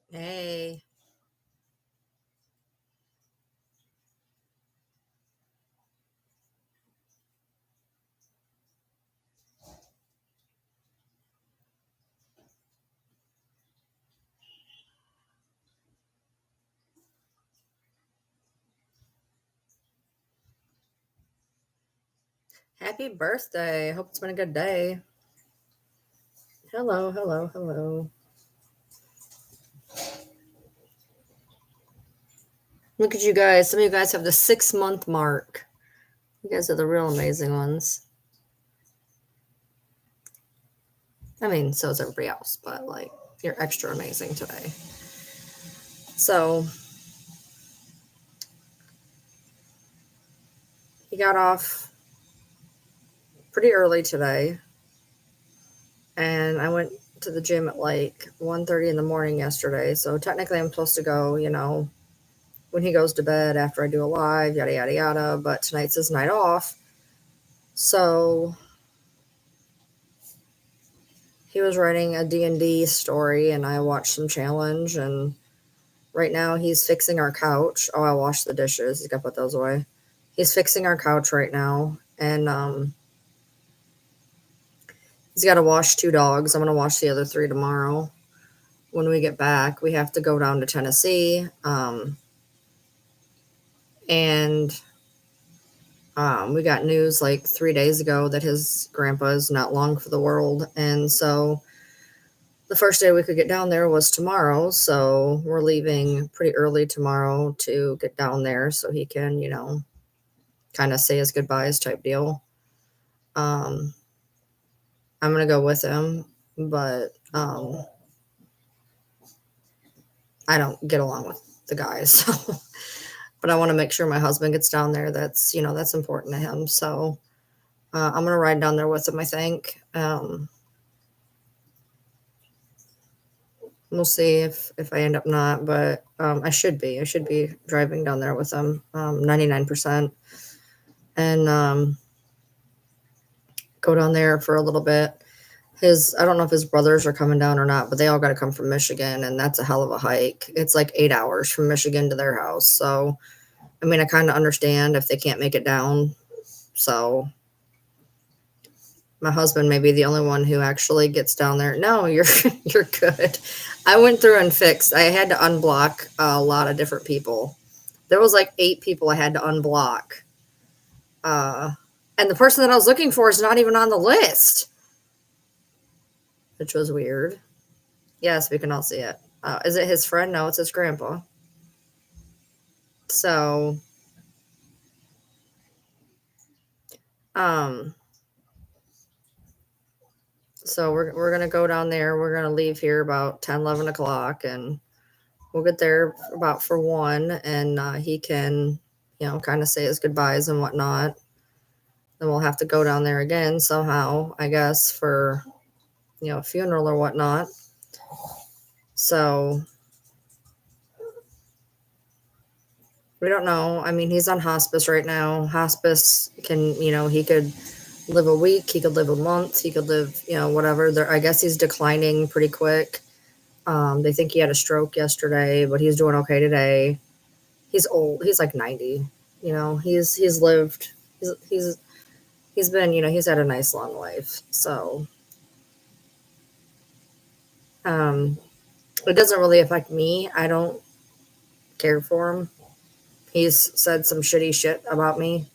Hey, happy birthday. Hope it's been a good day. Hello, hello, hello. Look at you guys. Some of you guys have the 6 month mark. You guys are the real amazing ones. I mean, so is everybody else, but like, you're extra amazing today. So, he got off pretty early today, and I went to the gym at like 1:30 in the morning yesterday. So, technically, I'm supposed to go, when he goes to bed after I do a live, yada, yada, yada. But tonight's his night off. So, he was writing a D&D story and I watched some challenge, and right now he's fixing our couch. Oh, I washed the dishes. He's got to put those away. He's fixing our couch right now, and he's got to wash 2 dogs. I'm going to wash the other 3 tomorrow. When we get back, we have to go down to Tennessee, and we got news like 3 days ago that his grandpa is not long for the world, and so the first day we could get down there was tomorrow, so we're leaving pretty early tomorrow to get down there so he can, kind of say his goodbyes type deal. Um, I'm gonna go with him, but I don't get along with the guys, so but I want to make sure my husband gets down there. That's important to him. So I'm gonna ride down there with him. I think. We'll see if I end up not, but I should be. I should be driving down there with him, 99%, and go down there for a little bit. I don't know if his brothers are coming down or not, but they all got to come from Michigan, and that's a hell of a hike. It's like 8 hours from Michigan to their house. So, I mean, I kind of understand if they can't make it down. So, my husband may be the only one who actually gets down there. No, you're you're good. I went through and fixed. I had to unblock a lot of different people. There was like 8 people I had to unblock. Uh, and the person that I was looking for is not even on the list, which was weird. Yes, we can all see it. Is it his friend? No, it's his grandpa. So, um, we're gonna go down there. We're gonna leave here about 10, 11 o'clock, and we'll get there about for 1, and he can, kind of say his goodbyes and whatnot. Then we'll have to go down there again somehow, I guess, for a funeral or whatnot. So we don't know. I mean, he's on hospice right now. Hospice can, he could live a week, he could live a month, he could live, whatever. I guess he's declining pretty quick. They think he had a stroke yesterday, but he's doing okay today. He's old. He's like 90. He's lived. He's been. He's had a nice long life. So um, it doesn't really affect me. I don't care for him. He's said some shitty shit about me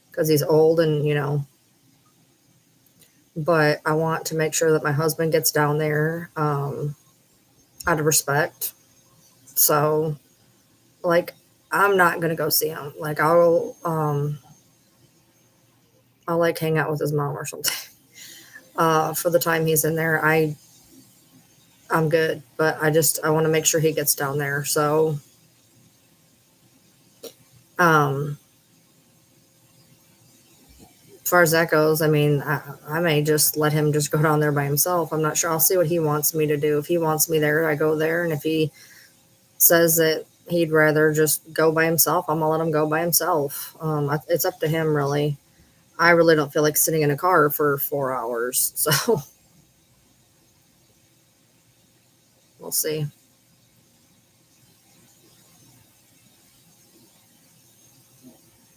because he's old, and but I want to make sure that my husband gets down there out of respect. So, like, I'm not gonna go see him. Like, I'll like hang out with his mom or something. For the time he's in there, I'm good, but I want to make sure he gets down there. So, um, as far as that goes, I mean, I may just let him just go down there by himself. I'm not sure. I'll see what he wants me to do. If he wants me there, I go there, and if he says that he'd rather just go by himself, I'm gonna let him go by himself. It's up to him, really. I really don't feel like sitting in a car for 4 hours, so we'll see.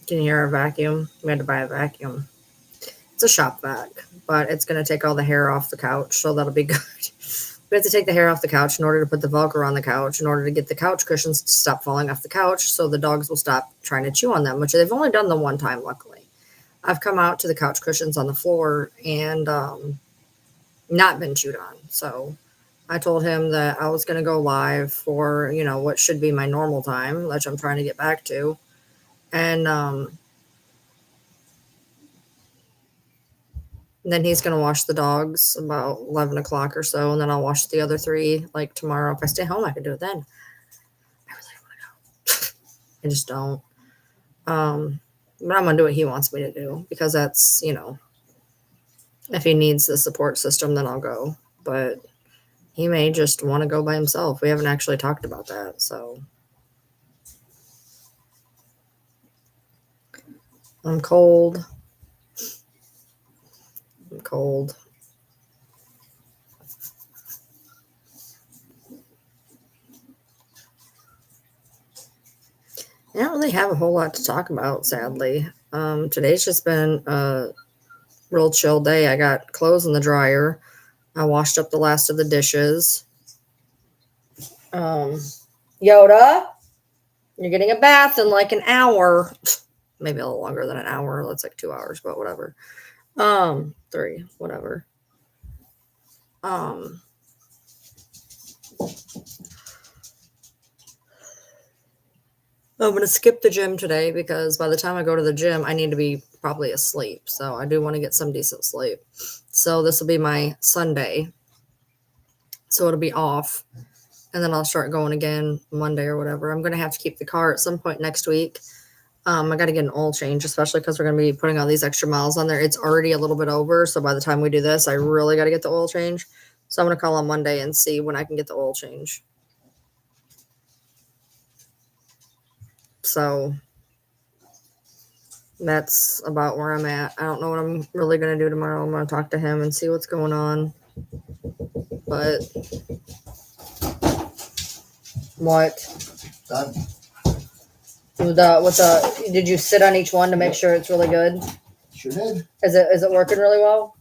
Can you hear our vacuum? We had to buy a vacuum. It's a shop vac, but it's going to take all the hair off the couch, so that'll be good. We have to take the hair off the couch in order to put the Velcro on the couch, in order to get the couch cushions to stop falling off the couch, so the dogs will stop trying to chew on them, which they've only done the one time, luckily. I've come out to the couch cushions on the floor and not been chewed on. So I told him that I was going to go live for, what should be my normal time, which I'm trying to get back to. And then he's going to wash the dogs about 11 o'clock or so. And then I'll wash the other 3 like tomorrow. If I stay home, I can do it then. I really don't want to go. I just don't. But I'm going to do what he wants me to do, because that's, if he needs the support system, then I'll go. But he may just want to go by himself. We haven't actually talked about that. So I'm cold. I'm cold. I don't really have a whole lot to talk about, sadly. Today's just been a real chill day. I got clothes in the dryer. I washed up the last of the dishes. Yoda, you're getting a bath in like an hour. Maybe a little longer than an hour. That's like 2 hours, but whatever. 3, whatever. I'm going to skip the gym today, because by the time I go to the gym, I need to be probably asleep. So I do want to get some decent sleep. So this will be my Sunday. So it'll be off. And then I'll start going again Monday or whatever. I'm going to have to keep the car at some point next week. I got to get an oil change, especially because we're going to be putting all these extra miles on there. It's already a little bit over. So by the time we do this, I really got to get the oil change. So I'm going to call on Monday and see when I can get the oil change. So that's about where I'm at. I don't know what I'm really going to do tomorrow. I'm going to talk to him and see what's going on. But what? Done. Did you sit on each one to make sure it's really good? Sure did. Is it working really well?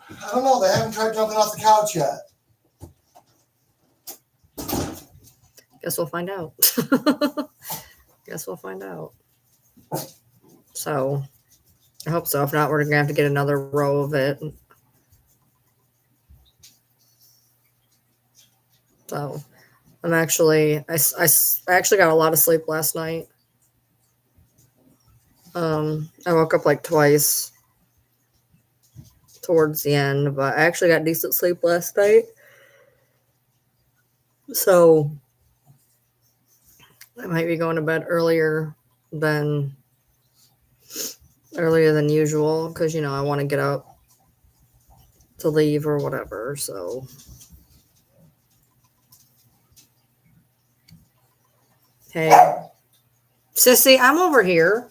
I don't know. They haven't tried jumping off the couch yet. Guess we'll find out. Guess we'll find out. So I hope so. If not, we're gonna have to get another row of it. So I actually got a lot of sleep last night. I woke up like twice towards the end, but I actually got decent sleep last night. So I might be going to bed earlier than usual, because I want to get up to leave or whatever. So hey, sissy, I'm over here.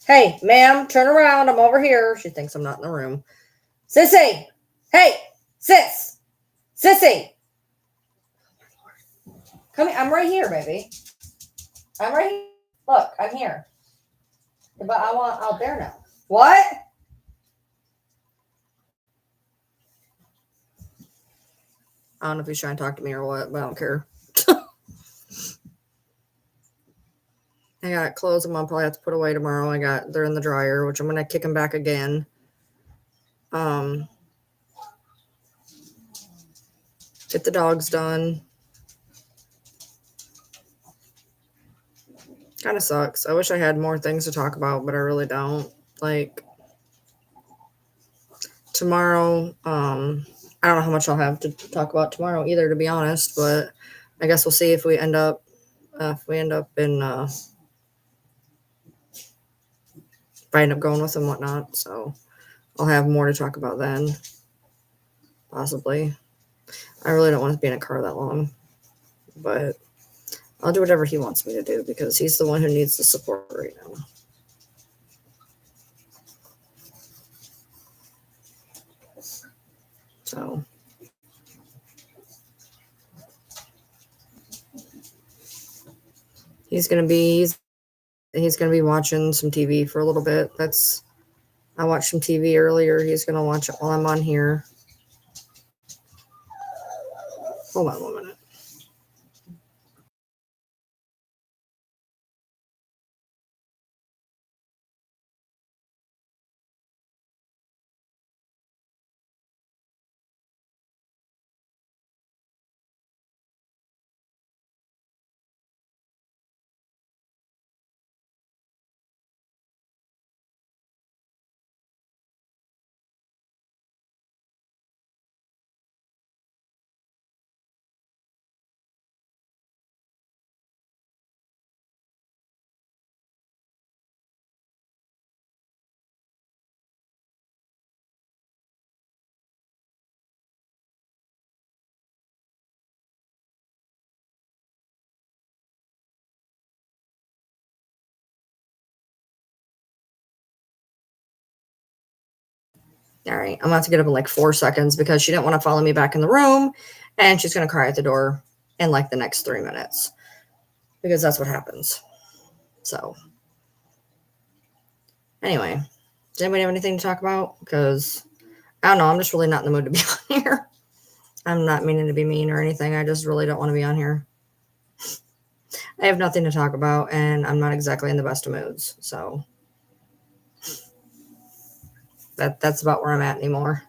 Hey, ma'am, turn around. I'm over here. She thinks I'm not in the room. Sissy, hey, sissy, come here. I'm right here, baby. I'm right here. Look, I'm here. But I want out there now. What? I don't know if he's trying to talk to me or what, but I don't care. I got clothes I'm gonna probably have to put away tomorrow. They're in the dryer, which I'm gonna kick them back again. Get the dogs done. Kind of sucks. I wish I had more things to talk about, but I really don't. Like tomorrow, I don't know how much I'll have to talk about tomorrow either, to be honest, but I guess we'll see if we end up in if I end up going with and whatnot. So I'll have more to talk about then, possibly. I really don't want to be in a car that long, but I'll do whatever he wants me to do, because he's the one who needs the support right now. So he's he's going to be watching some TV for a little bit. I watched some TV earlier. He's going to watch it while I'm on here. Hold on 1 minute. All right, I'm about to get up in like 4 seconds because she didn't want to follow me back in the room, and she's going to cry at the door in like the next 3 minutes because that's what happens. So anyway, does anybody have anything to talk about? Because I don't know, I'm just really not in the mood to be on here. I'm not meaning to be mean or anything. I just really don't want to be on here. I have nothing to talk about, and I'm not exactly in the best of moods. So that's about where I'm at anymore.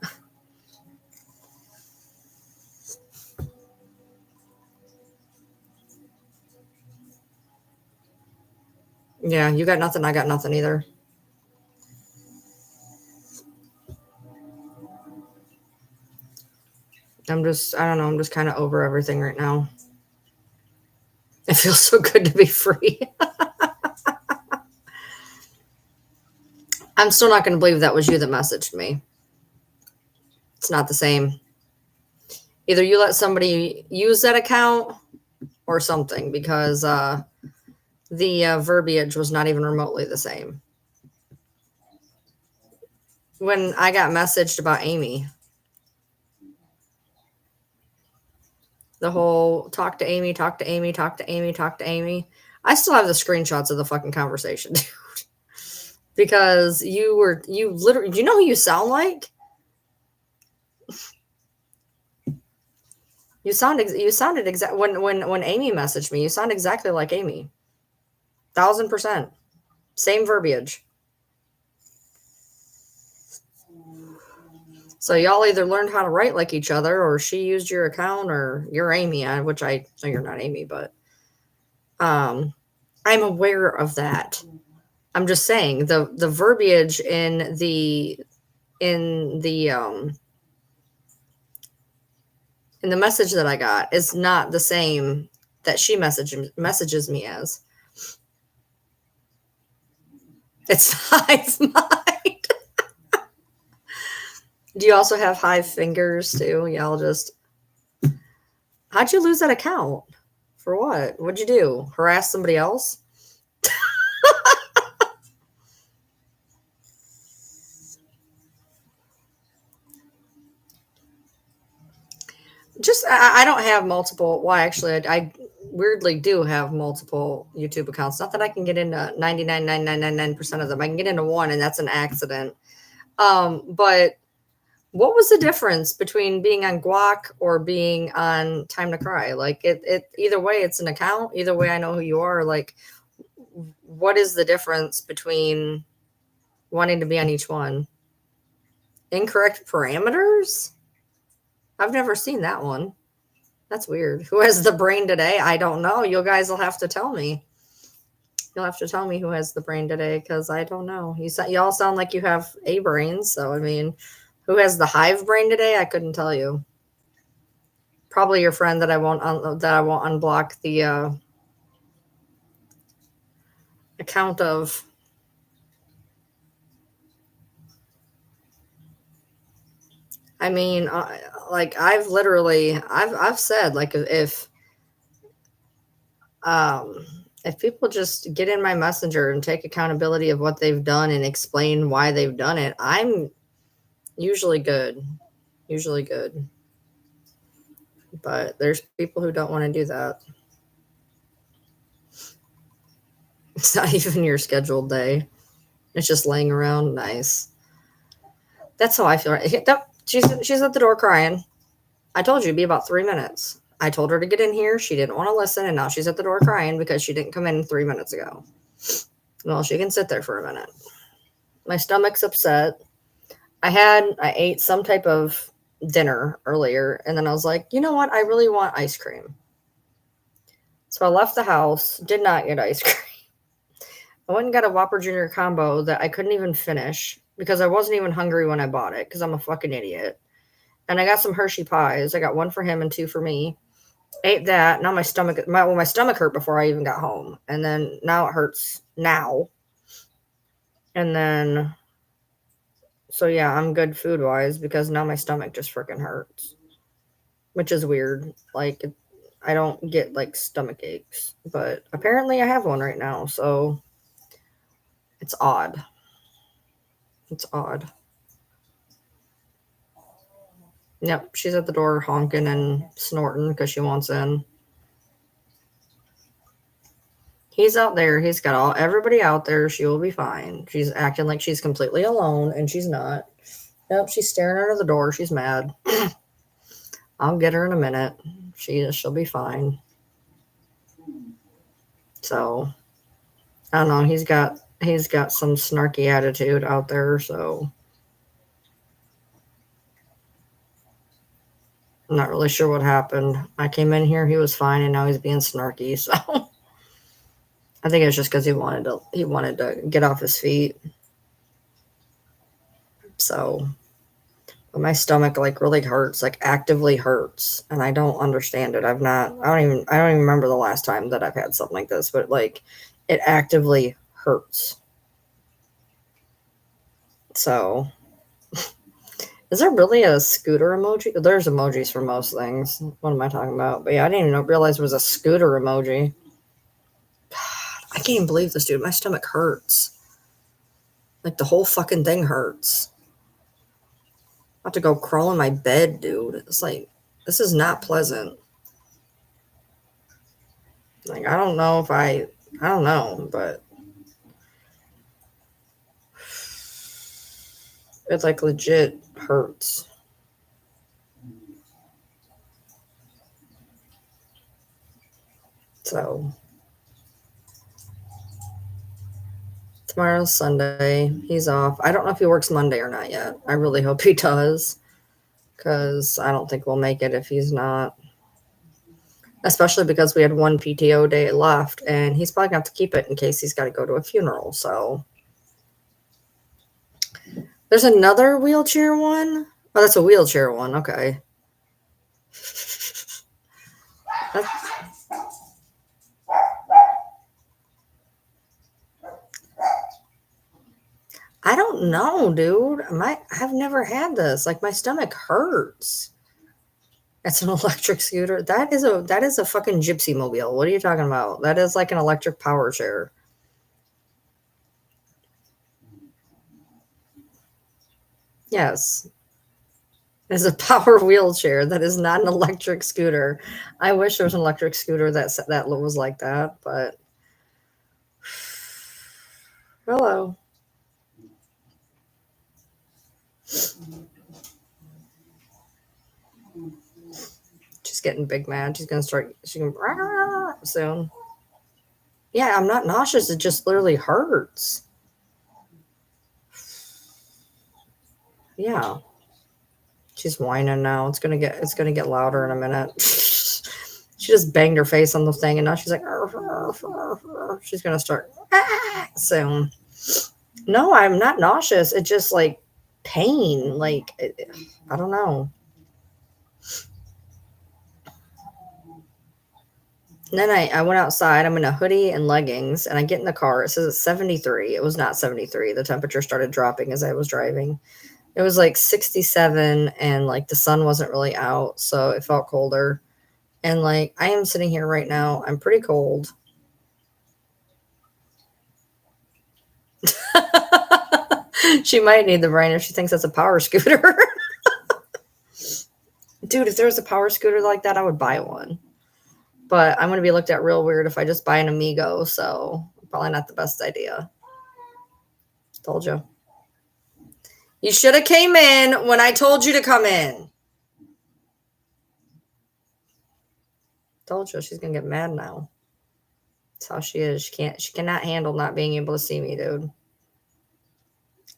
Yeah, you got nothing. I got nothing either. I don't know. I'm just kind of over everything right now. It feels so good to be free. I'm still not going to believe that was you that messaged me. It's not the same. Either you let somebody use that account or something, because the verbiage was not even remotely the same. When I got messaged about Amy, the whole talk to Amy, talk to Amy, talk to Amy, talk to Amy. I still have the screenshots of the fucking conversation, dude. Because you literally, do you know who you sound like? You sounded exactly when Amy messaged me, you sound exactly like Amy. 1000%. Same verbiage. So y'all either learned how to write like each other, or she used your account, or you're Amy, which I know you're not Amy, but I'm aware of that. I'm just saying the verbiage in the message that I got is not the same that she messages me as. It's hive mind. Do you also have hive fingers too? Y'all just, how'd you lose that account? For what? What'd you do? Harass somebody else? I don't have multiple. Well, actually, I weirdly do have multiple YouTube accounts. Not that I can get into 99.9999% of them. I can get into one, and that's an accident. But what was the difference between being on Guac or being on Time to Cry? Like it either way, it's an account. Either way, I know who you are. Like, what is the difference between wanting to be on each one? Incorrect parameters? I've never seen that one. That's weird. Who has the brain today? I don't know. You guys will have to tell me. You'll have to tell me who has the brain today, because I don't know. Y'all sound like you have a brain. So, I mean, who has the hive brain today? I couldn't tell you. Probably your friend that I won't unblock the account of. I mean, like I've said, like if people just get in my messenger and take accountability of what they've done and explain why they've done it, I'm usually good. But there's people who don't want to do that. It's not even your scheduled day. It's just laying around. Nice. That's how I feel. Right? She's at the door crying. I told you it'd be about 3 minutes. I told her to get in here. She didn't want to listen, and now she's at the door crying because she didn't come in 3 minutes ago. Well, she can sit there for a minute. My stomach's upset. I ate some type of dinner earlier, and then I was like, you know what? I really want ice cream. So I left the house, did not get ice cream. I went and got a Whopper Jr. combo that I couldn't even finish because I wasn't even hungry when I bought it because I'm a fucking idiot. And I got some Hershey pies. I got 1 for him and 2 for me. Ate that. Now my stomach hurt before I even got home. And then now it hurts now. And then, so yeah, I'm good food wise because now my stomach just freaking hurts, which is weird. Like, I don't get like stomach aches, but apparently I have one right now. So it's odd. It's odd. Yep, she's at the door honking and snorting because she wants in. He's out there. He's got everybody out there. She will be fine. She's acting like she's completely alone, and she's not. Nope, she's staring out of the door. She's mad. I'll get her in a minute. She'll be fine. So I don't know. He's got some snarky attitude out there. So I'm not really sure what happened. I came in here. He was fine, and now he's being snarky. So. I think it was just because he wanted to get off his feet. So, but my stomach like really hurts, like actively hurts, and I don't understand it. I don't even remember the last time that I've had something like this, but like it actively hurts. So, is there really a scooter emoji? There's emojis for most things. What am I talking about? But yeah, I didn't even realize it was a scooter emoji. I can't even believe this, dude. My stomach hurts. Like, the whole fucking thing hurts. I'm about to go crawl in my bed, dude. It's like, this is not pleasant. Like, I don't know, but it like legit hurts. So tomorrow's Sunday. He's off. I don't know if he works Monday or not yet. I really hope he does, because I don't think we'll make it if he's not. Especially because we had 1 PTO day left, and he's probably going to have to keep it in case he's got to go to a funeral. So there's another wheelchair one. Oh, that's a wheelchair one. Okay. I don't know, dude. I've never had this. Like, my stomach hurts. It's an electric scooter. That is a fucking gypsy mobile. What are you talking about? That is like an electric power chair. Yes. It's a power wheelchair. That is not an electric scooter. I wish there was an electric scooter that was like that, but hello. She's getting big mad. She's can soon. Yeah, I'm not nauseous. It just literally hurts. Yeah. She's whining now. It's gonna get louder in a minute. She just banged her face on the thing, and now she's like, arf, arf, arf, arf. She's gonna start soon. No, I'm not nauseous. It's just like pain. Like, I don't know. And then I went outside. I'm in a hoodie and leggings, and I get in the car. It says it's 73. It was not 73. The temperature started dropping as I was driving. It was like 67, and like the sun wasn't really out, so it felt colder. And like, I am sitting here right now. I'm pretty cold. She might need the brain if she thinks that's a power scooter. Dude, if there was a power scooter like that, I would buy one. But I'm going to be looked at real weird if I just buy an Amigo. So Probably not the best idea. Told you. You should have came in when I told you to come in. Told you she's gonna get mad now. That's how she is. She cannot handle not being able to see me, dude.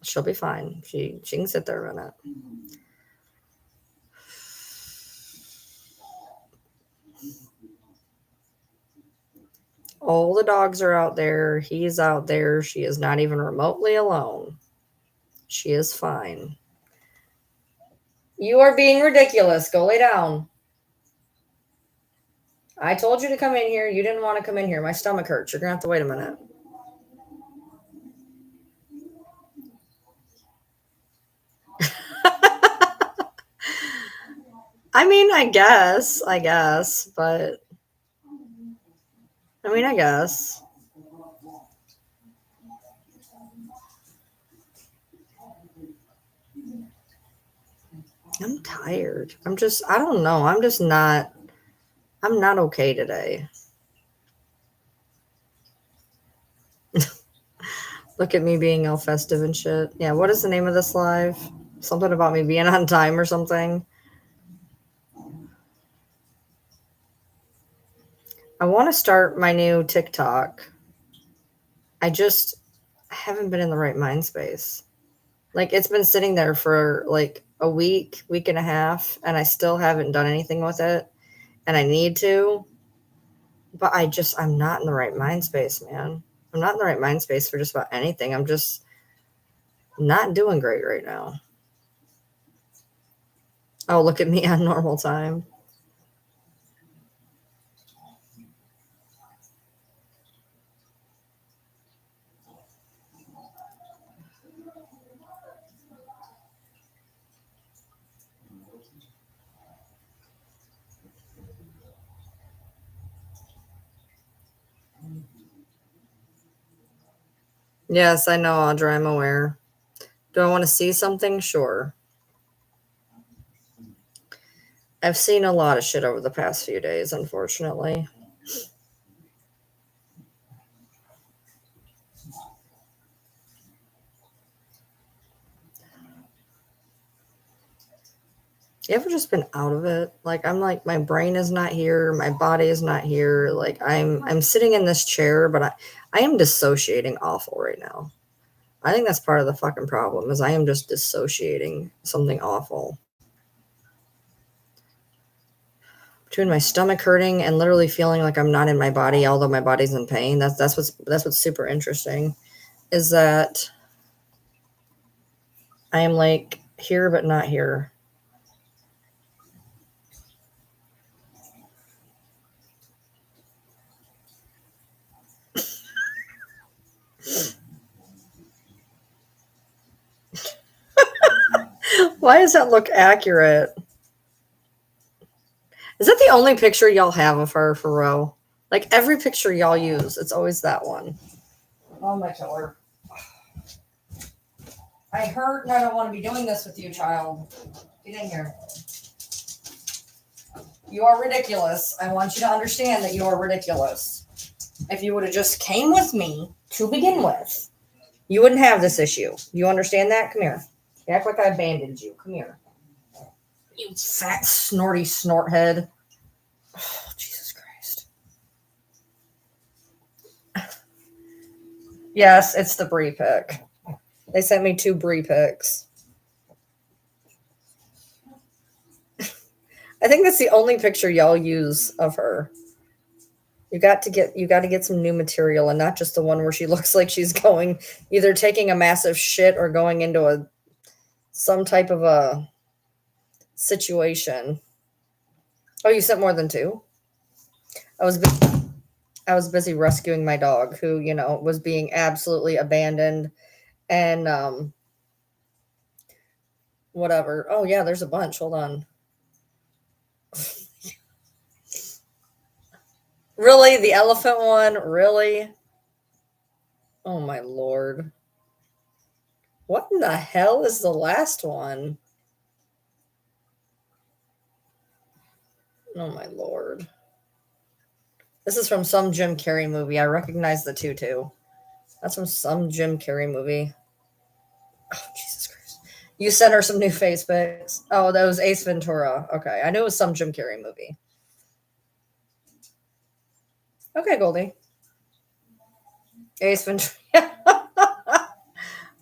She'll be fine. She can sit there a minute. All the dogs are out there. He's out there. She is not even remotely alone. She is fine. You are being ridiculous. Go lay down. I told you to come in here. You didn't want to come in here. My stomach hurts. You're going to have to wait a minute. I mean, I guess, but I mean, I guess. I'm tired. I don't know. I'm not okay today. Look at me being all festive and shit. Yeah, what is the name of this live? Something about me being on time or something. I want to start my new TikTok. I just haven't been in the right mind space. Like, it's been sitting there for like a week and a half, and I still haven't done anything with it. And I need to. But I'm not in the right mind space, man. I'm not in the right mind space for just about anything. I'm just not doing great right now. Oh, look at me on normal time. Yes, I know, Audra. I'm aware. Do I want to see something? Sure. I've seen a lot of shit over the past few days, unfortunately. You ever just been out of it? Like, I'm like, my brain is not here, my body is not here. Like, I'm sitting in this chair, but I am dissociating awful right now. I think that's part of the fucking problem is I am just dissociating something awful. Between my stomach hurting and literally feeling like I'm not in my body, although my body's in pain. That's what's super interesting, is that I am like here but not here. Why does that look accurate? Is that the only picture y'all have of her for real? Like every picture y'all use, it's always that one. Oh, my killer. I hurt and I don't want to be doing this with you, child. Get in here. You are ridiculous. I want you to understand that you are ridiculous. If you would have just came with me to begin with, you wouldn't have this issue. You understand that? Come here. You act like I abandoned you. Come here. You fat, snorty snort head. Oh, Jesus Christ. Yes, it's the Brie pic. They sent me 2 Brie pics. I think that's the only picture y'all use of her. You got to get some new material and not just the one where she looks like she's going either taking a massive shit or going into some type of a situation. Oh, you sent more than 2? I was busy rescuing my dog who, was being absolutely abandoned and whatever. Oh yeah, there's a bunch. Hold on. Really? The elephant one? Really? Oh my Lord. What in the hell is the last one? Oh my Lord. This is from some Jim Carrey movie. I recognize the tutu. That's from some Jim Carrey movie. Oh, Jesus Christ. You sent her some new face pics. Oh, that was Ace Ventura. Okay. I knew it was some Jim Carrey movie. Okay, Goldie. Ace Ventura.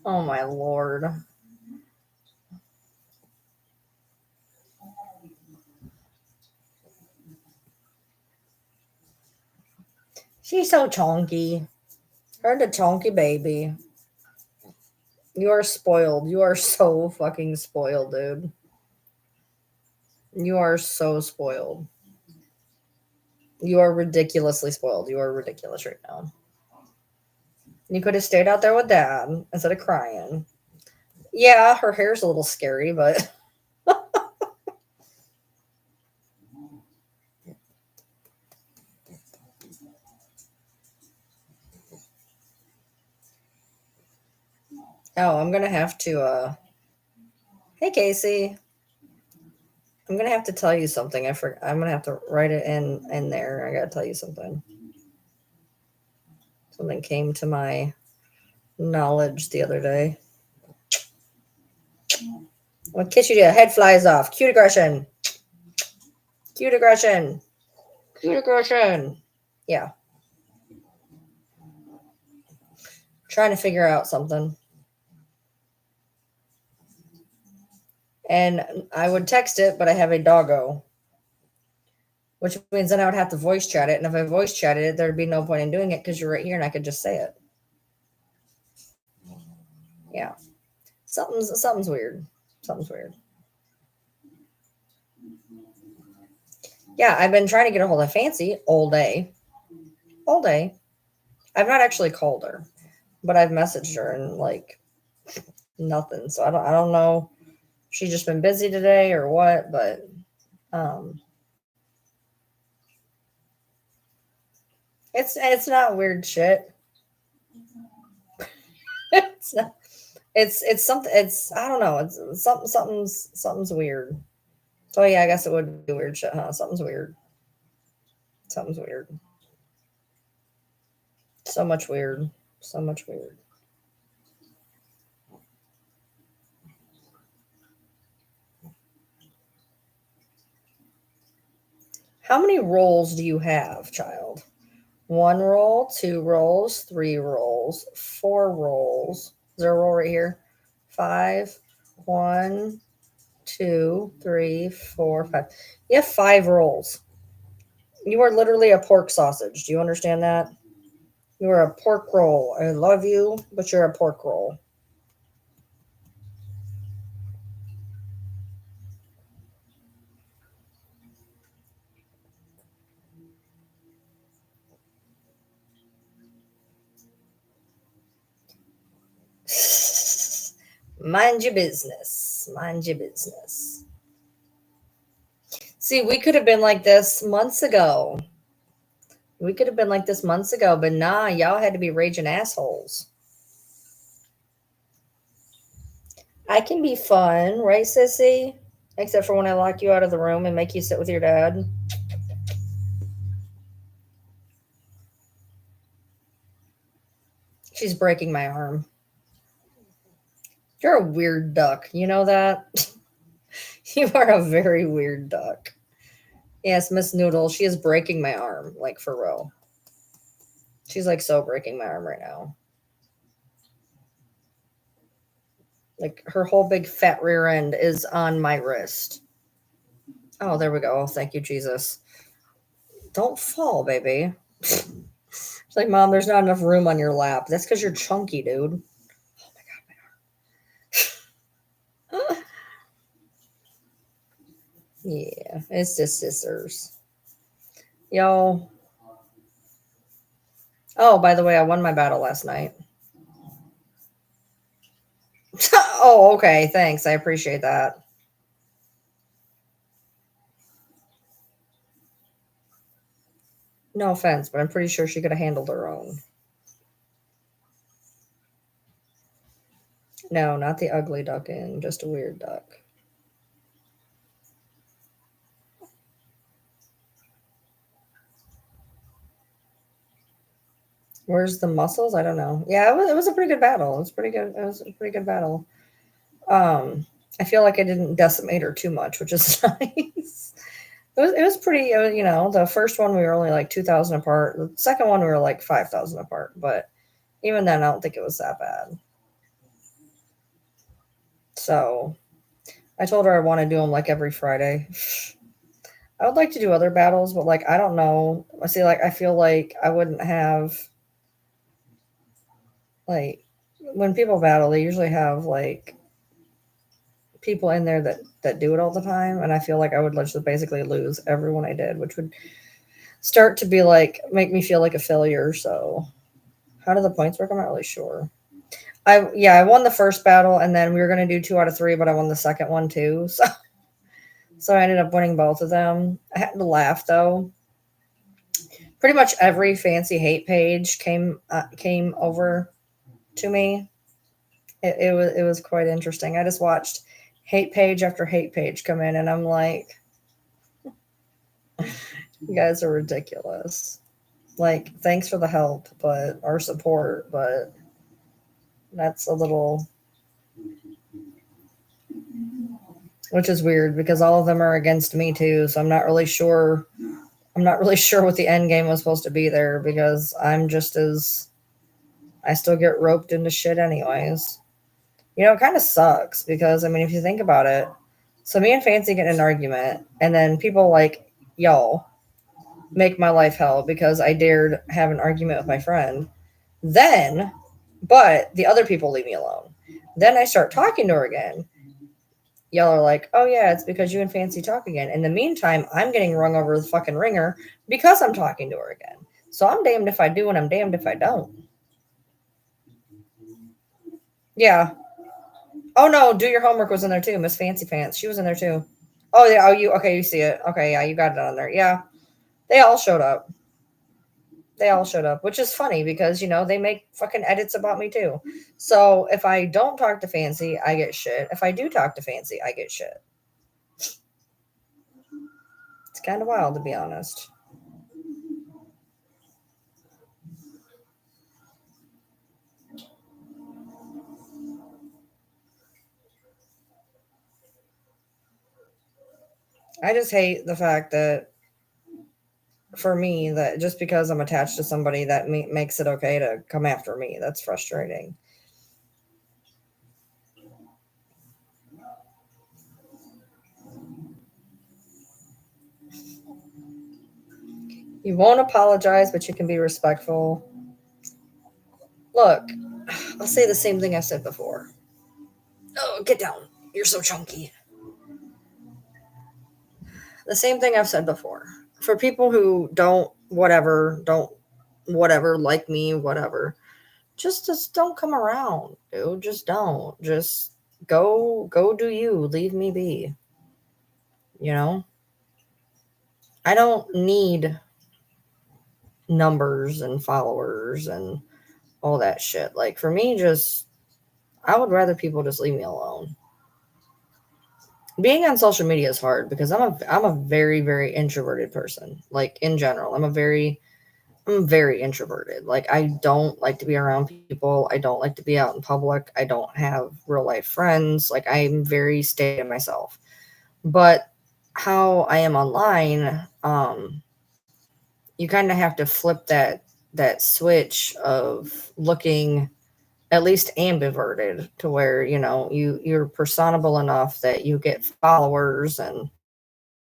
Oh, my Lord. She's so chonky. Her the chonky baby. You are spoiled. You are so fucking spoiled, dude. You are so spoiled. You are ridiculously spoiled. You are ridiculous right now. You could have stayed out there with Dad instead of crying. Yeah, her hair's a little scary, but oh, I'm gonna have to. Hey, Casey, I'm gonna have to tell you something. I'm gonna have to write it in there. I gotta tell you something. Something came to my knowledge the other day. What kiss you do? Head flies off. Cute aggression. Cute aggression. Cute aggression. Yeah. Trying to figure out something. And I would text it, but I have a doggo, which means then I would have to voice chat it. And if I voice chatted it, there'd be no point in doing it because you're right here and I could just say it. Yeah. Something's weird. Something's weird. Yeah, I've been trying to get a hold of Fancy all day. All day. I've not actually called her, but I've messaged her and like nothing. So I don't know. She's just been busy today or what, but it's not weird shit. It's not, it's something it's I don't know. It's something's weird. So yeah, I guess it would be weird shit, huh? Something's weird. Something's weird. So much weird. So much weird. How many rolls do you have, child? 1 roll, 2 rolls, 3 rolls, 4 rolls. Is there a roll right here? 5. 1, 2, 3, 4, 5. You have 5 rolls. You are literally a pork sausage. Do you understand that? You are a pork roll. I love you, but you're a pork roll. Mind your business. Mind your business. See, we could have been like this months ago. We could have been like this months ago, but nah, y'all had to be raging assholes. I can be fun, right, sissy? Except for when I lock you out of the room and make you sit with your dad. She's breaking my arm. You're a weird duck. You know that? You are a very weird duck. Yes, Miss Noodle. She is breaking my arm, like for real. She's like so breaking my arm right now. Like her whole big fat rear end is on my wrist. Oh, there we go. Oh, thank you, Jesus. Don't fall, baby. It's like, Mom, there's not enough room on your lap. That's because you're chunky, dude. Oh my God. Yeah, it's just scissors. Yo. Oh, by the way, I won my battle last night. Oh, okay. Thanks. I appreciate that. No offense, but I'm pretty sure she could have handled her own. No, not the ugly ducking, just a weird duck. Where's the muscles? I don't know. Yeah, it was a pretty good battle. It was pretty good. It was a pretty good battle. I feel like I didn't decimate her too much, which is nice. It was pretty. The first one we were only like 2,000 apart. The second one we were like 5,000 apart. But even then, I don't think it was that bad. So I told her I want to do them like every Friday. I would like to do other battles, but like I don't know. I see. Like I feel like I wouldn't have like when people battle, they usually have like people in there that do it all the time, and I feel like I would just basically lose everyone I did, which would start to be like make me feel like a failure. So how do the points work? I'm not really sure. I won the first battle, and then we were gonna do 2 out of 3, but I won the second one too. So I ended up winning both of them. I had to laugh though. Pretty much every fancy hate page came over to me. It was quite interesting. I just watched hate page after hate page come in, and I'm like, you guys are ridiculous. Like, thanks for the help, but our support, but that's a little, which is weird because all of them are against me too. So I'm not really sure. I'm not really sure what the end game was supposed to be there because I still get roped into shit anyways. It kind of sucks because I mean, if you think about it, so me and Fancy get in an argument, and then people like y'all make my life hell because I dared have an argument with my friend. Then, but the other people leave me alone. Then I start talking to her again. Y'all are like, oh yeah, it's because you and Fancy talk again. In the meantime, I'm getting rung over the fucking ringer because I'm talking to her again. So I'm damned if I do and I'm damned if I don't. Yeah. Oh no, do your homework was in there too. Miss Fancy Pants. She was in there too. Oh yeah, you see it. Okay, yeah, you got it on there. Yeah. They all showed up. They all showed up, which is funny because they make fucking edits about me too. So if I don't talk to Fancy, I get shit. If I do talk to Fancy, I get shit. It's kind of wild to be honest. I just hate the fact that for me that just because I'm attached to somebody that makes it okay to come after me. That's frustrating. You won't apologize, but you can be respectful. Look, I'll say the same thing I said before. Oh, get down. You're so chunky. The same thing I've said before. For people who don't whatever like me, whatever, just don't come around, dude. Just don't. Just go do you. Leave me be. You know? I don't need numbers and followers and all that shit. Like for me, just I would rather people just leave me alone. Being on social media is hard because I'm a very very introverted person. Like in general, I'm very introverted. Like I don't like to be around people. I don't like to be out in public. I don't have real life friends. Like I'm very stay to myself. But how I am online, you kind of have to flip that switch of looking at least ambiverted to where you're personable enough that you get followers and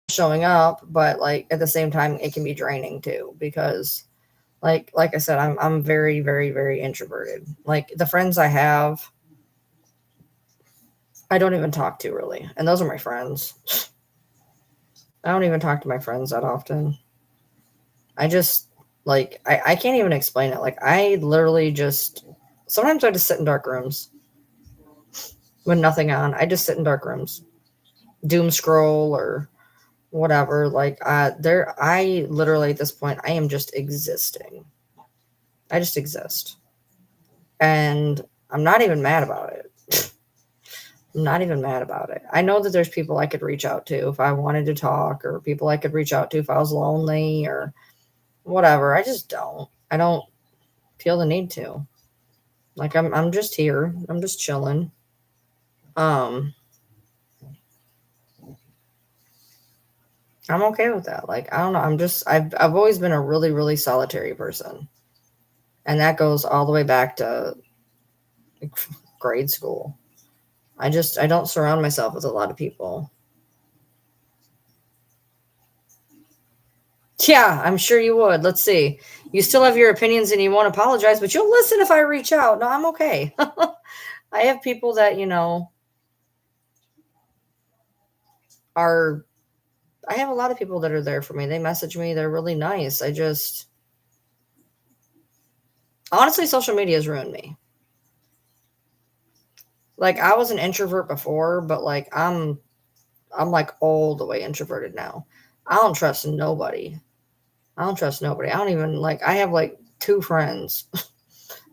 showing up, but like at the same time it can be draining too because like I said, I'm very very very introverted. Like the friends I have, I don't even talk to really, and those are my friends. I don't even talk to my friends that often. I just I can't even explain it. Like I literally just sometimes I just sit in dark rooms with nothing on. I just sit in dark rooms, doom scroll or whatever. Like I literally at this point I am just existing. I just exist. And I'm not even mad about it. I'm not even mad about it. I know that there's people I could reach out to if I wanted to talk, or people I could reach out to if I was lonely or whatever. I just don't. I don't feel the need to. Like I'm just here. I'm just chilling. I'm okay with that. Like, I don't know. I've always been a really, really solitary person. And that goes all the way back to grade school. I don't surround myself with a lot of people. Yeah, I'm sure you would. Let's see. You still have your opinions and you won't apologize, but you'll listen if I reach out. No, I'm okay. I have people that, I have a lot of people that are there for me. They message me. They're really nice. Honestly, social media has ruined me. Like, I was an introvert before, but like I'm like all the way introverted now. I don't trust nobody. I don't even like, I have like 2 friends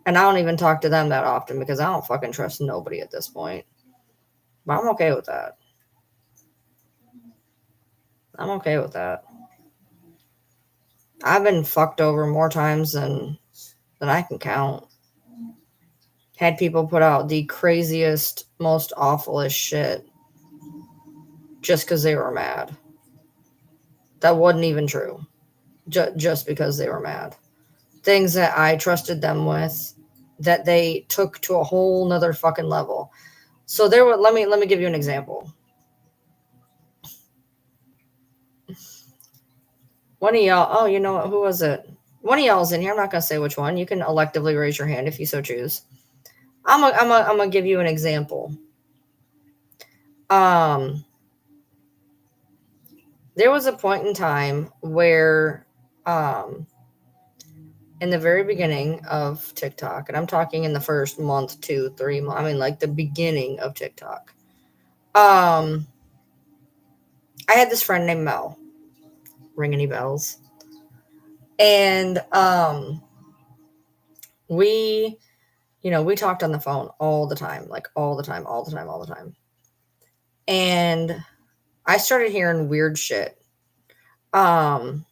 and I don't even talk to them that often because I don't fucking trust nobody at this point. But I'm okay with that. I've been fucked over more times than I can count. Had people put out the craziest, most awfulest shit just because they were mad. That wasn't even true. Just because they were mad. Things that I trusted them with that they took to a whole nother fucking level. So let me give you an example. One of y'all, oh, you know what, who was it? One of y'all's in here. I'm not gonna say which one. You can electively raise your hand if you so choose. I'm gonna give you an example. There was a point in time where in the very beginning of TikTok, and I'm talking in the first month, 2, 3 months, I mean like the beginning of TikTok. I had this friend named Mel. Ring any bells? And we talked on the phone all the time, like all the time. And I started hearing weird shit. You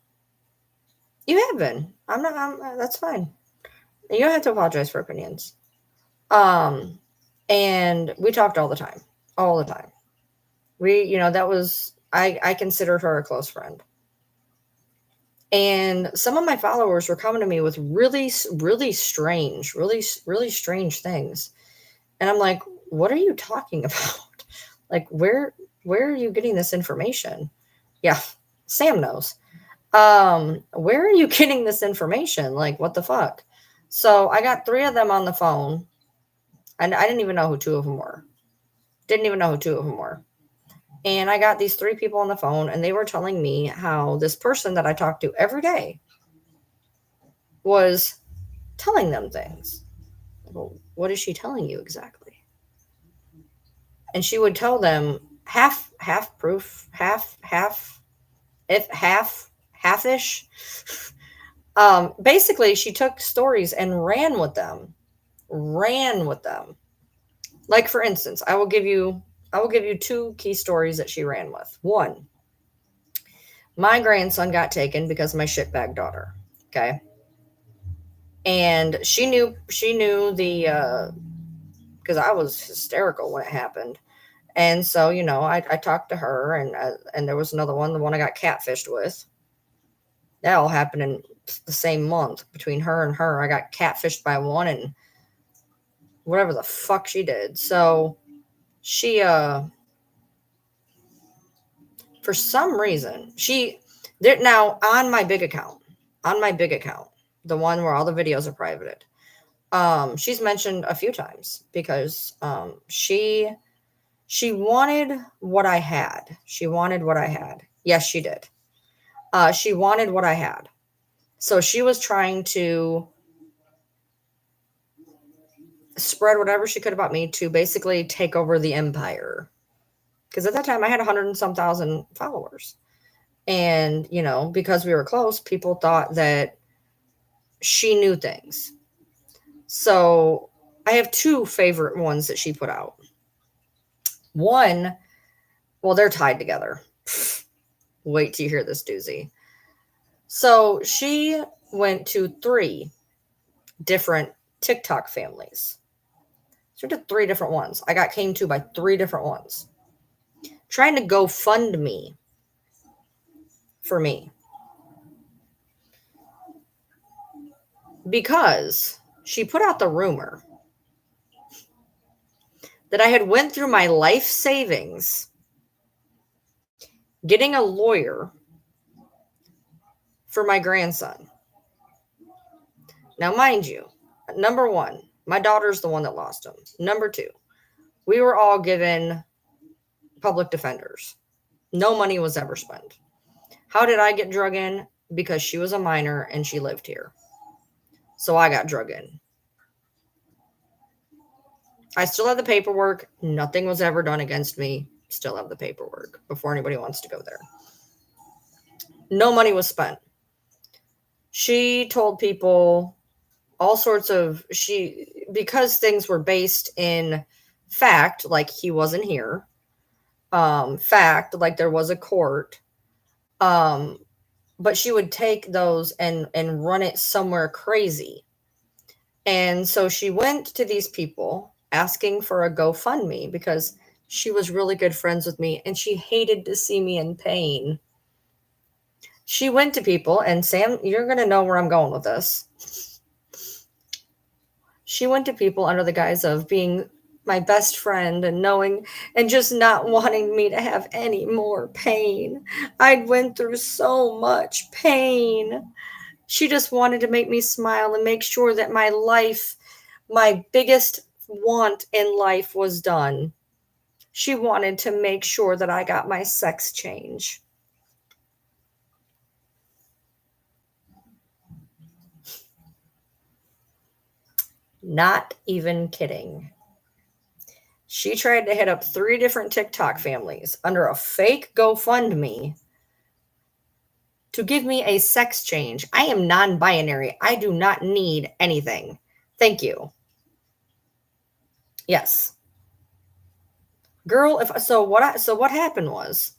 have been. That's fine. You don't have to apologize for opinions. And we talked all the time. That was, I considered her a close friend. And some of my followers were coming to me with really, really strange things. And I'm like, what are you talking about? Like, where are you getting this information? Yeah, Sam knows. Where are you getting this information? Like, what the fuck? So I got 3 of them on the phone, and I didn't even know who 2 of them were. And I got these 3 people on the phone, and they were telling me how this person that I talked to every day was telling them things. Well, what is she telling you exactly? And she would tell them half proof, half-ish. Basically, she took stories and ran with them. Like, for instance, I will give you 2 key stories that she ran with. 1, my grandson got taken because of my shitbag daughter. Okay. And she knew the, because I was hysterical when it happened. And so, I talked to her, and there was another one, the one I got catfished with. That all happened in the same month. Between her and her, I got catfished by one, and whatever the fuck she did. So she, for some reason, now on my big account, the one where all the videos are privated, she's mentioned a few times because she wanted what I had. Yes, she did. She wanted what I had. So she was trying to spread whatever she could about me to basically take over the empire. Because at that time I had 100 and some thousand followers. And, because we were close, people thought that she knew things. So I have 2 favorite ones that she put out. One, well, they're tied together. Wait till you hear this doozy. So she went to 3 different TikTok families. So I did 3 different ones. I got came to by 3 different ones. Trying to go fund me for me. Because she put out the rumor that I had went through my life savings getting a lawyer for my grandson. Now, mind you, number 1, my daughter's the one that lost him. Number 2, we were all given public defenders. No money was ever spent. How did I get drug in? Because she was a minor and she lived here. So I got drug in. I still have the paperwork. Nothing was ever done against me. Still have the paperwork before anybody wants to go there. No money was spent. She told people all sorts of, because things were based in fact, like he wasn't here, fact, like there was a court, but she would take those and run it somewhere crazy. And so she went to these people asking for a GoFundMe because she was really good friends with me and she hated to see me in pain. She went to people, and Sam, you're going to know where I'm going with this. She went to people under the guise of being my best friend and knowing and just not wanting me to have any more pain. I'd went through so much pain. She just wanted to make me smile and make sure that my life, my biggest want in life was done. She wanted to make sure that I got my sex change. Not even kidding. She tried to hit up 3 different TikTok families under a fake GoFundMe to give me a sex change. I am non-binary. I do not need anything. Thank you. Yes. Girl, what happened was,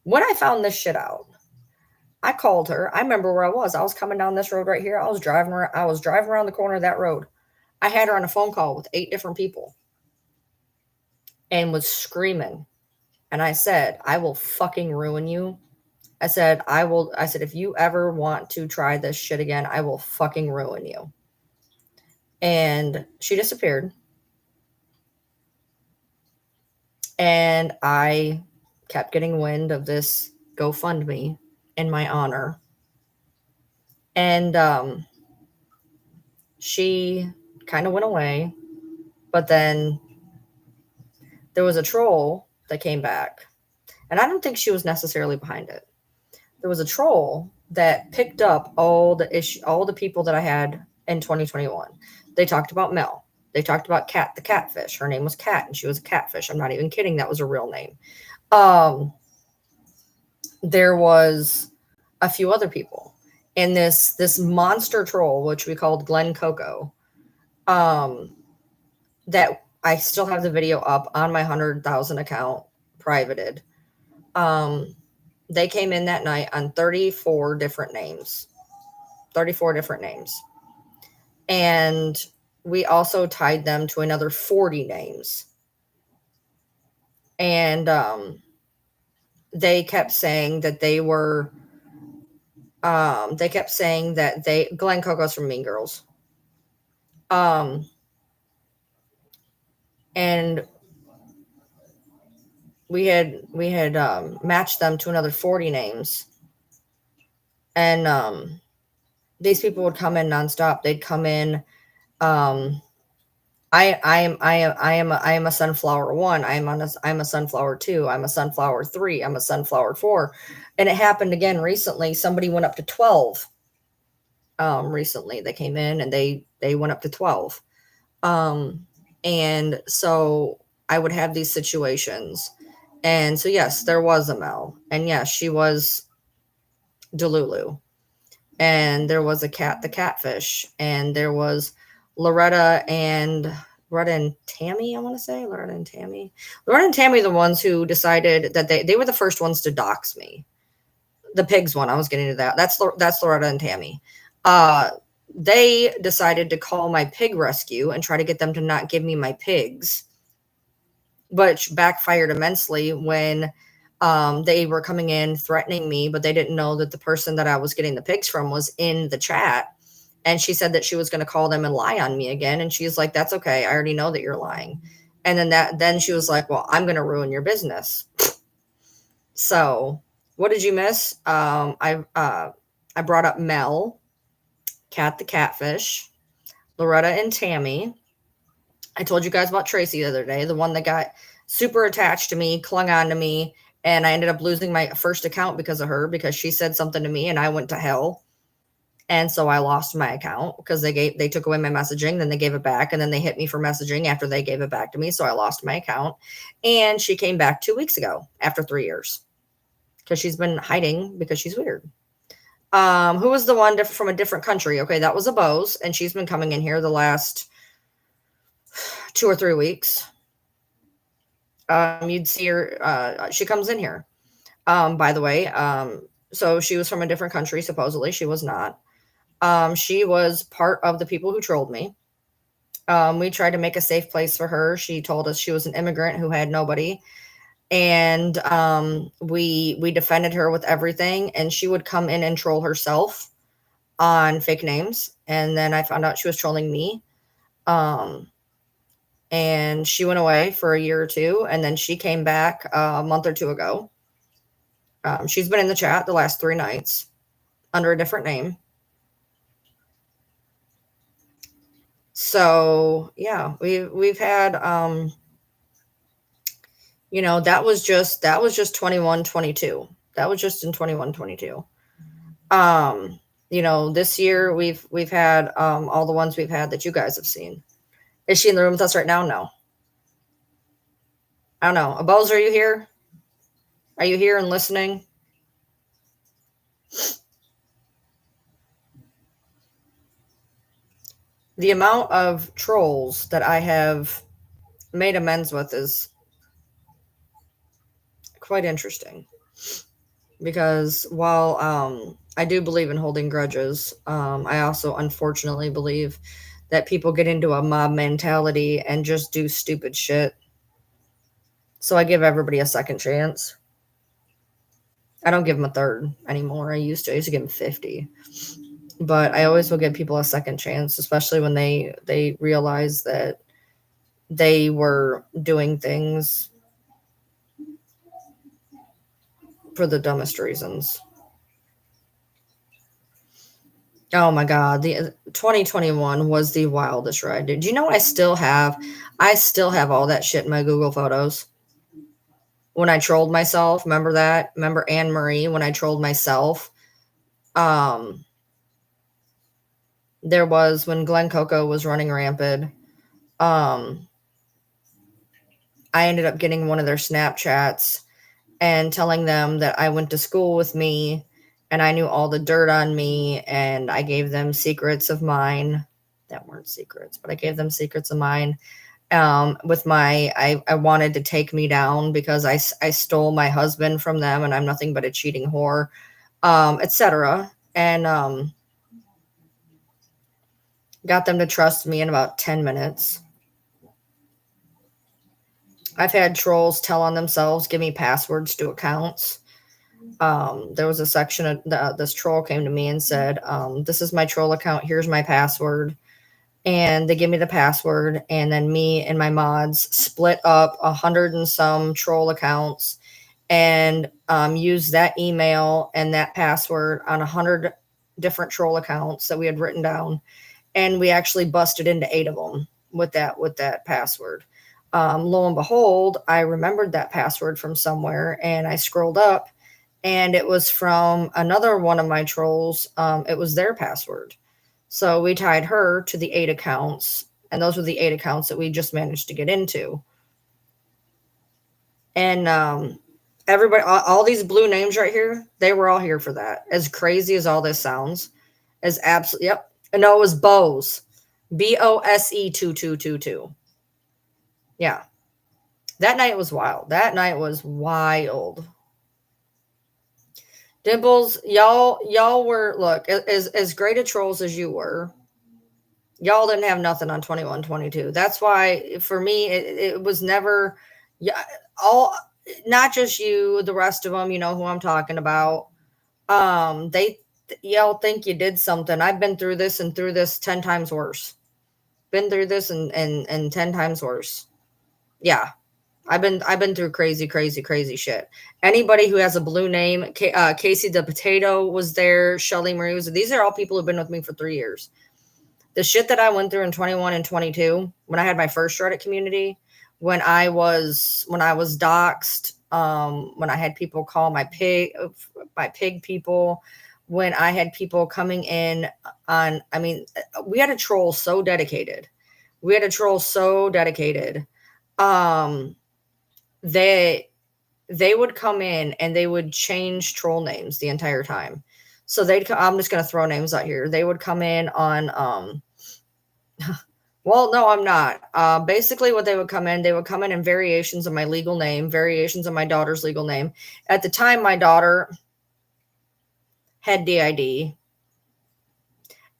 when I found this shit out, I called her. I remember where I was. I was coming down this road right here. I was driving around the corner of that road. I had her on a phone call with 8 different people and was screaming. And I said, I will fucking ruin you. I said, if you ever want to try this shit again, I will fucking ruin you. And she disappeared. And I kept getting wind of this GoFundMe in my honor. And she kind of went away. But then there was a troll that came back. And I don't think she was necessarily behind it. There was a troll that picked up all the people that I had in 2021. They talked about Mel. They talked about Cat, the catfish. Her name was Cat, and she was a catfish. I'm not even kidding. That was a real name. There was a few other people. And this monster troll, which we called Glenn Coco, that I still have the video up on my 100,000 account, privated. They came in that night on 34 different names. 34 different names. And we also tied them to another 40 names. And they kept saying that they were, Glenn Coco's from Mean Girls. And we had matched them to another 40 names. And these people would come in nonstop. They'd come in. I am a sunflower 1. I'm a sunflower 2. I'm a sunflower 3. I'm a sunflower 4. And it happened again recently. Somebody went up to 12. Recently they came in and they went up to 12. And so I would have these situations. And so, yes, there was a Mel. And yes, she was Delulu. And there was a Cat, the catfish. And there was Loretta and Tammy, I want to say. Loretta and Tammy, the ones who decided that they were the first ones to dox me. The pigs one, I was getting to that. That's Loretta and Tammy. they decided to call my pig rescue and try to get them to not give me my pigs, which backfired immensely when they were coming in threatening me, but they didn't know that the person that I was getting the pigs from was in the chat. And she said that she was going to call them and lie on me again. And she's like, that's okay. I already know that you're lying. And then she was like, well, I'm going to ruin your business. So what did you miss? I brought up Mel, Cat the Catfish, Loretta and Tammy. I told you guys about Tracy the other day, the one that got super attached to me, clung on to me, and I ended up losing my first account because of her, because she said something to me and I went to hell. And so I lost my account because they took away my messaging, then they gave it back, and then they hit me for messaging after they gave it back to me. So I lost my account. And she came back 2 weeks ago after 3 years because she's been hiding because she's weird. Who was the one from a different country? Okay, that was a Bose, and she's been coming in here the last 2 or 3 weeks. You'd see her. She comes in here. By the way, so she was from a different country. Supposedly, she was not. She was part of the people who trolled me. We tried to make a safe place for her. She told us she was an immigrant who had nobody. And we defended her with everything. And she would come in and troll herself on fake names. And then I found out she was trolling me. And she went away for a year or two. And then she came back a month or two ago. She's been in the chat the last 3 nights under a different name. So yeah, we've had, you know, that was just 21, 22. That was just in 21, 22. You know, this year we've had, all the ones we've had that you guys have seen. Is she in the room with us right now? No. I don't know. Abose, are you here? Are you here and listening? The amount of trolls that I have made amends with is quite interesting, because while I do believe in holding grudges, I also unfortunately believe that people get into a mob mentality and just do stupid shit. So I give everybody a second chance. I don't give them a third anymore. I used to give them 50. But I always will give people a second chance, especially when they realize that they were doing things for the dumbest reasons. Oh my God, the 2021 was the wildest ride. Did you know I still have all that shit in my Google Photos? When I trolled myself, remember that? Remember Anne Marie when I trolled myself? There was when Glen Coco was running rampant. I ended up getting one of their Snapchats and telling them that I went to school with me and I knew all the dirt on me, and I gave them secrets of mine that weren't secrets, but I gave them secrets of mine. With my, I wanted to take me down because I stole my husband from them and I'm nothing but a cheating whore, etc. And got them to trust me in about 10 minutes. I've had trolls tell on themselves, give me passwords to accounts. There was a section of this troll came to me and said, this is my troll account. Here's my password. And they give me the password. And then me and my mods split up 100 and some troll accounts and use that email and that password on 100 different troll accounts that we had written down. And we actually busted into 8 of them with that password. Lo and behold, I remembered that password from somewhere, and I scrolled up and it was from another one of my trolls. It was their password. So we tied her to the 8 accounts, and those were the 8 accounts that we just managed to get into. And everybody, all these blue names right here, they were all here for that. As crazy as all this sounds, as absolutely, yep. No, it was Bose. BOSE 2222. Yeah. That night was wild. That night was wild. Dimples, y'all were, look, as great a trolls as you were, Y'all didn't have nothing on 21, 22. That's why for me, it was never, yeah, all, not just you, the rest of them, you know who I'm talking about. They, y'all think you did something. I've been through this and through this 10 times worse. Been through this and 10 times worse. Yeah. I've been through crazy shit. Anybody who has a blue name, Casey the Potato was there, Shelly Marie was. These are all people who've been with me for 3 years. The shit that I went through in 21 and 22, when I had my first Reddit community, when I was doxxed, when I had people call my pig people, when I had people coming in on, I mean, we had a troll so dedicated. They would come in and they would change troll names the entire time. So I'm just going to throw names out here. They would come in on, well, no, I'm not. Basically what they would come in variations of my legal name, variations of my daughter's legal name. At the time, my daughter had DID,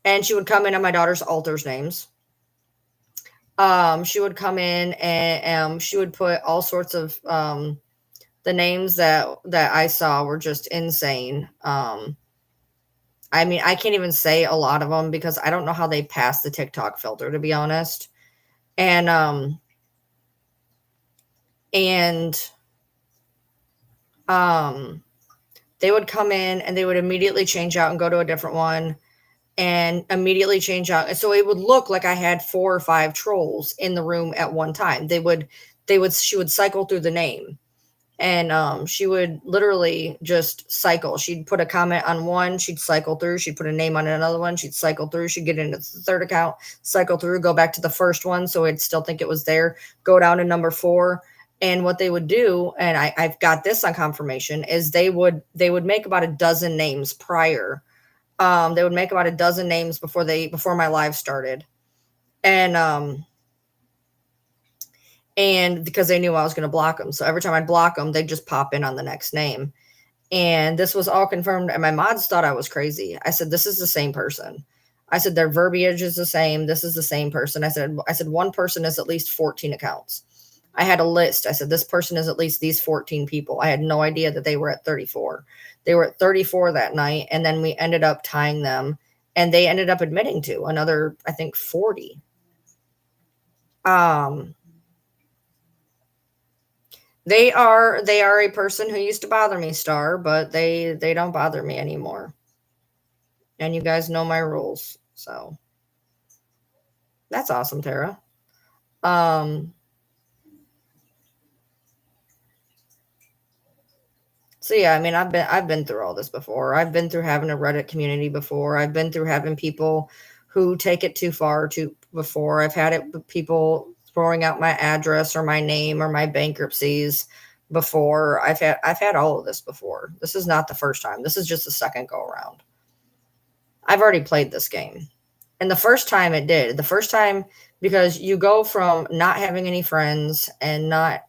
and she would come in on my daughter's alters names. She would come in and she would put all sorts of, the names that I saw were just insane. I mean, I can't even say a lot of them because I don't know how they pass the TikTok filter, to be honest. And they would come in and they would immediately change out and go to a different one and immediately change out. So it would look like I had 4 or 5 trolls in the room at one time. She would cycle through the name. And she would literally just cycle. She'd put a comment on one, she'd cycle through, she'd put a name on another one, she'd cycle through, she'd get into the third account, cycle through, go back to the first one, so I'd still think it was there, go down to number 4. And what they would do, and I've got this on confirmation, is they would make about a dozen names prior. They would make about a dozen names before my live started. And because they knew I was going to block them. So every time I'd block them, they'd just pop in on the next name. And this was all confirmed. And my mods thought I was crazy. I said, this is the same person. I said, their verbiage is the same. This is the same person. I said, one person is at least 14 accounts. I had a list. I said, this person is at least these 14 people. I had no idea that they were at 34. They were at 34 that night. And then we ended up tying them. And they ended up admitting to another, I think, 40. They are a person who used to bother me, Star, but they don't bother me anymore. And you guys know my rules, so that's awesome, Tara. So yeah, I mean, I've been through all this before. I've been through having a Reddit community before. I've been through having people who take it too far before. I've had it with people throwing out my address or my name or my bankruptcies before. I've had all of this before. This is not the first time. This is just the second go around. I've already played this game. And the first time because you go from not having any friends and not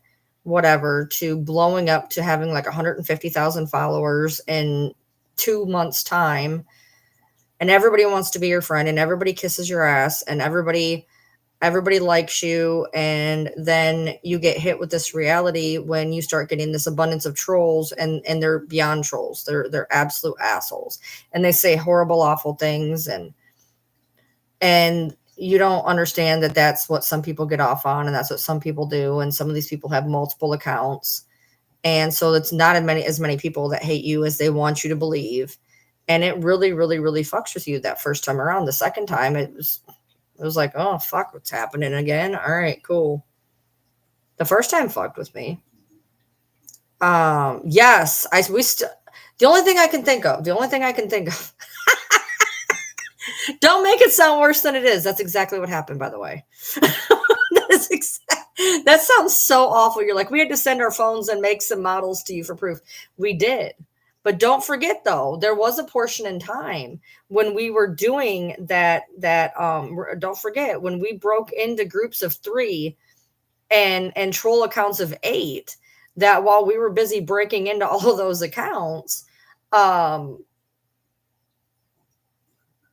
whatever to blowing up to having like 150,000 followers in 2 months time. And everybody wants to be your friend and everybody kisses your ass and everybody likes you. And then you get hit with this reality when you start getting this abundance of trolls and they're beyond trolls. They're absolute assholes. And they say horrible, awful things. And you don't understand that that's what some people get off on and that's what some people do. And some of these people have multiple accounts. And so it's not as many people that hate you as they want you to believe. And it really, really, really fucks with you that first time around. The second time it was like, oh, fuck, what's happening again? All right, cool. The first time fucked with me. Yes, the only thing I can think of. Don't make it sound worse than it is. That's exactly what happened, by the way. That sounds so awful. You're like, we had to send our phones and make some models to you for proof. We did. But don't forget, though, there was a portion in time when we were doing that, don't forget, when we broke into groups of 3 and troll accounts of 8, that while we were busy breaking into all of those accounts,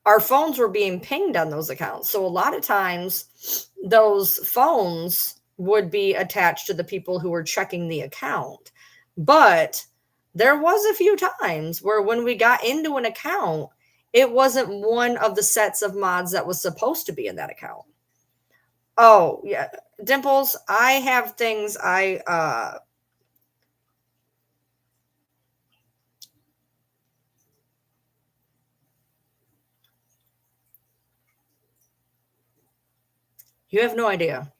our phones were being pinged on those accounts. So a lot of times those phones would be attached to the people who were checking the account. But there was a few times where when we got into an account, it wasn't one of the sets of mods that was supposed to be in that account. Oh, yeah. Dimples, I have things you have no idea.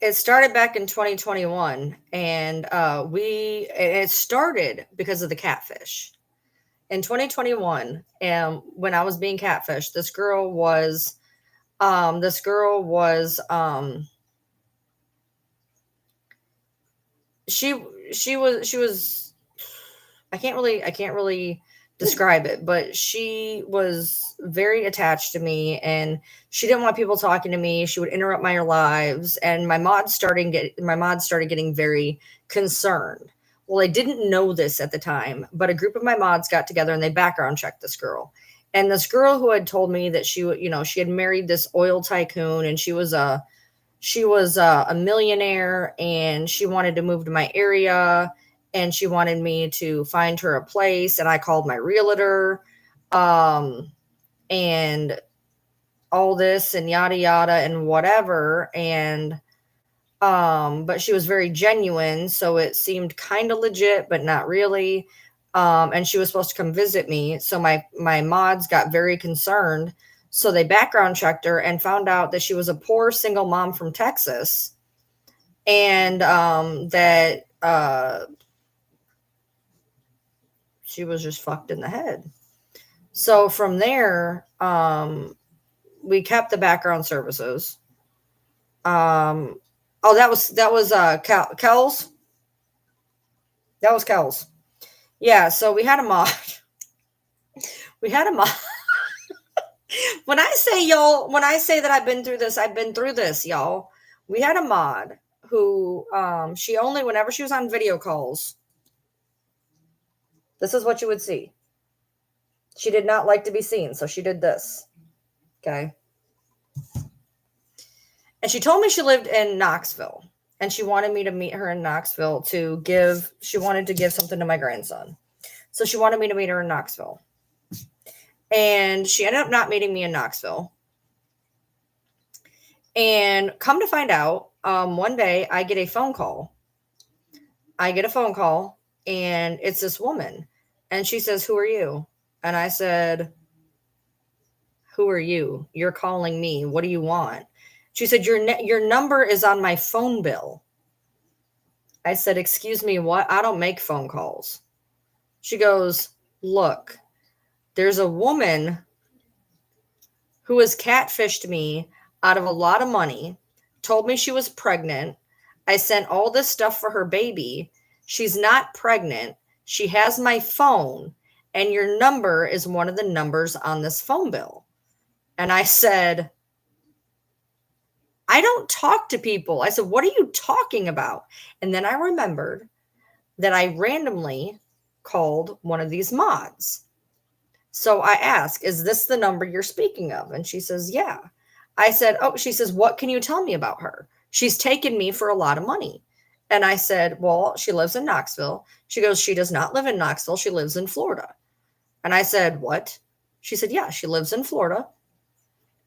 It started back in 2021, and it started because of the catfish. In 2021, and when I was being catfished, this girl was she was I can't really describe it, but she was very attached to me, and she didn't want people talking to me. She would interrupt my lives, and my mods started getting very concerned. Well, I didn't know this at the time, but a group of my mods got together and they background checked this girl. And this girl who had told me that she had married this oil tycoon, and she was a millionaire, and she wanted to move to my area, and she wanted me to find her a place, and I called my realtor, and all this and yada yada and whatever, and but she was very genuine, so it seemed kind of legit but not really. And she was supposed to come visit me, so my mods got very concerned, so they background checked her and found out that she was a poor single mom from Texas, and that she was just fucked in the head. So from there, we kept the background services. Oh, that was Kells. That was Kells. Yeah, so we had a mod. We had a mod. When I say that I've been through this, y'all. We had a mod who she only, whenever she was on video calls, this is what you would see. She did not like to be seen, so she did this. Okay. And she told me she lived in Knoxville, and she wanted me to meet her in Knoxville she wanted to give something to my grandson. So she wanted me to meet her in Knoxville. And she ended up not meeting me in Knoxville. And come to find out, one day I get a phone call. And it's this woman. And she says, "Who are you?" And I said, "Who are you? You're calling me. What do you want?" She said, your number is on my phone bill. I said, "Excuse me, what? I don't make phone calls." She goes, "Look, there's a woman who has catfished me out of a lot of money, told me she was pregnant. I sent all this stuff for her baby. She's not pregnant. She has my phone, and your number is one of the numbers on this phone bill." And I said, "I don't talk to people." I said, "What are you talking about?" And then I remembered that I randomly called one of these mods. So I asked, "Is this the number you're speaking of?" And she says, "Yeah." I said, "Oh," she says, "What can you tell me about her? She's taken me for a lot of money." And I said, "Well, she lives in Knoxville." She goes, "She does not live in Knoxville. She lives in Florida." And I said, "What?" She said, "Yeah, she lives in Florida.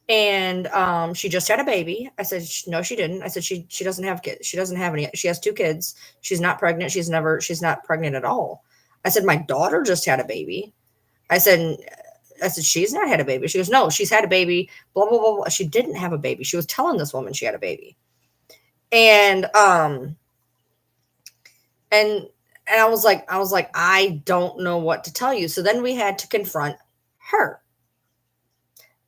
And she just had a baby." I said, "No, she didn't." I said, she doesn't have kids. She doesn't have any. She has 2 kids. She's not pregnant. She's not pregnant at all." I said, "My daughter just had a baby." I said, "She's not had a baby." She goes, "No, she's had a baby, blah, blah, blah, blah." She didn't have a baby. She was telling this woman she had a baby. And I was like, "I don't know what to tell you." So then we had to confront her.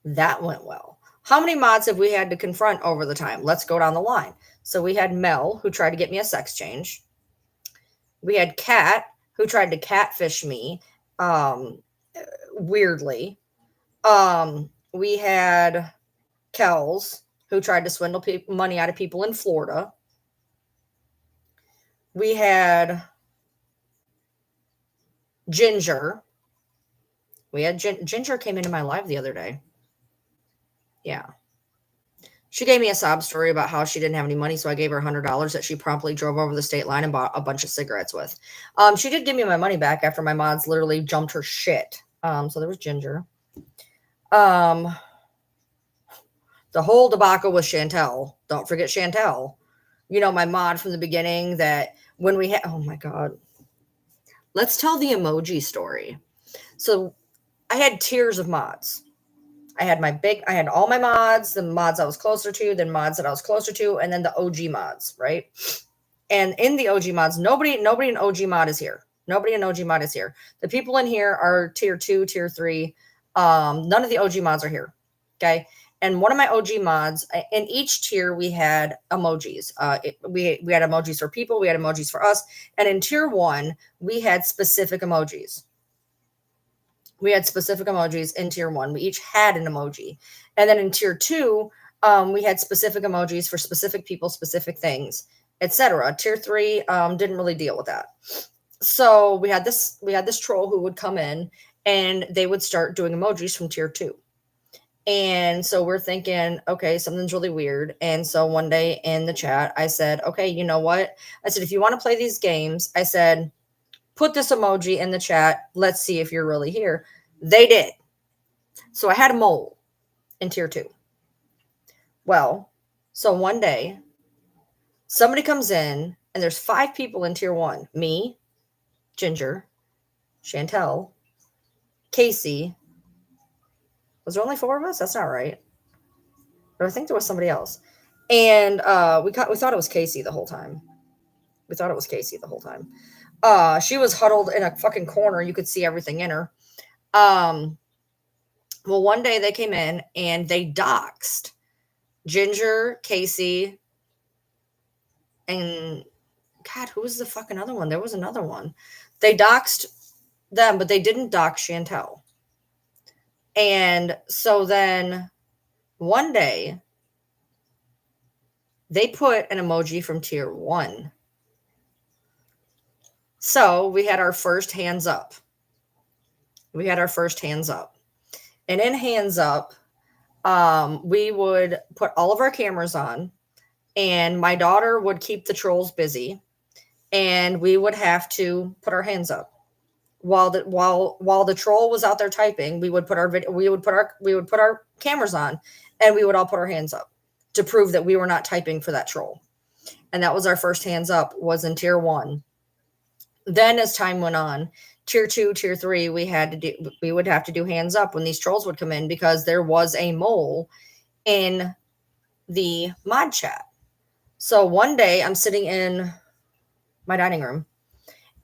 That went well. How many mods have we had to confront over the time? Let's go down the line. So we had Mel, who tried to get me a sex change. We had Kat, who tried to catfish me, weirdly. We had Kells, who tried to swindle money out of people in Florida. We had Ginger. We had Ginger came into my live the other day. Yeah. She gave me a sob story about how she didn't have any money, so I gave her $100 that she promptly drove over the state line and bought a bunch of cigarettes with. She did give me my money back after my mods literally jumped her shit. So there was Ginger. The whole debacle with Chantel. Don't forget Chantel. You know, my mod from the beginning that when we had, oh my God. Let's tell the emoji story. So I had tiers of mods. I had all my mods, the mods I was closer to, then mods that I was closer to, and then the OG mods, right? And in the OG mods, nobody in OG mod is here. Nobody in OG mod is here. The people in here are tier 2, tier 3. None of the OG mods are here. Okay. And one of my OG mods, in each tier, we had emojis. We had emojis for people, we had emojis for us. And in tier 1, we had specific emojis. We had specific emojis in tier 1. We each had an emoji. And then in tier 2, we had specific emojis for specific people, specific things, etc. Tier 3 didn't really deal with that. So we had this troll who would come in and they would start doing emojis from tier 2. And so we're thinking, okay, something's really weird. And so one day in the chat, I said, okay, you know what? I said, if you want to play these games, I said, put this emoji in the chat. Let's see if you're really here. They did. So I had a mole in tier 2. Well, so one day somebody comes in and there's 5 people in tier 1. Me, Ginger, Chantel, Casey. Was there only 4 of us? That's not right. But I think there was somebody else. And we thought it was Casey the whole time. She was huddled in a fucking corner. You could see everything in her. Well, one day they came in and they doxed Ginger, Casey, and God, who was the fucking other one? There was another one. They doxed them, but they didn't dox Chantel. And so then one day they put an emoji from tier 1. So we had our first hands up. And in hands up, we would put all of our cameras on and my daughter would keep the trolls busy and we would have to put our hands up while the troll was out there typing. We would put our cameras on and we would all put our hands up to prove that we were not typing for that troll. And that was our first hands up, was in tier 1. Then as time went on, tier 2, tier 3, we would have to do hands up when these trolls would come in because there was a mole in the mod chat. So one day I'm sitting in my dining room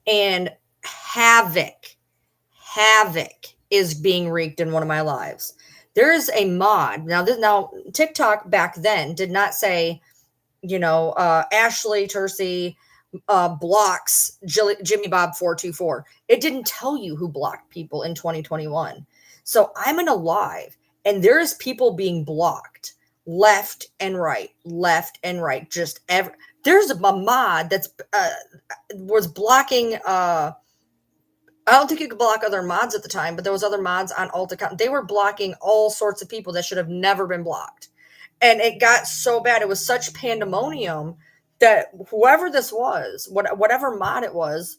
and havoc is being wreaked in one of my lives. There is a mod. Now TikTok back then did not say, Ashley Tercey blocks Jimmy Bob 424. It didn't tell you who blocked people in 2021. So I'm in a live and there's people being blocked left and right. There's a mod that's was blocking I don't think you could block other mods at the time, but there was other mods on alt account. They were blocking all sorts of people that should have never been blocked. And it got so bad. It was such pandemonium that whoever this was, whatever mod it was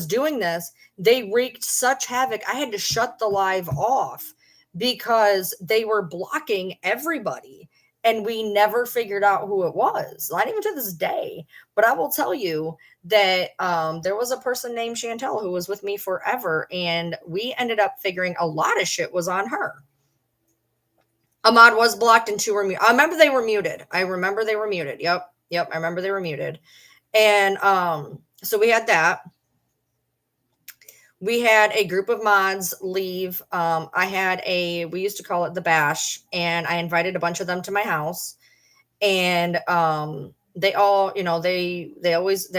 doing this, they wreaked such havoc. I had to shut the live off because they were blocking everybody. And we never figured out who it was, not even to this day. But I will tell you that there was a person named Chantel who was with me forever. And we ended up figuring a lot of shit was on her. A mod was blocked and 2 were muted. I remember they were muted. Yep, I remember they were muted. And so we had that. We had a group of mods leave. We used to call it the bash, and I invited a bunch of them to my house. And they all, they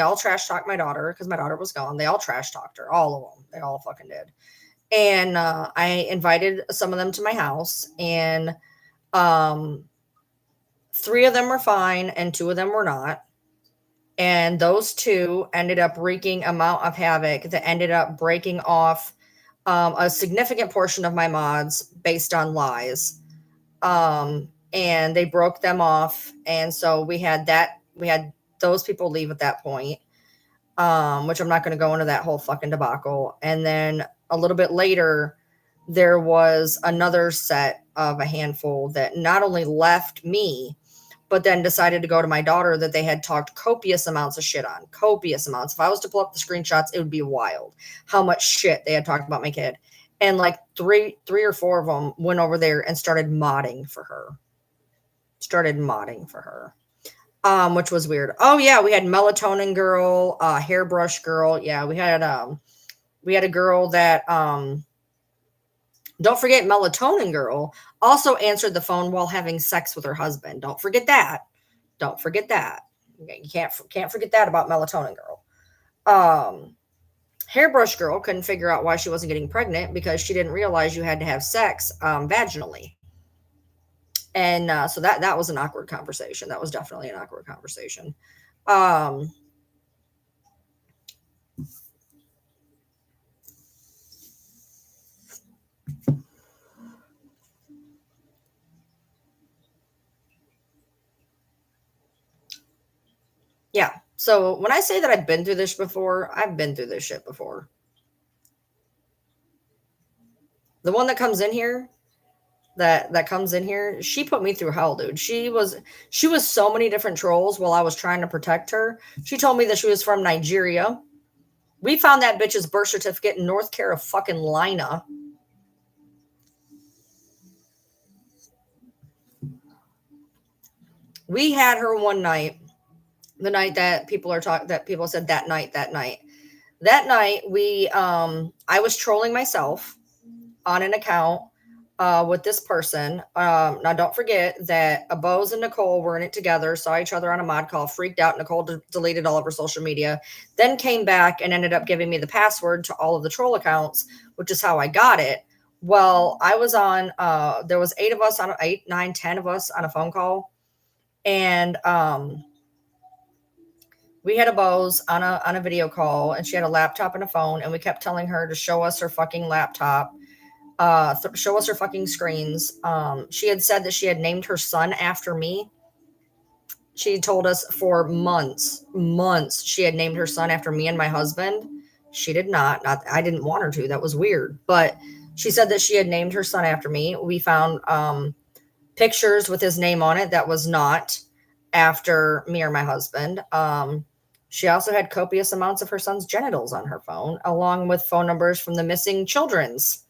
all trash talked my daughter because my daughter was gone. They all trash talked her, all of them. They all fucking did. And I invited some of them to my house, and 3 of them were fine and 2 of them were not. And those two ended up wreaking amount of havoc that ended up breaking off a significant portion of my mods based on lies. And they broke them off. And so we had those people leave at that point, which I'm not going to go into that whole fucking debacle. And then a little bit later, there was another set of a handful that not only left me, but then decided to go to my daughter that they had talked copious amounts of shit on. Copious amounts. If I was to pull up the screenshots, it would be wild how much shit they had talked about my kid. And like three or four of them went over there and started modding for her. Which was weird. Oh yeah, we had Melatonin Girl, Hairbrush Girl. Yeah, we had a girl that don't forget Melatonin Girl also answered the phone while having sex with her husband. Don't forget that. You can't forget that about Melatonin Girl. Hairbrush Girl couldn't figure out why she wasn't getting pregnant because she didn't realize you had to have sex vaginally. And so that was an awkward conversation. That was definitely an awkward conversation. Yeah. So when I say that I've been through this before, I've been through this shit before. The one that comes in here, she put me through hell, dude. She was so many different trolls while I was trying to protect her. She told me that she was from Nigeria. We found that bitch's birth certificate in North Carolina. We had her one night, the night that people said that night we I was trolling myself on an account with this person. Now don't forget that Abose and Nicole were in it together, saw each other on a mod call, freaked out. Nicole deleted all of her social media, then came back and ended up giving me the password to all of the troll accounts, which is how I got it. Well, I was on, there was 8 of us on 8, 9, 10 of us on a phone call. And, we had Abose on a video call, and she had a laptop and a phone, and we kept telling her to show us her fucking laptop, show us her fucking screens. She had said that she had named her son after me. She told us for months she had named her son after me and my husband. She did not. I didn't want her to. That was weird. But she said that she had named her son after me. We found pictures with his name on it that was not after me or my husband. She also had copious amounts of her son's genitals on her phone, along with phone numbers from the missing children's.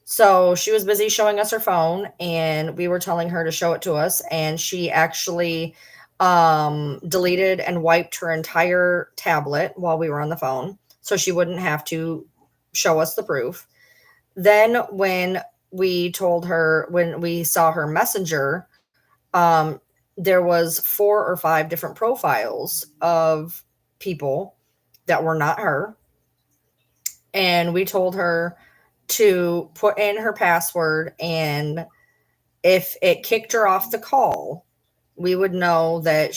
So she was busy showing us her phone, and we were telling her to show it to us. And she actually deleted and wiped her entire tablet while we were on the phone, so she wouldn't have to show us the proof. Then when we saw her messenger, there was 4 or 5 different profiles of people that were not her. And we told her to put in her password, and if it kicked her off the call, we would know that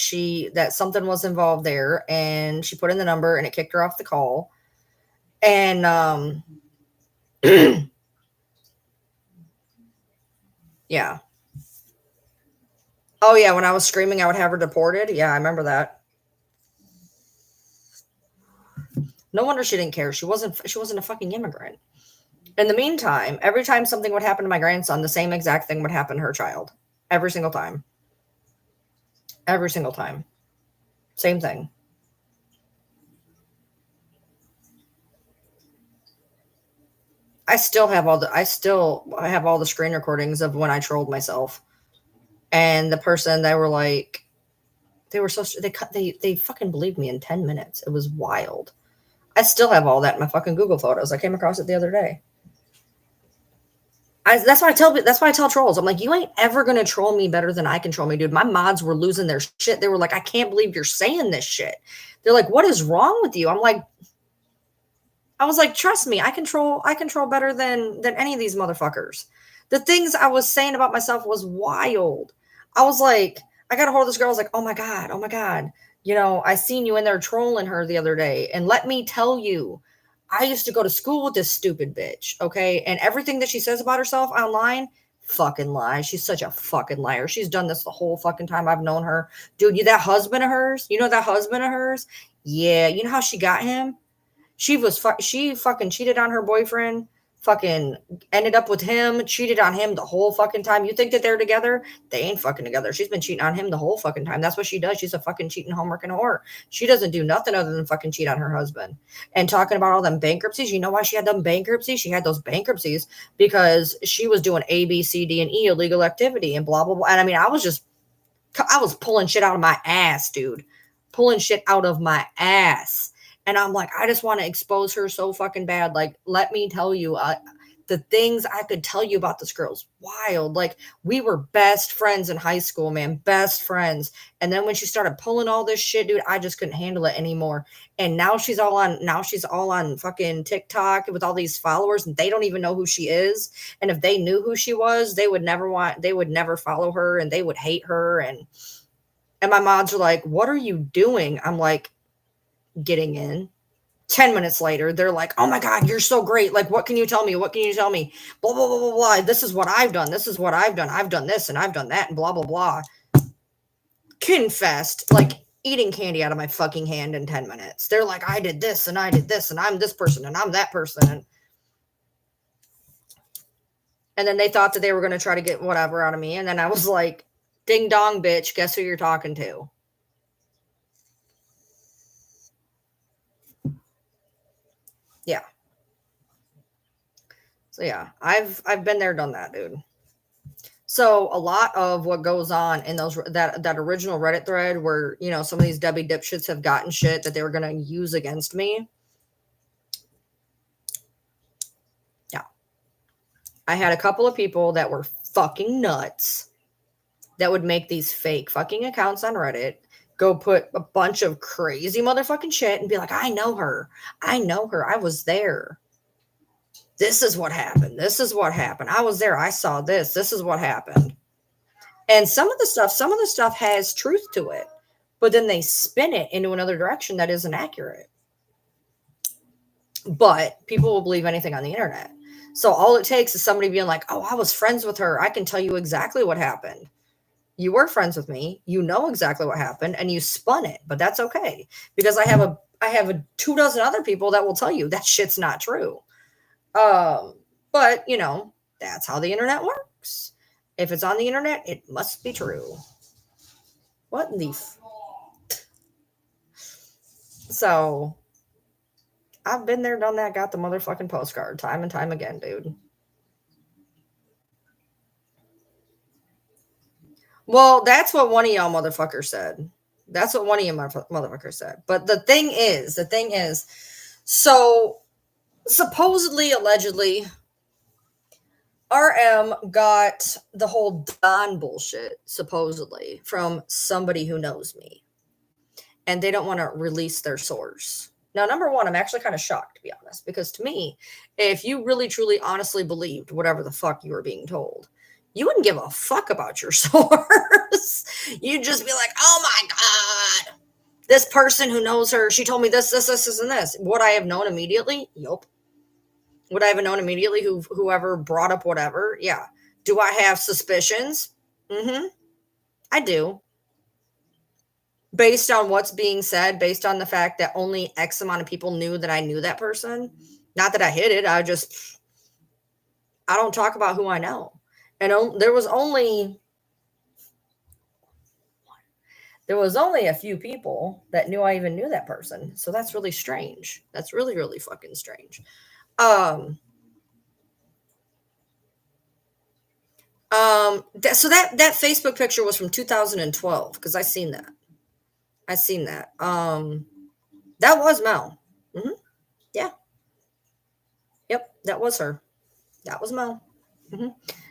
something was involved there. And she put in the number, and it kicked her off the call. And yeah. Oh yeah, when I was screaming I would have her deported. Yeah, I remember that. No wonder she didn't care. She wasn't a fucking immigrant. In the meantime, every time something would happen to my grandson, the same exact thing would happen to her child. Every single time. Same thing. I still have all the screen recordings of when I trolled myself. And the person, they fucking believed me in 10 minutes. It was wild. I still have all that in my fucking Google Photos. I came across it the other day. That's why I tell trolls. I'm like, you ain't ever gonna troll me better than I can troll me, dude. My mods were losing their shit. They were like, I can't believe you're saying this shit. They're like, what is wrong with you? I was like, trust me, I control better than any of these motherfuckers. The things I was saying about myself was wild. I was like, I got a hold of this girl. I was like, oh my God, oh my God. You know, I seen you in there trolling her the other day. And let me tell you, I used to go to school with this stupid bitch. Okay. And everything that she says about herself online, fucking lie. She's such a fucking liar. She's done this the whole fucking time I've known her. Dude, that husband of hers, that husband of hers? Yeah. You know how she got him? She fucking cheated on her boyfriend, fucking ended up with him, cheated on him the whole fucking time. You think that they're together? They ain't fucking together. She's been cheating on him the whole fucking time. That's what she does. She's a fucking cheating homeworking whore. She doesn't do nothing other than fucking cheat on her husband. And talking about all them bankruptcies, you know why she had them bankruptcies? She had those bankruptcies because she was doing A, B, C, D, and E illegal activity and blah, blah, blah. And I mean, I was pulling shit out of my ass, dude. Pulling shit out of my ass. And I'm like, I just want to expose her so fucking bad. Like, let me tell you, the things I could tell you about this girl's wild. Like, we were best friends in high school, man, best friends. And then when she started pulling all this shit, dude, I just couldn't handle it anymore. And now she's all on fucking TikTok with all these followers, and they don't even know who she is. And if they knew who she was, they would never follow her, and they would hate her. And my mods are like, what are you doing? I'm like, getting in. 10 minutes later, they're like, oh my God, you're so great. Like, what can you tell me? What can you tell me? Blah, blah, blah, blah, blah. This is what I've done. This is what I've done. I've done this and I've done that and blah, blah, blah. Confessed, like eating candy out of my fucking hand in 10 minutes. They're like, I did this and I did this and I'm this person and I'm that person. And then they thought that they were going to try to get whatever out of me. And then I was like, ding dong, bitch, guess who you're talking to? Yeah. So yeah, I've been there, done that, dude. So a lot of what goes on in that original Reddit thread where, some of these Debbie dipshits have gotten shit that they were going to use against me. Yeah. I had a couple of people that were fucking nuts that would make these fake fucking accounts on Reddit, go put a bunch of crazy motherfucking shit and be like, I know her. I was there. This is what happened. This is what happened. I was there. I saw this. This is what happened. And some of the stuff has truth to it, but then they spin it into another direction that isn't accurate. But people will believe anything on the internet. So all it takes is somebody being like, oh, I was friends with her. I can tell you exactly what happened. You were friends with me. You know exactly what happened and you spun it, but that's okay. Because I have a 24 other people that will tell you that shit's not true. But that's how the internet works. If it's on the internet, it must be true. What in the So I've been there, done that, got the motherfucking postcard time and time again, dude. Well, that's what one of y'all motherfuckers said. That's what one of you motherfuckers said. But the thing is, so supposedly, allegedly, RM got the whole Don bullshit, supposedly, from somebody who knows me. And they don't want to release their source. Now, number one, I'm actually kind of shocked, to be honest, because to me, if you really, truly, honestly believed whatever the fuck you were being told, you wouldn't give a fuck about your source. You'd just be like, oh my God, this person who knows her, she told me this, and this. Would I have known immediately? Yup. Would I have known immediately whoever brought up whatever? Yeah. Do I have suspicions? Mm-hmm. I do. Based on what's being said, based on the fact that only X amount of people knew that I knew that person. Not that I hid it. I don't talk about who I know. And there was only a few people that knew I even knew that person. So that's really strange. That's really, really fucking strange. So that Facebook picture was from 2012 because I seen that. That was Mel. Mm-hmm. Yeah. Yep, that was her. That was Mel. Mm-hmm.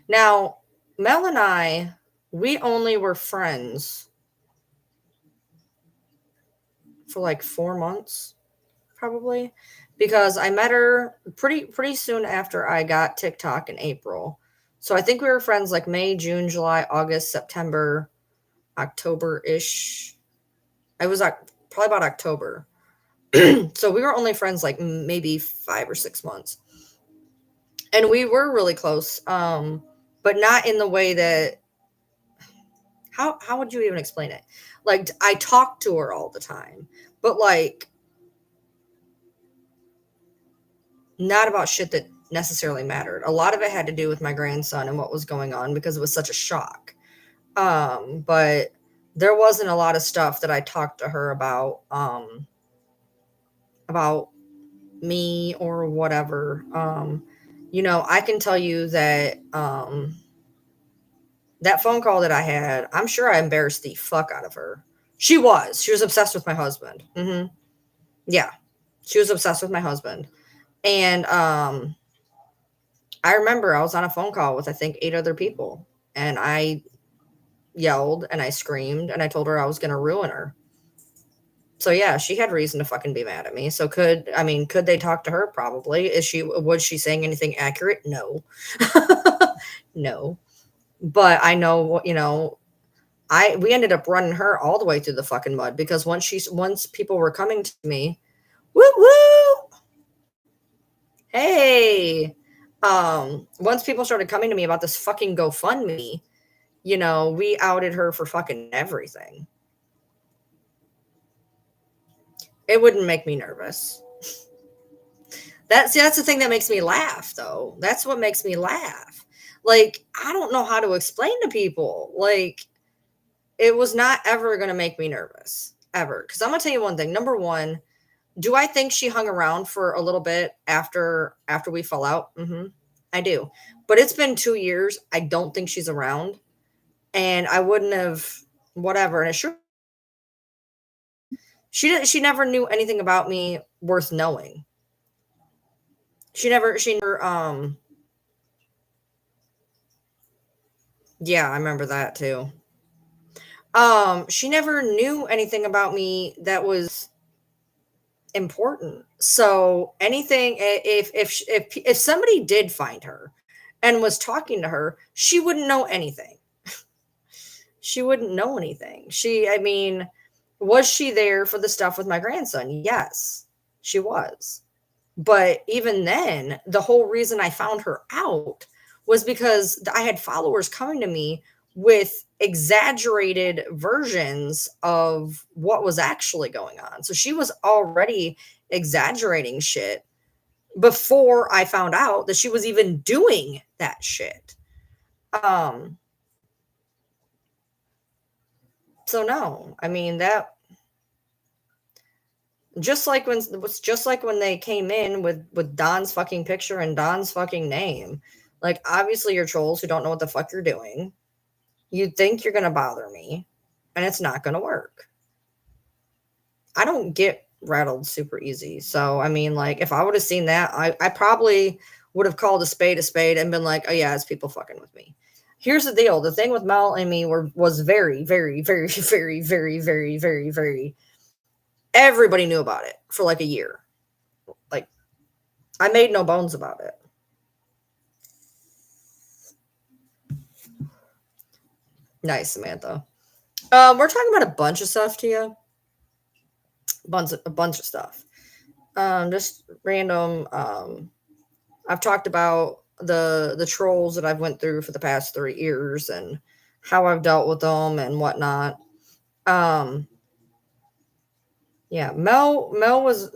Now, Mel and I, we only were friends for like 4 months, probably, because I met her pretty soon after I got TikTok in April. So I think we were friends like May, June, July, August, September, October-ish. I was probably about October. So we were only friends like maybe 5 or 6 months. And we were really close. But not in the way that how would you even explain it? Like I talked to her all the time, but like not about shit that necessarily mattered. A lot of it had to do with my grandson and what was going on because it was such a shock. But there wasn't a lot of stuff that I talked to her about me or whatever. I can tell you that that phone call that I had, I'm sure I embarrassed the fuck out of her. She was obsessed with my husband. Yeah, she was obsessed with my husband. And I remember I was on a phone call with I think 8 other people, and I yelled and I screamed and I told her I was going to ruin her. So yeah, she had reason to fucking be mad at me. So could they talk to her? Probably. Was she saying anything accurate? No. No. But I know, we ended up running her all the way through the fucking mud because once people were coming to me, woo woo. Hey. Once people started coming to me about this fucking GoFundMe, we outed her for fucking everything. It wouldn't make me nervous. That's the thing that makes me laugh, though. That's what makes me laugh. Like, I don't know how to explain to people. Like, it was not ever going to make me nervous. Ever. Because I'm going to tell you one thing. Number one, do I think she hung around for a little bit after we fell out? I do. But it's been 2 years. I don't think she's around. And I wouldn't have, whatever. And she never knew anything about me worth knowing. She never, yeah, I remember that too. She never knew anything about me that was important. So anything, if somebody did find her and was talking to her, she wouldn't know anything. She wouldn't know anything. Was she there for the stuff with my grandson? Yes, she was. But even then, the whole reason I found her out was because I had followers coming to me with exaggerated versions of what was actually going on. So she was already exaggerating shit before I found out that she was even doing that shit. So no, that just like when they came in with Don's fucking picture and Don's fucking name. Like, obviously you're trolls who don't know what the fuck you're doing. You think you're gonna bother me, and it's not gonna work. I don't get rattled super easy. So if I would have seen that, I probably would have called a spade and been like, oh yeah, it's people fucking with me. Here's the deal. The thing with Mel and me was very, very, very, very, very, very, very, very. Everybody knew about it for like a year. Like, I made no bones about it. Nice, Samantha. We're talking about a bunch of stuff to you. A bunch of stuff. Just random. I've talked about the trolls that I've went through for the past 3 years and how I've dealt with them and whatnot. Yeah, Mel was.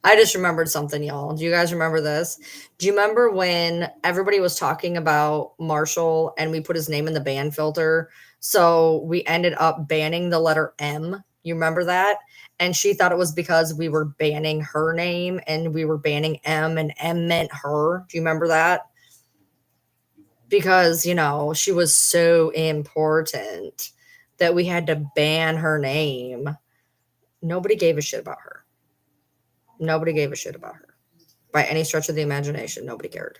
I just remembered something, y'all. Do you guys remember this? Do you remember when everybody was talking about Marshall and we put his name in the ban filter? So we ended up banning the letter M. You remember that? And she thought it was because we were banning her name and we were banning M and M meant her. Do you remember that? Because, she was so important that we had to ban her name. Nobody gave a shit about her. Nobody gave a shit about her by any stretch of the imagination. Nobody cared.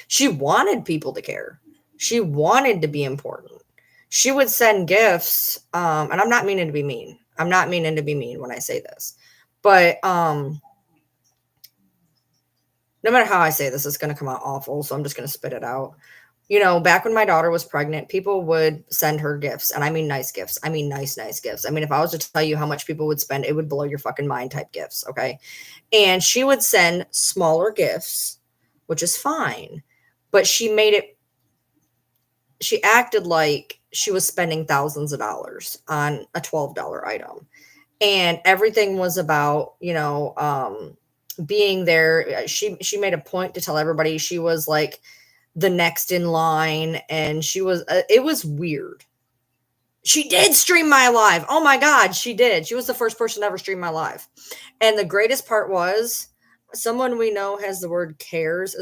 She wanted people to care. She wanted to be important. She would send gifts. And I'm not meaning to be mean. I'm not meaning to be mean when I say this, but, no matter how I say this, it's going to come out awful. So I'm just going to spit it out. You know, back when my daughter was pregnant, people would send her gifts, and I mean nice gifts. I mean nice gifts. I mean, if I was to tell you how much people would spend, it would blow your fucking mind type gifts, okay? And she would send smaller gifts, which is fine, but she acted like she was spending thousands of dollars on a $12 item. And everything was about, being there. She made a point to tell everybody she was like the next in line, and it was weird. She did stream my live. Oh my God, she did. She was the first person to ever stream my live. And the greatest part was someone we know has the word cares.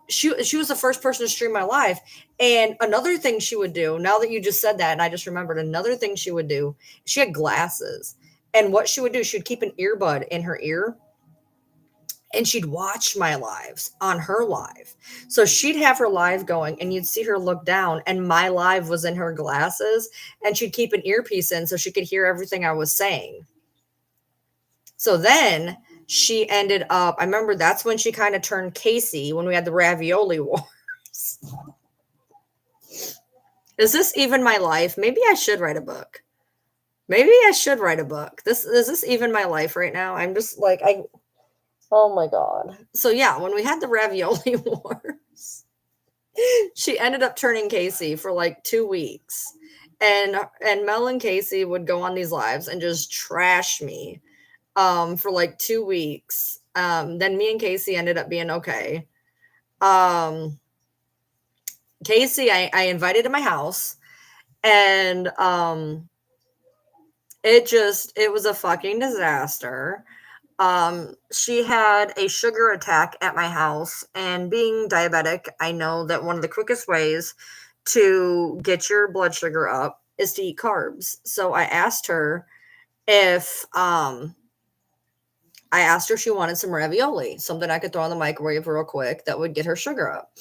She was the first person to stream my live. And another thing she would do, now that you just said that, and I just remembered another thing she would do, she had glasses. And what she would do, she would keep an earbud in her ear, and she'd watch my lives on her live. So she'd have her live going, and you'd see her look down, and my live was in her glasses, and she'd keep an earpiece in so she could hear everything I was saying. So then she ended up, I remember that's when she kind of turned Casey, when we had the ravioli wars. Is this even my life? Maybe I should write a book. Maybe I should write a book. Is this even my life right now? I'm just like, oh my God. So yeah, when we had the ravioli wars, she ended up turning Casey for like 2 weeks. And Mel and Casey would go on these lives and just trash me for like 2 weeks. Then me and Casey ended up being okay. Casey, I invited to my house, and it was a fucking disaster. She had a sugar attack at my house, and being diabetic, I know that one of the quickest ways to get your blood sugar up is to eat carbs. So I asked her if she wanted some ravioli, something I could throw in the microwave real quick that would get her sugar up.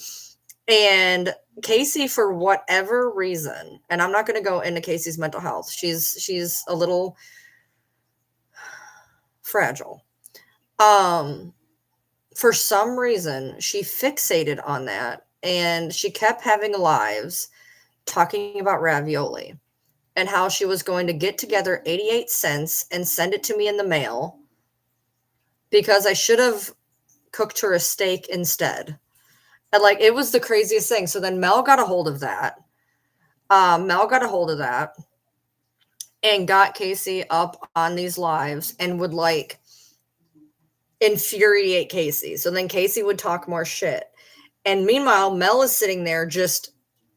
And Casey, for whatever reason, and I'm not going to go into Casey's mental health. She's a little fragile. For some reason, she fixated on that, and she kept having lives talking about ravioli and how she was going to get together 88 cents and send it to me in the mail because I should have cooked her a steak instead. And like, it was the craziest thing. So then Mel got a hold of that. And got Casey up on these lives and would like infuriate Casey. So then Casey would talk more shit. And meanwhile, Mel is sitting there just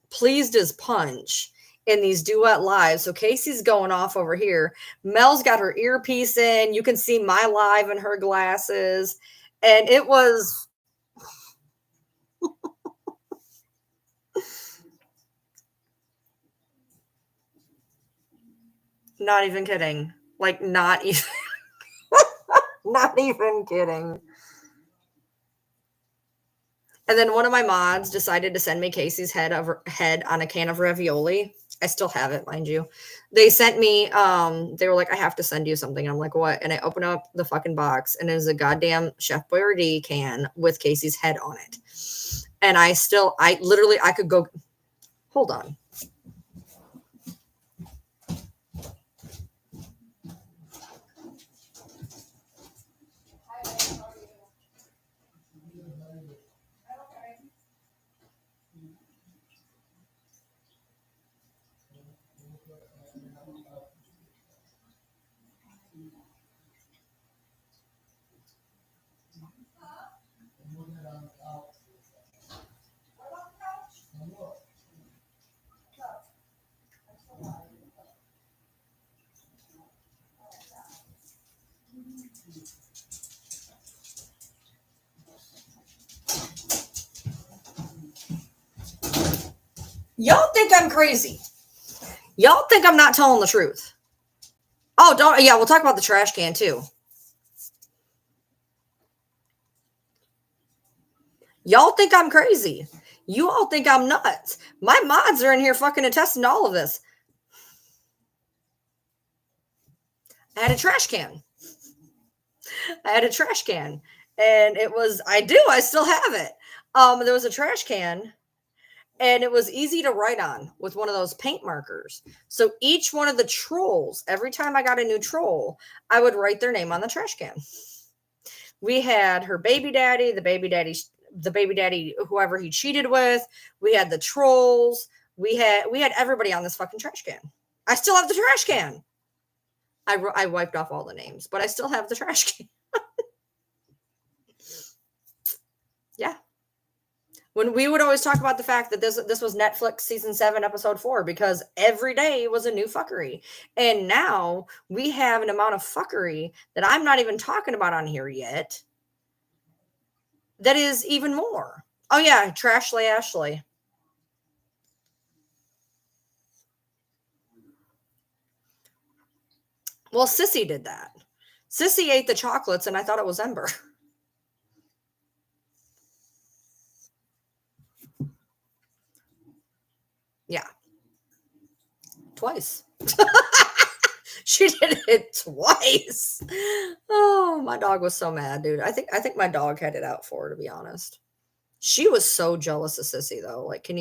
pleased as punch in these duet lives. So Casey's going off over here. Mel's got her earpiece in. You can see my live in her glasses. And it was... not even kidding. Like, not even... not even kidding. And then one of my mods decided to send me Casey's head on a can of ravioli. I still have it, mind you. They sent me, they were like, I have to send you something. And I'm like, what? And I open up the fucking box, and it is a goddamn Chef Boyardee can with Casey's head on it. And I could go, hold on. Y'all think I'm crazy. Y'all think I'm not telling the truth. Oh, we'll talk about the trash can too. Y'all think I'm crazy. You all think I'm nuts. My mods are in here fucking attesting to all of this. I had a trash can. And it was, I still have it. There was a trash can, and it was easy to write on with one of those paint markers. So each one of the trolls, every time I got a new troll, I would write their name on the trash can. We had her baby daddy, the baby daddy, whoever he cheated with. We had the trolls. We had everybody on this fucking trash can. I still have the trash can. I wiped off all the names, but I still have the trash can. Yeah. When we would always talk about the fact that this was Netflix season 7, episode 4, because every day was a new fuckery. And now we have an amount of fuckery that I'm not even talking about on here yet. That is even more. Oh yeah, Trashley Ashley. Well, Sissy did that. Sissy ate the chocolates and I thought it was Ember. Yeah. Twice. She did it twice. Oh, my dog was so mad, dude. I think my dog had it out for her, to be honest. She was so jealous of Sissy, though. Like, if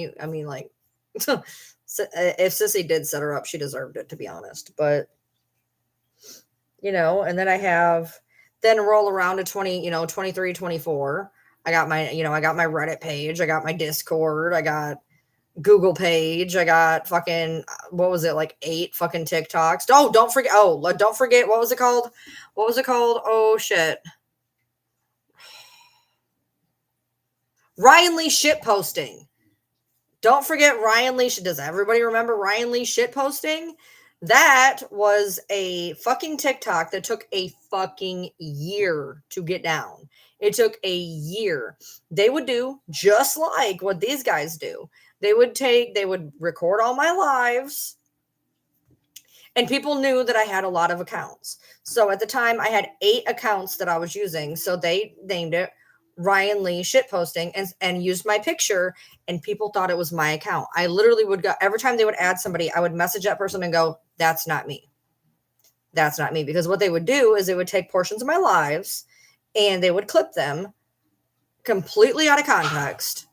Sissy did set her up, she deserved it, to be honest. But, and then then roll around to 23, 24. I got my Reddit page. I got my Discord. I got Google page. I got fucking, what was it, like 8 fucking TikToks. Don't forget, what was it called? Oh, shit. Ryan Lee shit posting. Don't forget Ryan Lee. Does everybody remember Ryan Lee shit posting? That was a fucking TikTok that took a fucking year to get down. It took a year. They would do just like what these guys do. They would record all my lives, and people knew that I had a lot of accounts. So at the time I had 8 accounts that I was using. So they named it Ryan Lee shitposting and used my picture, and people thought it was my account. I literally would go, every time they would add somebody, I would message that person and go, that's not me. That's not me. Because what they would do is they would take portions of my lives and they would clip them completely out of context,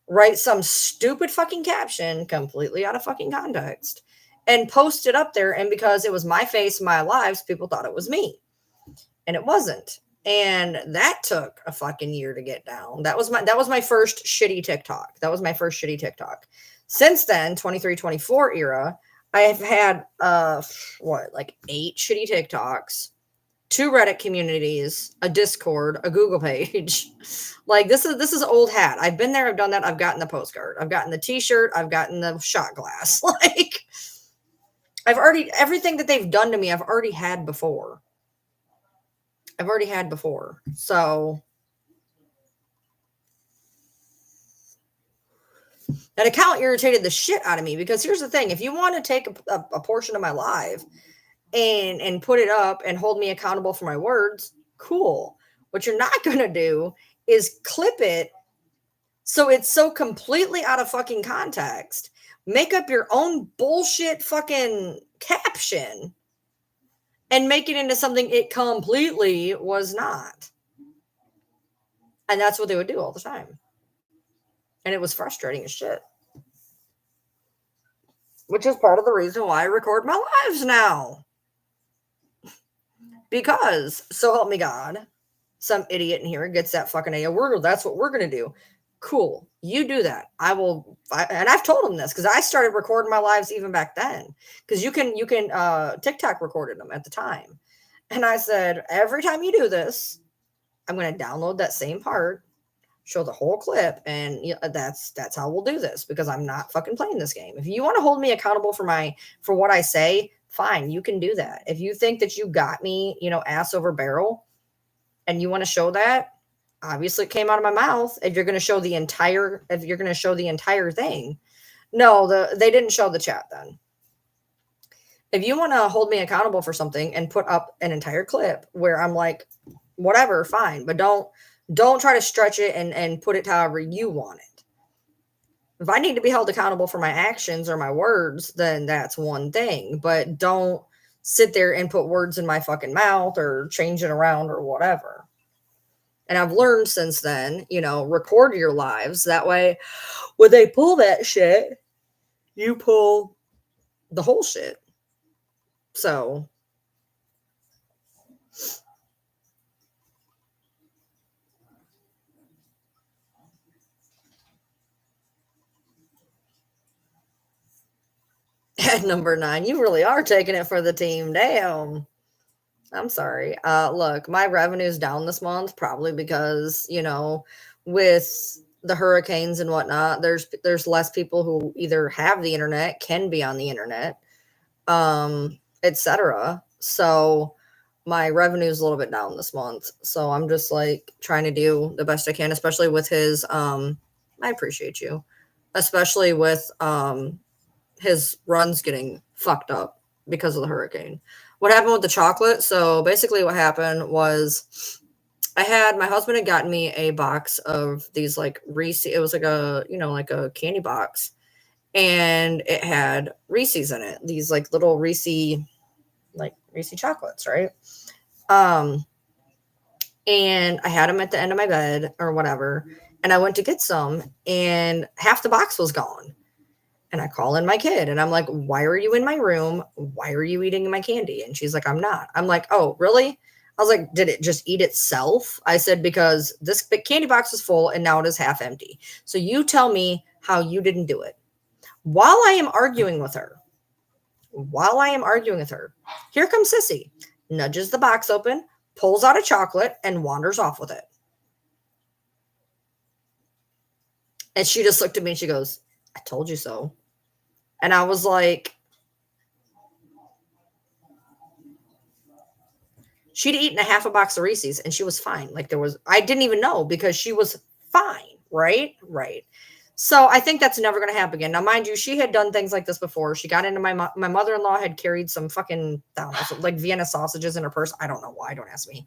write some stupid fucking caption completely out of fucking context, and post it up there. And because it was my face, my lives, people thought it was me, and it wasn't. And that took a fucking year to get down. That was my first shitty TikTok. Since then, 23, 24 era, I have had 8 shitty TikToks, 2 Reddit communities, a Discord, a Google page. Like, this is old hat. I've been there, I've done that. I've gotten the postcard, I've gotten the t-shirt, I've gotten the shot glass. Like, everything that they've done to me, I've already had before. So that account irritated the shit out of me, because here's the thing. If you want to take a portion of my live and put it up and hold me accountable for my words, cool. What you're not going to do is clip it so it's so completely out of fucking context. Make up your own bullshit fucking caption and make it into something it completely was not. And that's what they would do all the time. And it was frustrating as shit. Which is part of the reason why I record my lives now. Because, so help me God, some idiot in here gets that fucking idea. That's what we're going to do. Cool. You do that. And I've told them this, because I started recording my lives even back then. Because you can TikTok recorded them at the time. And I said, every time you do this, I'm going to download that same part, show the whole clip, and that's how we'll do this, because I'm not fucking playing this game. If you want to hold me accountable for what I say, fine, you can do that. If you think that you got me, ass over barrel, and you want to show that, obviously it came out of my mouth. If you're going to show the entire thing, no, they didn't show the chat then. If you want to hold me accountable for something and put up an entire clip where I'm like, whatever, fine, but don't try to stretch it and put it however you want it. If I need to be held accountable for my actions or my words, then that's one thing, but don't sit there and put words in my fucking mouth or change it around or whatever. And I've learned since then, record your lives. That way, when they pull that shit, you pull the whole shit. So, at number 9, you really are taking it for the team. Damn. I'm sorry. Look, my revenue's down this month, probably because, with the hurricanes and whatnot, there's less people who either have the internet, can be on the internet, etc. So my revenue's a little bit down this month. So I'm just like trying to do the best I can, especially with his I appreciate you. Especially with his runs getting fucked up because of the hurricane. What happened with the chocolate? So basically what happened was my husband had gotten me a box of these like Reese. It was like like a candy box, and it had Reese's in it. These like little Reese chocolates, right? And I had them at the end of my bed or whatever. And I went to get some, and half the box was gone. And I call in my kid and I'm like, why are you in my room? Why are you eating my candy? And she's like, I'm not. I'm like, oh, really? I was like, did it just eat itself? I said, because this big candy box is full and now it is half empty. So you tell me how you didn't do it. While I am arguing with her, here comes Sissy, nudges the box open, pulls out a chocolate, and wanders off with it. And she just looked at me and she goes, I told you so. And I was like, she'd eaten a half a box of Reese's and she was fine. Like I didn't even know because she was fine. Right. So I think that's never going to happen again. Now, mind you, she had done things like this before. She got into my mother-in-law had carried some fucking, I don't know, like Vienna sausages in her purse. I don't know why. Don't ask me.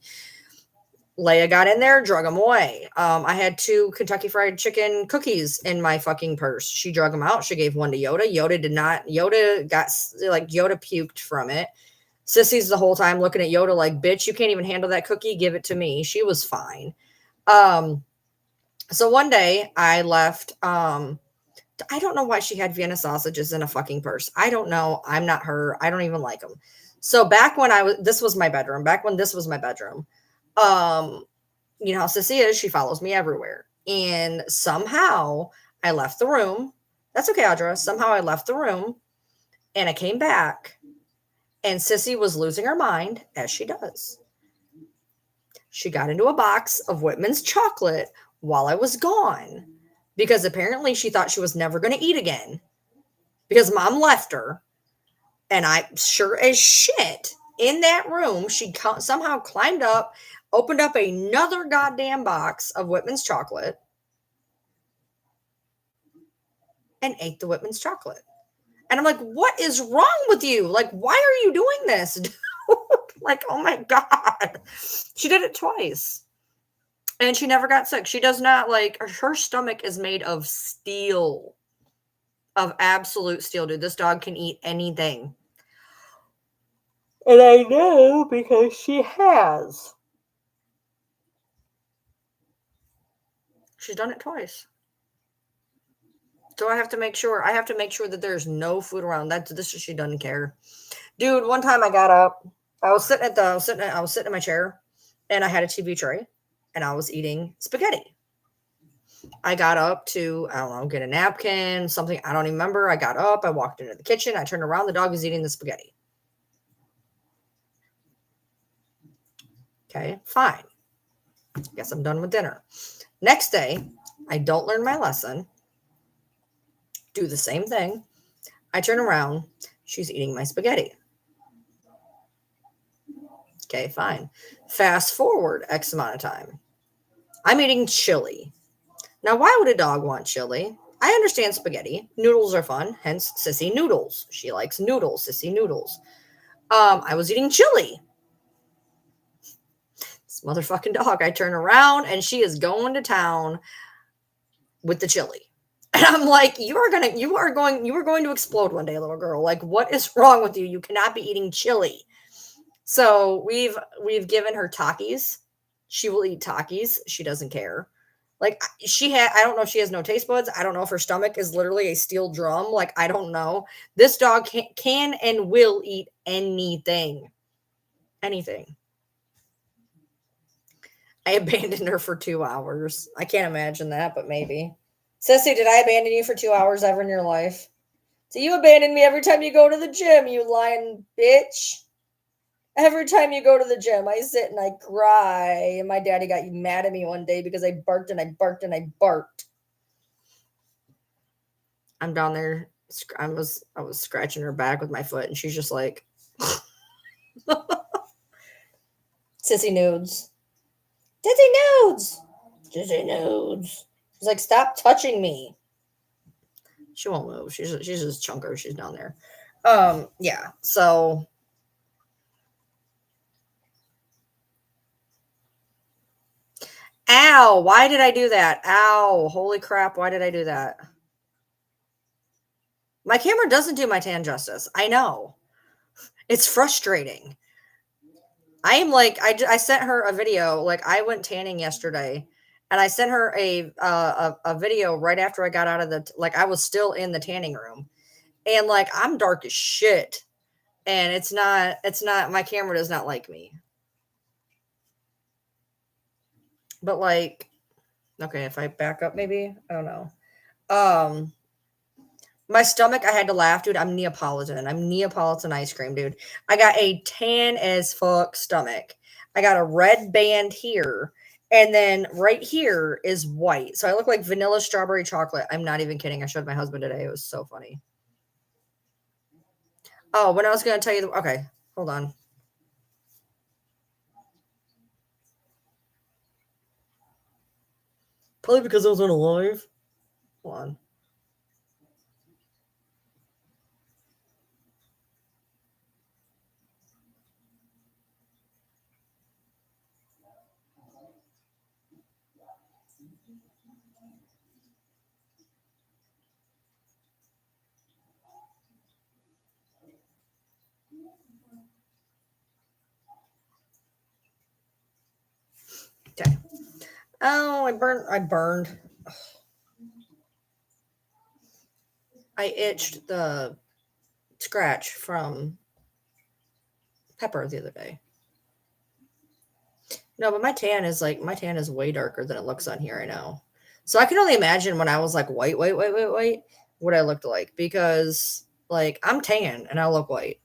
Leia got in there, drug them away. I had 2 Kentucky Fried Chicken cookies in my fucking purse. She drug them out. She gave one to Yoda. Yoda puked from it. Sissy's the whole time looking at Yoda like, bitch, you can't even handle that cookie. Give it to me. She was fine. So one day I left, I don't know why she had Vienna sausages in a fucking purse. I don't know. I'm not her. I don't even like them. So back when this was my bedroom, you know how Sissy is, she follows me everywhere. And somehow I left the room. That's okay, Audra. Somehow I left the room and I came back and Sissy was losing her mind, as she does. She got into a box of Whitman's chocolate while I was gone because apparently she thought she was never going to eat again because mom left her. And I sure as shit in that room, she somehow climbed up, opened up another goddamn box of Whitman's chocolate and ate the Whitman's chocolate. And I'm like, what is wrong with you? Like, why are you doing this? Like, oh my God. She did it twice. And she never got sick. She does not her stomach is made of steel. Of absolute steel, dude. This dog can eat anything. And I know because she has. She's done it twice. So I have to make sure that there's no food around. She doesn't care. Dude, one time I got up. I was sitting in my chair and I had a TV tray and I was eating spaghetti. I got up to, I don't know, get a napkin, something. I don't even remember. I got up. I walked into the kitchen. I turned around. The dog was eating the spaghetti. Okay, fine. Guess I'm done with dinner. Next day, I don't learn my lesson. Do the same thing. I turn around. She's eating my spaghetti. Okay, fine. Fast forward X amount of time. I'm eating chili. Now, why would a dog want chili? I understand spaghetti. Noodles are fun. Hence, Sissy noodles. She likes noodles. Sissy noodles. I was eating chili. This motherfucking dog. I turn around and she is going to town with the chili. And I'm like, you are going to explode one day, little girl. Like, what is wrong with you? You cannot be eating chili. So we've given her Takis. She will eat Takis. She doesn't care. Like I don't know if she has no taste buds. I don't know if her stomach is literally a steel drum. Like, I don't know. This dog can and will eat anything. Anything. I abandoned her for 2 hours. I can't imagine that, but maybe. Sissy, did I abandon you for 2 hours ever in your life? So you abandon me every time you go to the gym, you lying bitch. Every time you go to the gym, I sit and I cry. And my daddy got mad at me one day because I barked and I barked and I barked. I'm down there. I was scratching her back with my foot, and she's just like, sissy nudes. Sissy nudes. Sissy nudes. She's like, stop touching me. She won't move. She's just chunker. She's down there. Yeah. So ow, why did I do that? Ow, holy crap, why did I do that? My camera doesn't do my tan justice. I know. It's frustrating. I am like, I sent her a video. Like, I went tanning yesterday, and I sent her a video right after I got out of like, I was still in the tanning room, and like, I'm dark as shit, and it's not my camera does not like me. But like, okay, if I back up, maybe I don't know. My stomach, I had to laugh, dude. I'm Neapolitan ice cream, dude. I got a tan as fuck stomach. I got a red band here. And then right here is white. So I look like vanilla strawberry chocolate. I'm not even kidding. I showed my husband today. It was so funny. Oh, when I was going to tell you, okay, hold on. Probably because I was on a live. Hold on. Okay. Oh, I burned. I itched the scratch from Pepper the other day. No, but my tan is way darker than it looks on here. I know. So I can only imagine when I was like white, what I looked like, because like I'm tan and I look white.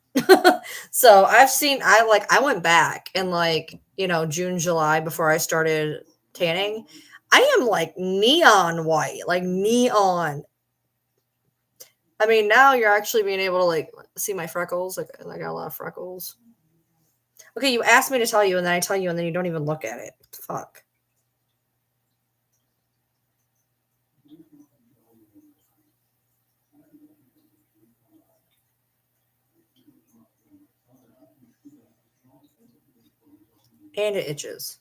So I went back in like, June, July before I started tanning. I am like neon white, like neon. I mean, now you're actually being able to like see my freckles. Like I got a lot of freckles. Okay, you asked me to tell you, and then I tell you, and then you don't even look at it. What the fuck? And it itches.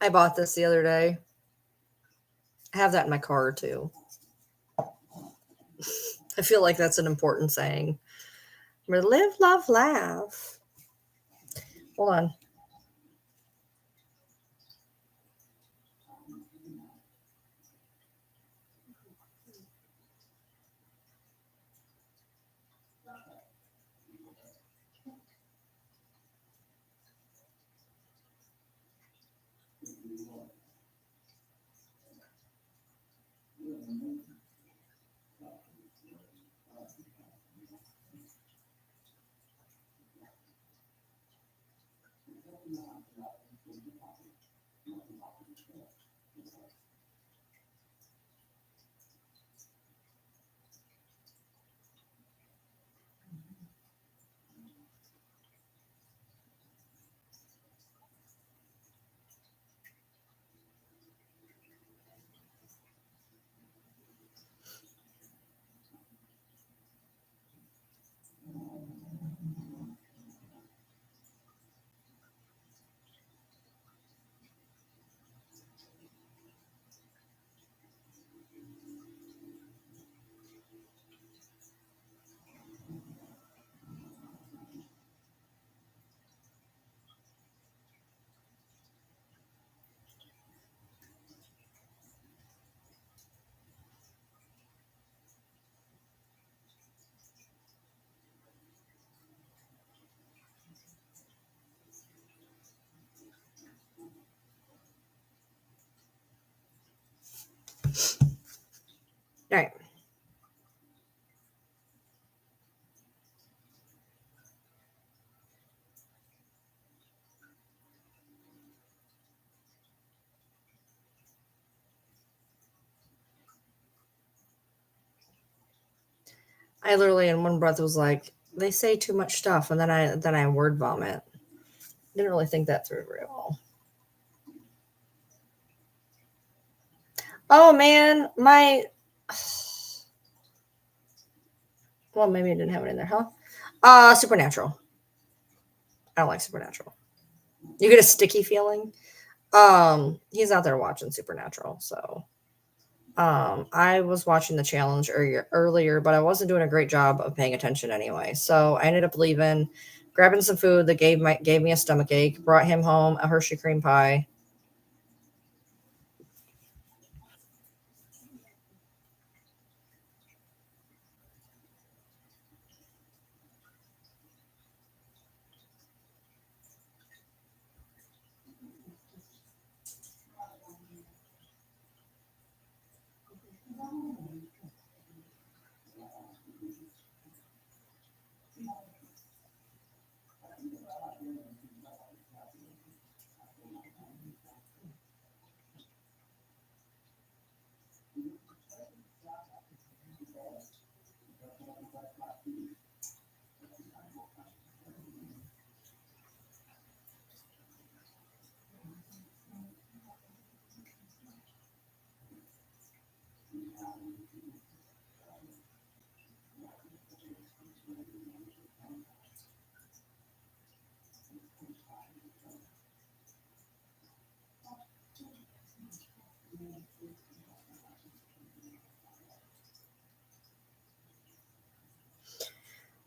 I bought this the other day. I have that in my car too. I feel like that's an important saying. Live, love, laugh. Hold on. All right. I literally in one breath was like, they say too much stuff, and then I word vomit. Didn't really think that through very well. Oh man, my well, maybe I didn't have it in there, huh? Supernatural. I don't like Supernatural. You get a sticky feeling. He's out there watching Supernatural, so I was watching the challenge earlier, but I wasn't doing a great job of paying attention anyway. So I ended up leaving, grabbing some food that gave me a stomach ache, brought him home a Hershey cream pie.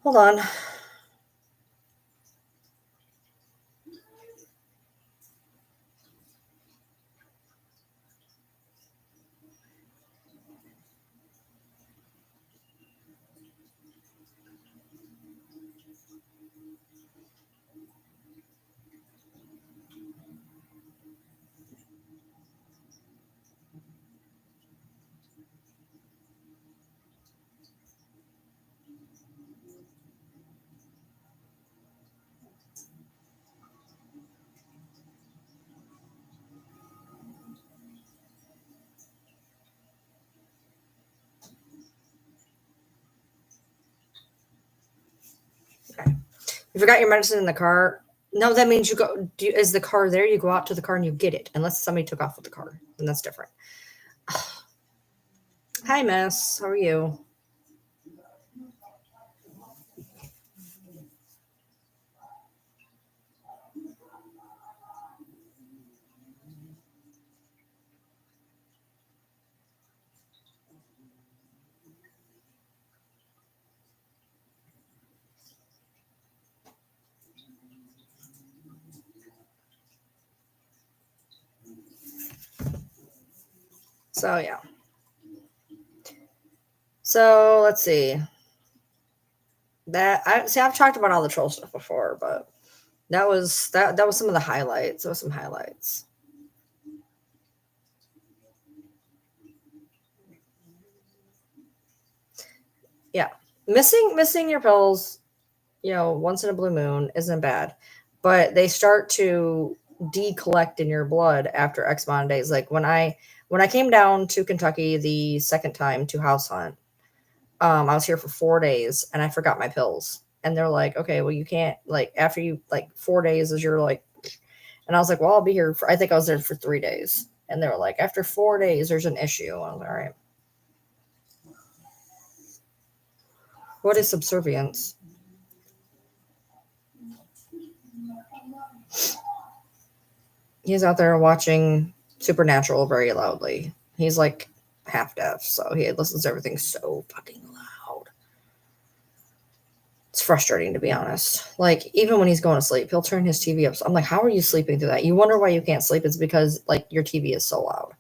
Hold on. Okay. You forgot your medicine in the car. No, that means you go. Is the car there? You go out to the car and you get it, unless somebody took off with the car, and that's different. Hi, Miss. How are you? So yeah. So let's see. I've talked about all the troll stuff before, but that was some of the highlights. That was some highlights. Yeah. Missing your pills, once in a blue moon isn't bad. But they start to decollect in your blood after X amount of days. Like when I came down to Kentucky the second time to house hunt, I was here for 4 days and I forgot my pills. And they're like, okay, well, you can't, like, after you, like, 4 days is your, like, and I was like, well, I'll be here I think I was there for 3 days. And they were like, after 4 days, there's an issue. I was like, all right. What is subservience? He's out there watching Supernatural very loudly. He's like half deaf, so he listens to everything so fucking loud. It's frustrating, to be honest. Like, even when he's going to sleep, he'll turn his TV up. So I'm like, how are you sleeping through that? You wonder why you can't sleep. It's because, like, your TV is so loud.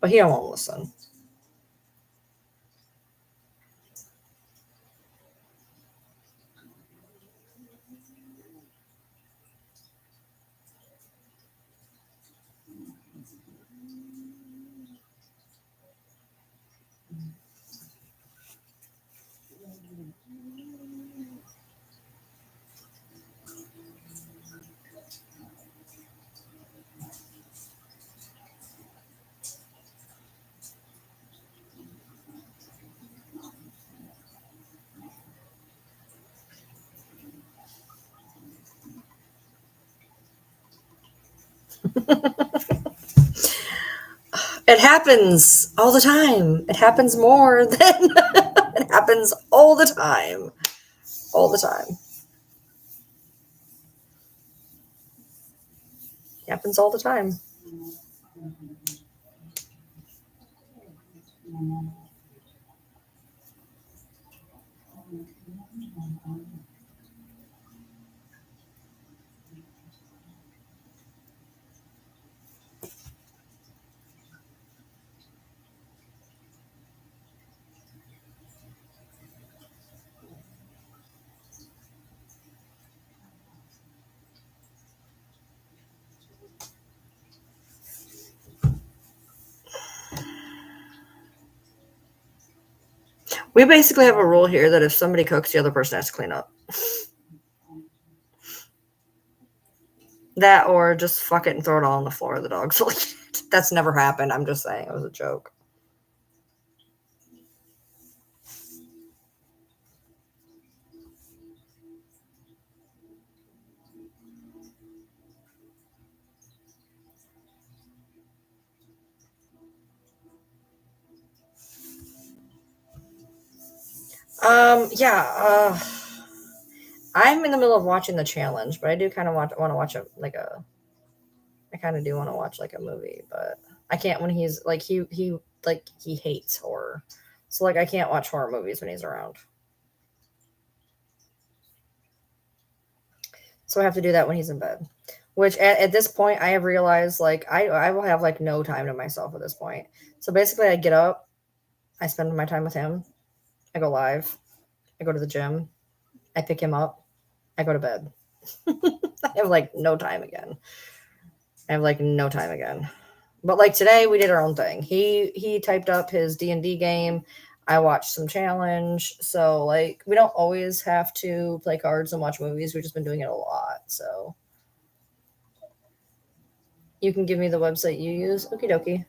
But he don't want to listen. It happens all the time. It happens more than it happens all the time. All the time. It happens all the time. We basically have a rule here that if somebody cooks, the other person has to clean up. That or just fuck it and throw it all on the floor. The dogs will eat it. That's never happened. I'm just saying it was a joke. Yeah. I'm in the middle of watching the challenge, but I do kind of want to watch I kind of do want to watch like a movie, but I can't when he's like he hates horror, so like I can't watch horror movies when he's around. So I have to do that when he's in bed. Which at this point I have realized like I will have like no time to myself at this point. So basically I get up, I spend my time with him, I go live, I go to the gym, I pick him up, I go to bed. I have like no time again. But like today we did our own thing. He typed up his D&D game. I watched some challenge. So like we don't always have to play cards and watch movies. We've just been doing it a lot. So you can give me the website you use. Okie dokie.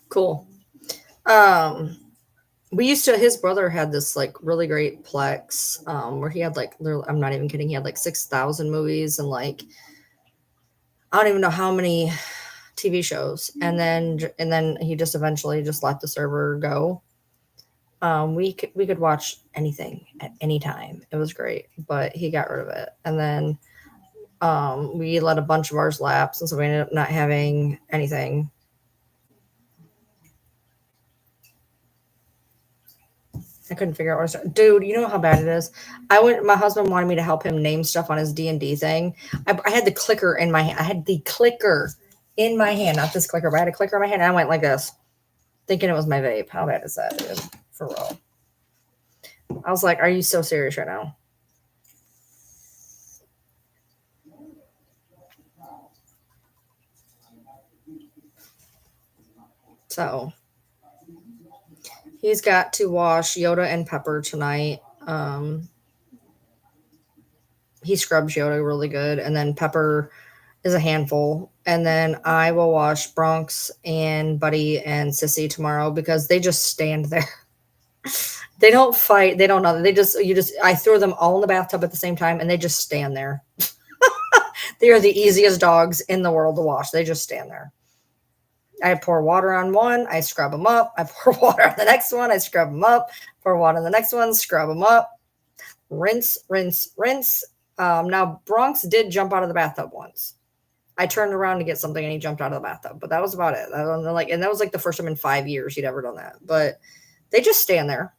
Cool. We used to his brother had this like really great Plex where he had like I'm not even kidding, he had like 6,000 movies and like I don't even know how many TV shows, and then he just eventually just let the server go. We could watch anything at any time. It was great, but he got rid of it, and then we let a bunch of ours lapse, and so we ended up not having anything. I couldn't figure out where to start. Dude, you know how bad it is? My husband wanted me to help him name stuff on his D&D thing. I had the clicker in my hand. I had the clicker in my hand, not this clicker, but I had a clicker in my hand, and I went like this, thinking it was my vape. How bad is that, dude? For real. I was like, are you so serious right now? So he's got to wash Yoda and Pepper tonight. He scrubs Yoda really good, and then Pepper is a handful. And then I will wash Bronx and Buddy and Sissy tomorrow because they just stand there. They don't fight. They don't know. I throw them all in the bathtub at the same time and they just stand there. They are the easiest dogs in the world to wash. They just stand there. I pour water on one, I scrub them up. I pour water on the next one, I scrub them up. Pour water on the next one, scrub them up. Rinse, rinse, rinse. Now, Bronx did jump out of the bathtub once. I turned around to get something and he jumped out of the bathtub, but that was about it. And that was like the first time in 5 years he'd ever done that. But they just stand there.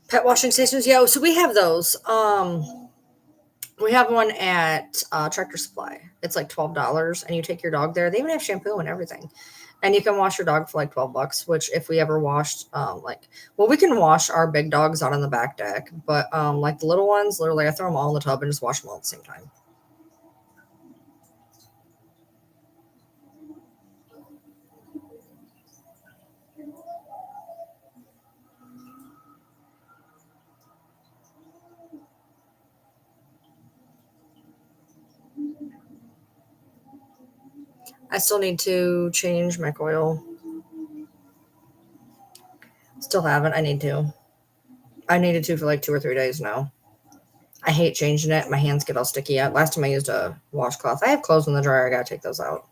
Pet washing stations, yeah. So we have those. We have one at Tractor Supply. It's like $12, and you take your dog there. They even have shampoo and everything, and you can wash your dog for like $12. Which, if we ever washed, we can wash our big dogs out on the back deck, but like the little ones, literally, I throw them all in the tub and just wash them all at the same time. I still need to change my oil. Still haven't. I need to. I needed to for like 2 or 3 days now. I hate changing it. My hands get all sticky out. Last time I used a washcloth. I have clothes in the dryer. I gotta take those out.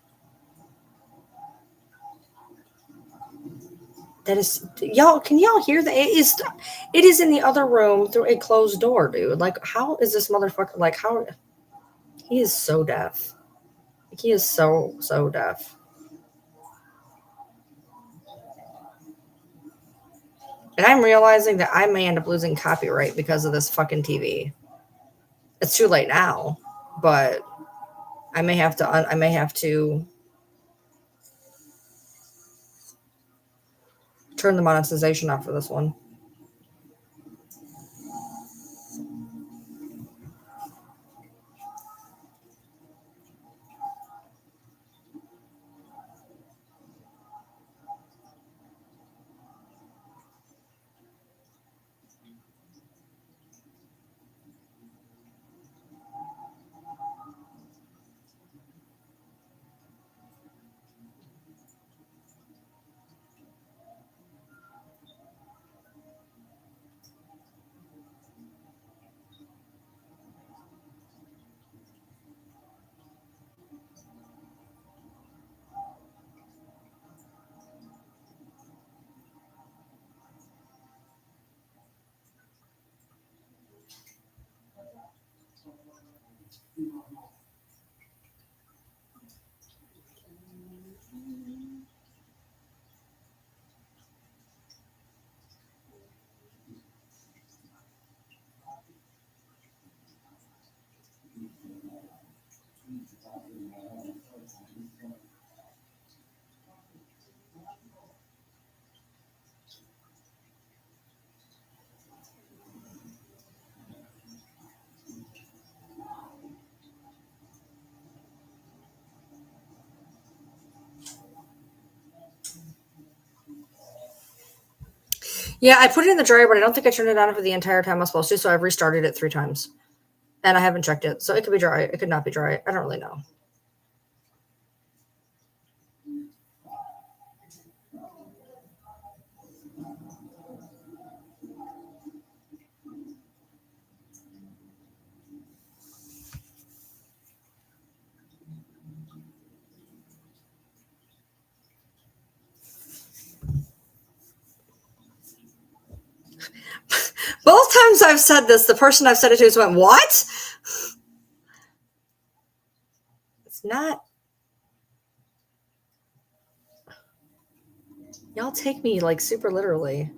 That is, y'all. Can y'all hear that? It is in the other room through a closed door, dude. Like, how is this motherfucker? Like, how? He is so deaf. He is so deaf. And I'm realizing that I may end up losing copyright because of this fucking TV. It's too late now, but I may have to. I may have to turn the monetization off for this one. Yeah, I put it in the dryer, but I don't think I turned it on for the entire time I was supposed to. So I've restarted it 3 times, and I haven't checked it. So it could be dry. It could not be dry. I don't really know. I've said this, the person I've said it to has went, what? It's not. Y'all take me like super literally.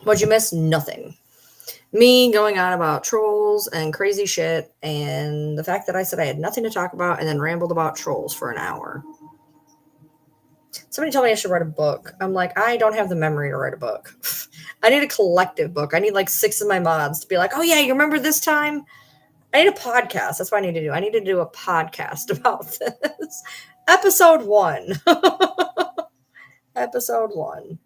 What'd you miss? Nothing. Me going on about trolls and crazy shit, and the fact that I said I had nothing to talk about and then rambled about trolls for an hour. Somebody told me I should write a book. I'm like, I don't have the memory to write a book. I need a collective book. I need like 6 of my mods to be like, oh yeah, you remember this time? I need a podcast. That's what I need to do. I need to do a podcast about this. Episode 1. Episode 1.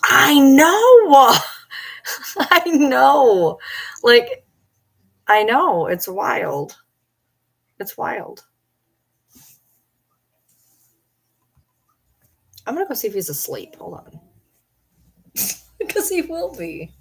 I know. I know. Like, I know. It's wild. It's wild. I'm going to go see if he's asleep. Hold on. Because he will be.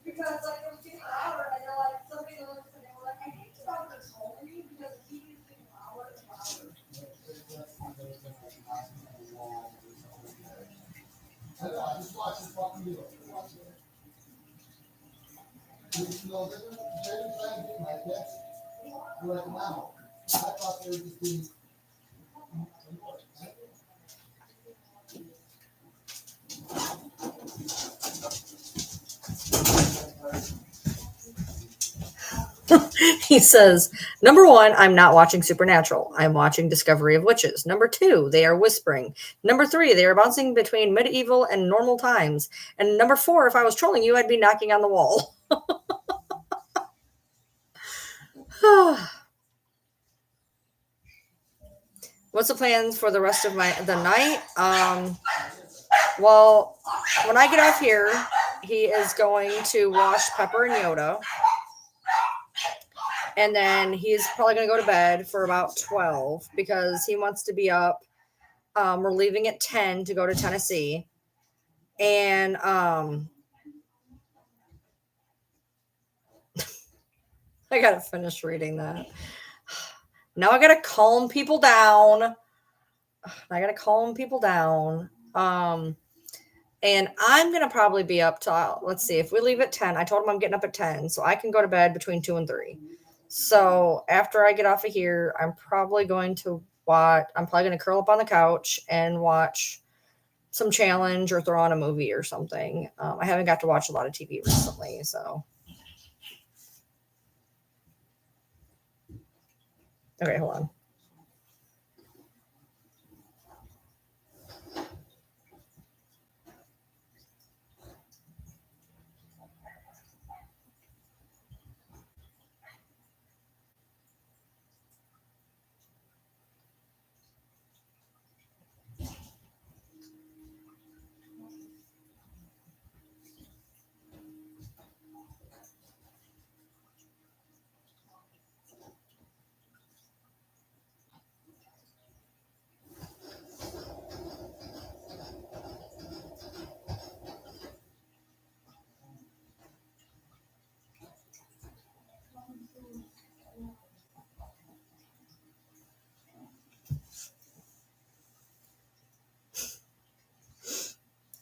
Because like when people are out and they're like somebody looks and they were like, I think the doctor told me because the TV's been hours and hours. I know, I just watched this fucking video. You know, they're trying to do my kids. They're like, wow. I thought they were just being. He says, number one, I'm not watching Supernatural. I'm watching Discovery of Witches. Number two, they are whispering. Number three, they are bouncing between medieval and normal times. And number four, if I was trolling you, I'd be knocking on the wall. What's the plans for the rest of the night? Well, when I get off here, he is going to wash Pepper and Yoda. And then he's probably going to go to bed for about 12 because he wants to be up. We're leaving at 10 to go to Tennessee. And I got to finish reading that. Now I got to calm people down. And I'm going to probably be up to, let's see, if we leave at 10, I told him I'm getting up at 10, so I can go to bed between 2 and 3. So after I get off of here, I'm probably going to curl up on the couch and watch some challenge or throw on a movie or something. I haven't got to watch a lot of TV recently, so. Okay, hold on.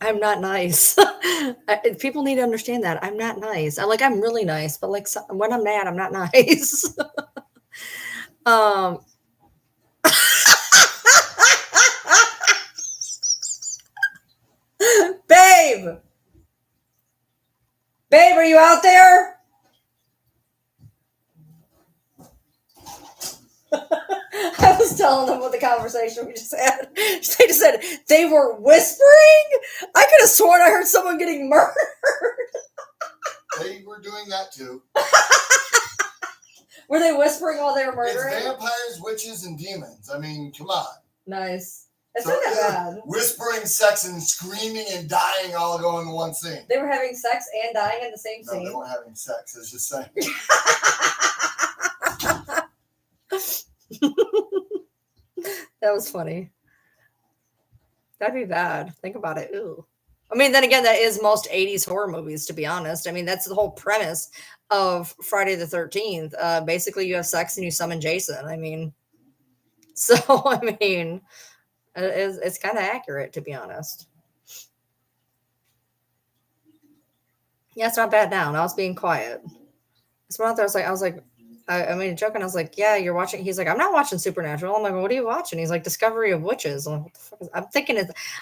I'm not nice. People need to understand that. I'm not nice. I'm really nice, but when I'm mad, I'm not nice. Babe! Babe, are you out there? I was telling them what the conversation we just had. They just said they were whispering. I could have sworn I heard someone getting murdered. They were doing that too. Were they whispering while they were It's murdering? vampires, witches, and demons. I mean, come on. Nice. It's not that bad. Whispering, sex, and screaming and dying all go in one scene. They were having sex and dying in the same No, scene. they weren't having sex. It's just saying. That was funny. That'd be bad. Think about it. Ooh. I mean, then again, that is most 80s horror movies, to be honest. I mean, that's the whole premise of Friday the 13th. Basically, you have sex and you summon Jason. I mean, so, I mean, it's kind of accurate, to be honest. Yeah, it's not bad now. I was being quiet. So out there, I made a joke and I was like, yeah, you're watching. He's like, I'm not watching Supernatural. I'm like, what are you watching? He's like, Discovery of Witches. I'm like, what the fuck is,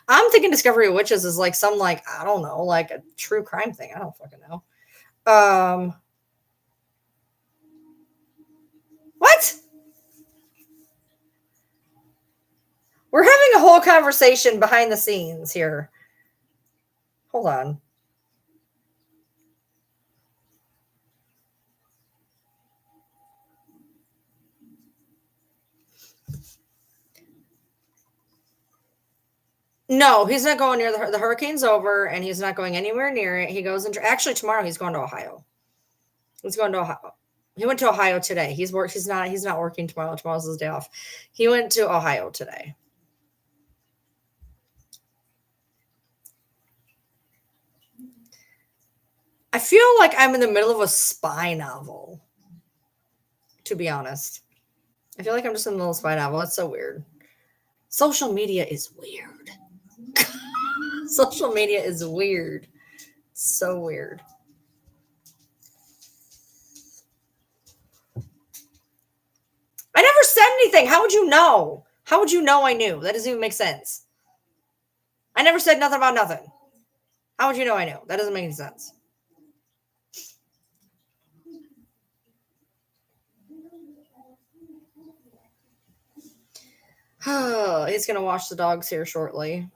I'm thinking Discovery of Witches is like some, I don't know, like a true crime thing. I don't fucking know. What? We're having a whole conversation behind the scenes here. Hold on. No, he's not going near the hurricane's over, and he's not going anywhere near it. He goes into actually tomorrow. He's going to Ohio. He's going to Ohio. He went to Ohio today. He's not working tomorrow. Tomorrow's his day off. He went to Ohio today. I feel like I'm in the middle of a spy novel, to be honest. I feel like I'm just in the middle of a spy novel. It's so weird. Social media is weird. Social media is weird. So weird. I never said anything. How would you know? How would you know I knew? That doesn't even make sense. I never said nothing about nothing. How would you know I knew? That doesn't make any sense. He's going to wash the dogs here shortly.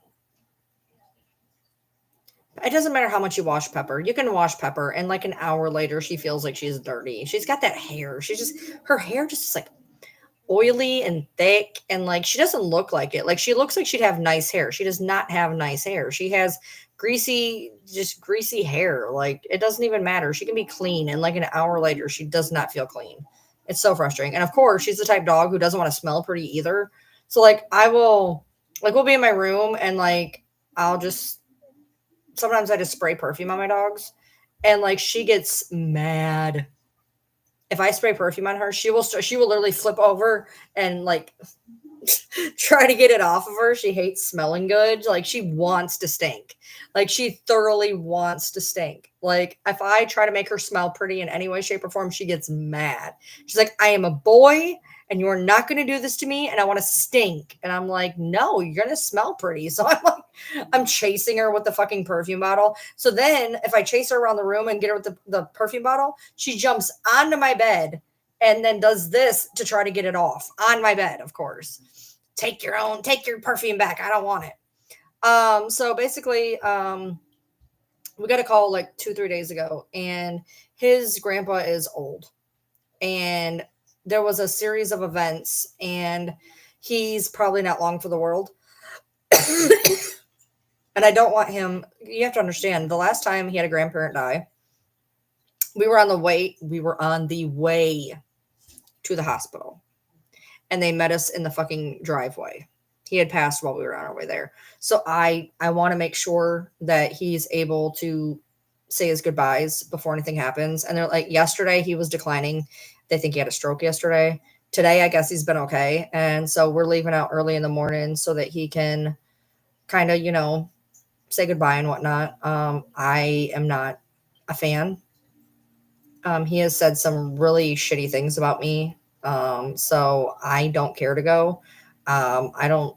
It doesn't matter how much you wash Pepper. You can wash Pepper, and like an hour later, she feels like she's dirty. She's got that hair. Her hair just is like oily and thick, and like she doesn't look like it. Like she looks like she'd have nice hair. She does not have nice hair. She has greasy hair. Like it doesn't even matter. She can be clean, and like an hour later, she does not feel clean. It's so frustrating. And of course, she's the type of dog who doesn't want to smell pretty either. So like we'll be in my room, and like sometimes I just spray perfume on my dogs, and like she gets mad if I spray perfume on her. She will literally flip over and like try to get it off of her. She hates smelling good. Like she wants to stink. Like she thoroughly wants to stink. Like if I try to make her smell pretty in any way, shape, or form, she gets mad. She's like, I am a boy and you are not going to do this to me, and I want to stink. And I'm like, no, you're going to smell pretty. So I'm chasing her with the fucking perfume bottle. So then if I chase her around the room and get her with the perfume bottle, she jumps onto my bed and then does this to try to get it off on my bed, of course. Take your perfume back. I don't want it. So basically, we got a call like 2-3 days ago, and his grandpa is old, and there was a series of events, and he's probably not long for the world. And I don't want him. You have to understand, the last time he had a grandparent die, we were on the way to the hospital, and they met us in the fucking driveway. He had passed while we were on our way there. So I want to make sure that he's able to say his goodbyes before anything happens. And they're like, yesterday he was declining. They think he had a stroke yesterday. Today, I guess he's been okay. And so we're leaving out early in the morning so that he can kind of, say goodbye and whatnot. I am not a fan. He has said some really shitty things about me. So I don't care to go. I don't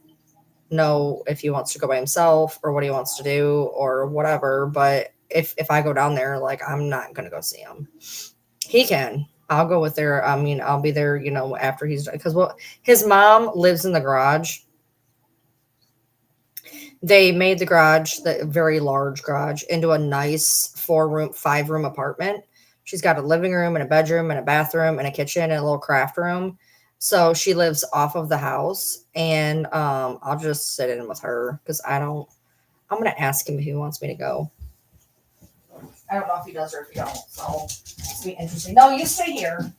know if he wants to go by himself or what he wants to do or whatever. But if I go down there, like, I'm not going to go see him. He can. I'll go with there. I mean, I'll be there, after he's done. Because his mom lives in the garage. They made the garage, the very large garage, into a nice 5-room apartment. She's got a living room and a bedroom and a bathroom and a kitchen and a little craft room. So she lives off of the house, and I'll just sit in with her because I'm going to ask him if he wants me to go. I don't know if he does or if he don't. So it's going to be interesting. No, you stay here.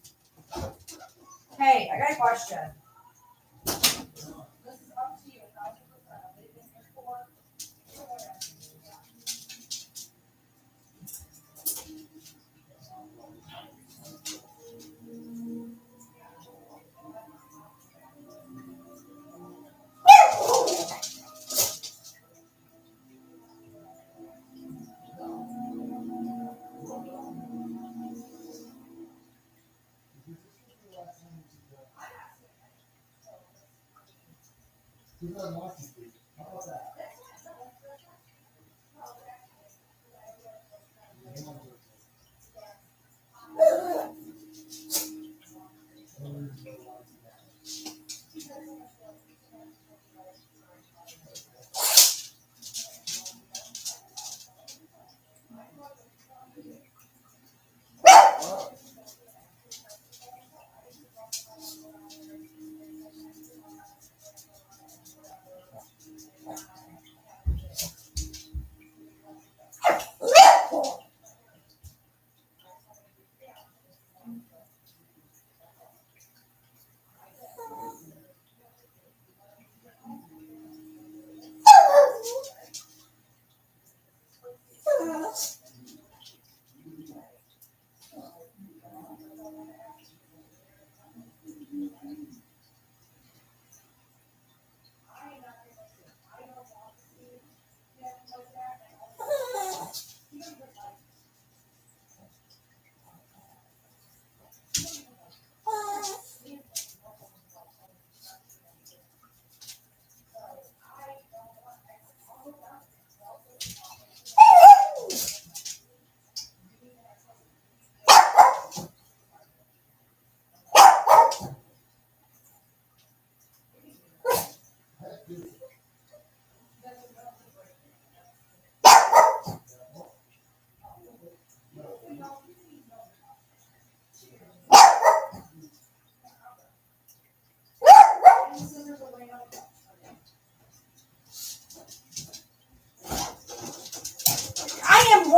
Hey, I got a question. This is up to you. How about that?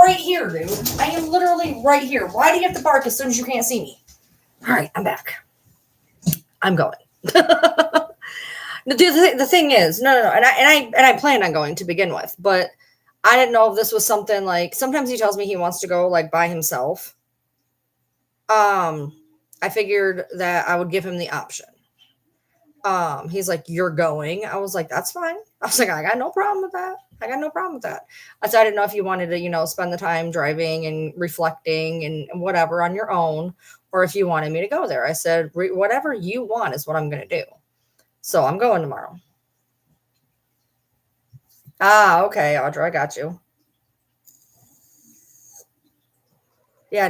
right here, dude. I am literally right here. Why do you have to bark as soon as you can't see me? All right, I'm back. I'm going. The thing is, no, and I planned on going to begin with, but I didn't know if this was something like. Sometimes he tells me he wants to go like by himself. I figured that I would give him the option. He's like, "You're going." I was like, "That's fine." I was like, "I got no problem with that. I got no problem with that." I said, "I didn't know if you wanted to, spend the time driving and reflecting and whatever on your own, or if you wanted me to go there." I said, "Whatever you want is what I'm going to do." So I'm going tomorrow. Ah, okay, Audra, I got you. Yeah,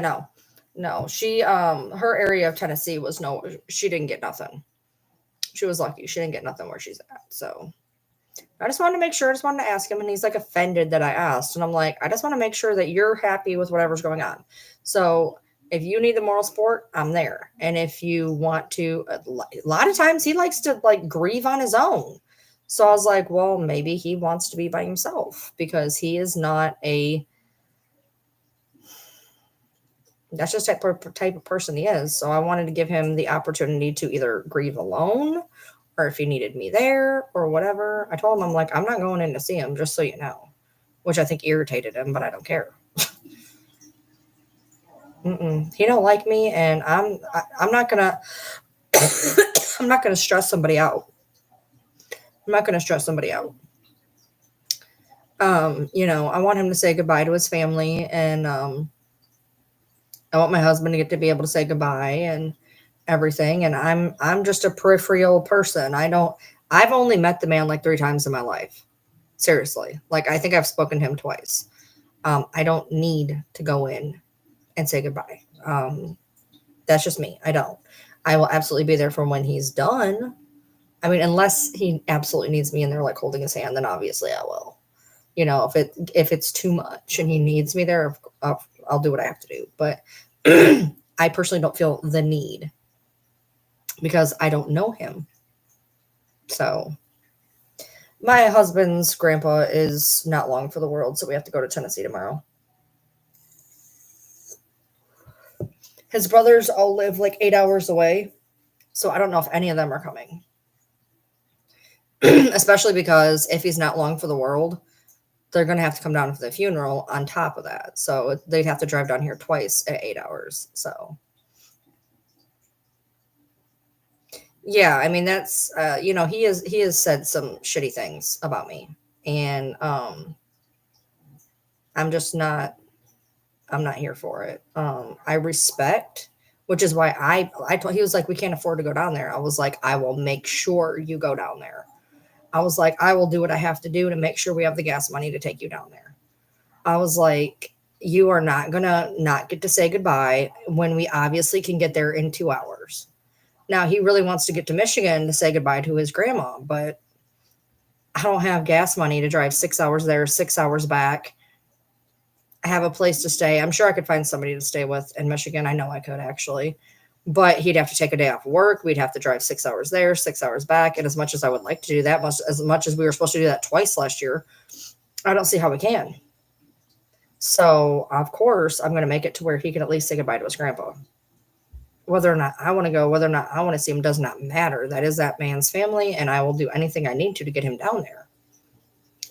no, she, her area of Tennessee was she didn't get nothing. She was lucky. She didn't get nothing where she's at. So I just wanted to make sure. I just wanted to ask him, and he's like offended that I asked. And I'm like, I just want to make sure that you're happy with whatever's going on. So if you need the moral support, I'm there. And if you want to, a lot of times he likes to like grieve on his own. So I was like, well, maybe he wants to be by himself because he is not that's just type of person he is. So I wanted to give him the opportunity to either grieve alone or if he needed me there or whatever. I told him, I'm like, I'm not going in to see him, just so you know, which I think irritated him, but I don't care. He don't like me, and I'm not gonna I'm not gonna stress somebody out. I'm not gonna stress somebody out. I want him to say goodbye to his family, and I want my husband to get to be able to say goodbye and everything. And I'm just a peripheral person. I've only met the man like 3 times in my life. Seriously. Like I think I've spoken to him twice. I don't need to go in and say goodbye. That's just me. I don't. I will absolutely be there for when he's done. I mean, unless he absolutely needs me in there like holding his hand, then obviously I will. If it's too much and he needs me there, I'll do what I have to do. But I personally don't feel the need because I don't know him. So my husband's grandpa is not long for the world, so we have to go to Tennessee tomorrow. His brothers all live like 8 hours away, so I don't know if any of them are coming. Especially because if he's not long for the world, they're going to have to come down for the funeral on top of that. So they'd have to drive down here twice at 8 hours. So yeah, I mean that's he has said some shitty things about me, and I'm just not I'm not here for it. I respect, which is why I told he was like we can't afford to go down there. I was like I will make sure you go down there. I was like I will do what I have to do to make sure we have the gas money to take you down there. I was like you are not gonna not get to say goodbye when we obviously can get there in 2 hours. Now he really wants to get to Michigan to say goodbye to his grandma, but I don't have gas money to drive 6 hours there, 6 hours back. I have a place to stay. I'm sure I could find somebody to stay with in Michigan. I know I could actually, but he'd have to take a day off work. We'd have to drive 6 hours there, 6 hours back. And as much as I would like to do that, as much as we were supposed to do that twice last year, I don't see how we can. So of course I'm going to make it to where he can at least say goodbye to his grandpa. Whether or not I want to go, whether or not I want to see him does not matter. That is that man's family, and I will do anything I need to get him down there.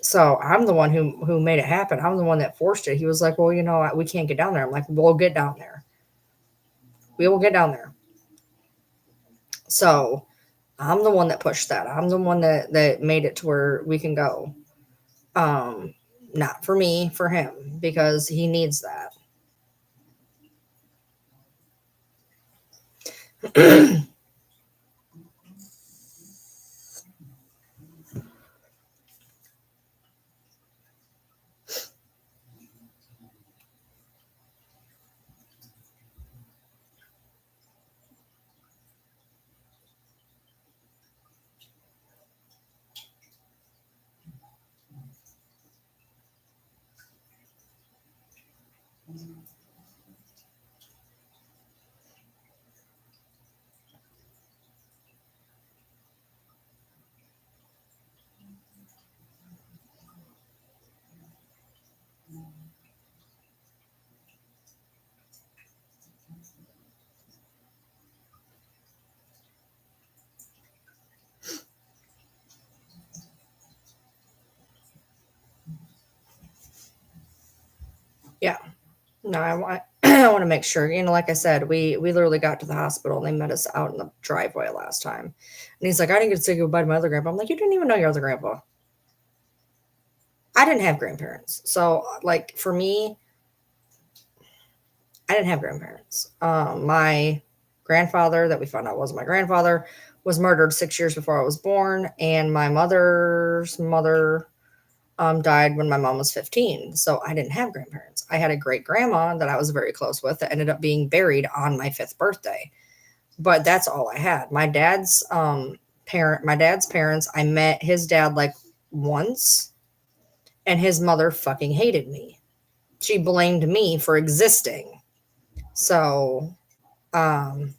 So I'm the one who made it happen. I'm the one that forced it. He was like, well, we can't get down there. I'm like, we'll get down there. We will get down there. So I'm the one that pushed that. I'm the one that made it to where we can go. Not for me, for him, because he needs that. Yeah. No, I want I want to make sure. Like I said, we literally got to the hospital and they met us out in the driveway last time. And he's like, I didn't get to say goodbye to my other grandpa. I'm like, you didn't even know your other grandpa. I didn't have grandparents. So like for me, I didn't have grandparents. My grandfather that we found out wasn't my grandfather was murdered 6 years before I was born, and my mother's mother died when my mom was 15. So I didn't have grandparents. I had a great grandma that I was very close with that ended up being buried on my 5th birthday. But that's all I had. My dad's parents, I met his dad like once, and his mother fucking hated me. She blamed me for existing. So, um,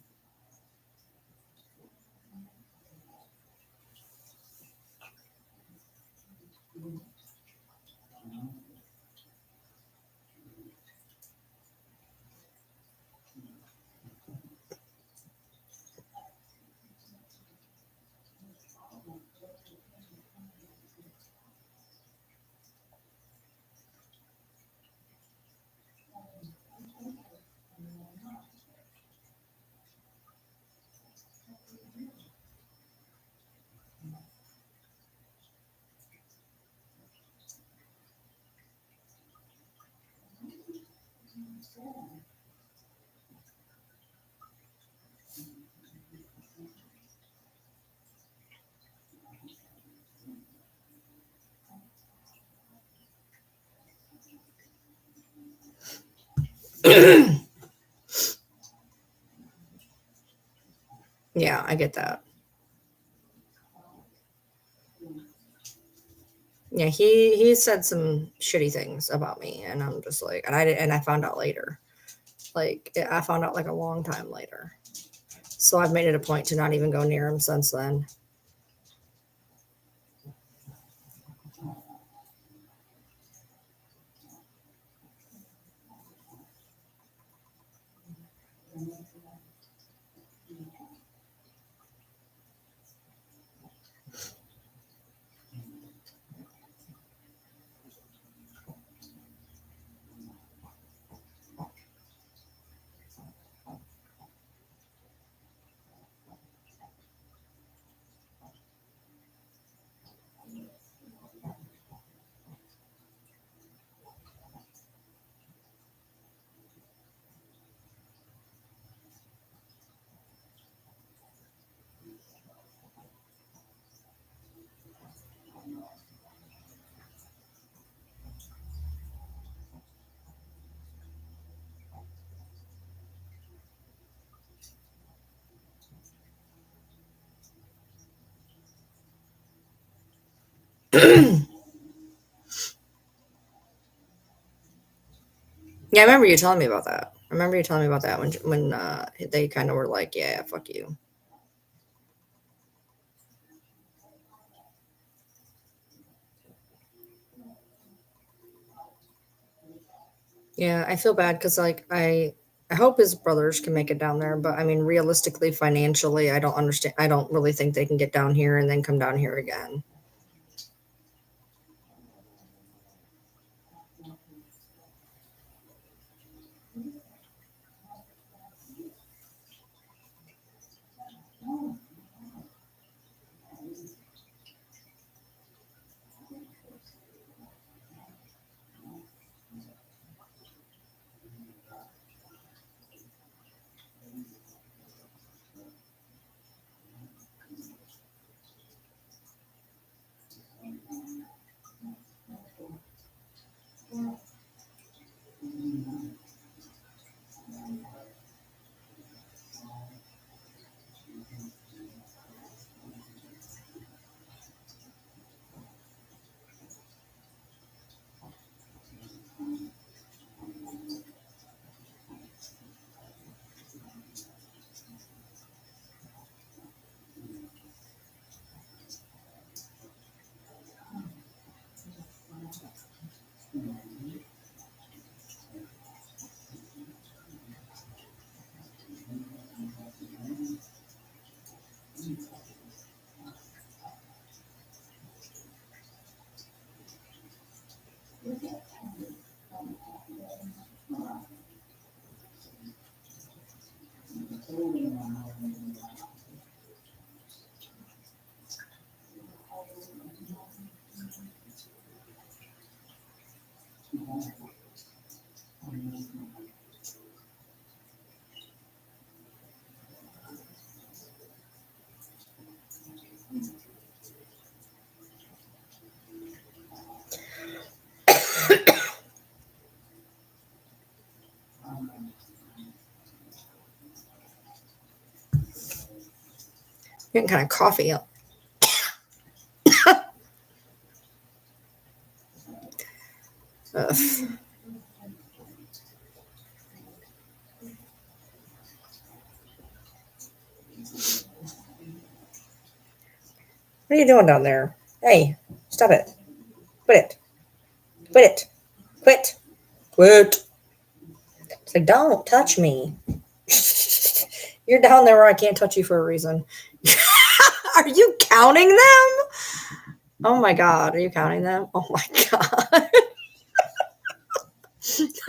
yeah, I get that. Yeah, he said some shitty things about me, and I'm just like, and I found out later. Like I found out like a long time later. So I've made it a point to not even go near him since then. Yeah, I remember you telling me about that. I remember you telling me about that when they kind of were like, "Yeah, fuck you." Yeah, I feel bad because I hope his brothers can make it down there, but I mean, realistically, financially, I don't understand. I don't really think they can get down here and then come down here again. Getting kind of coffee. Ugh. What are you doing down there? Hey, stop it. Quit it. Quit it. Quit. Quit. It's like, don't touch me. You're down there where I can't touch you for a reason. Are you counting them? Oh my God. Are you counting them? Oh my God.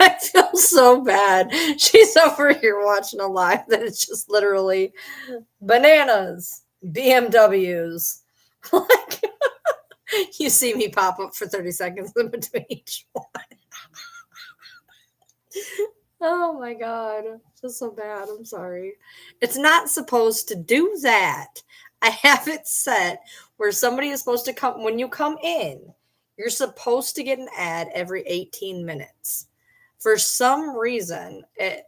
I feel so bad. She's over here watching a live that it's just literally bananas, BMWs. Like, you see me pop up for 30 seconds in between each one. Oh my God. Just so bad. I'm sorry. It's not supposed to do that. I have it set where somebody is supposed to come when you come in, you're supposed to get an ad every 18 minutes. For some reason, and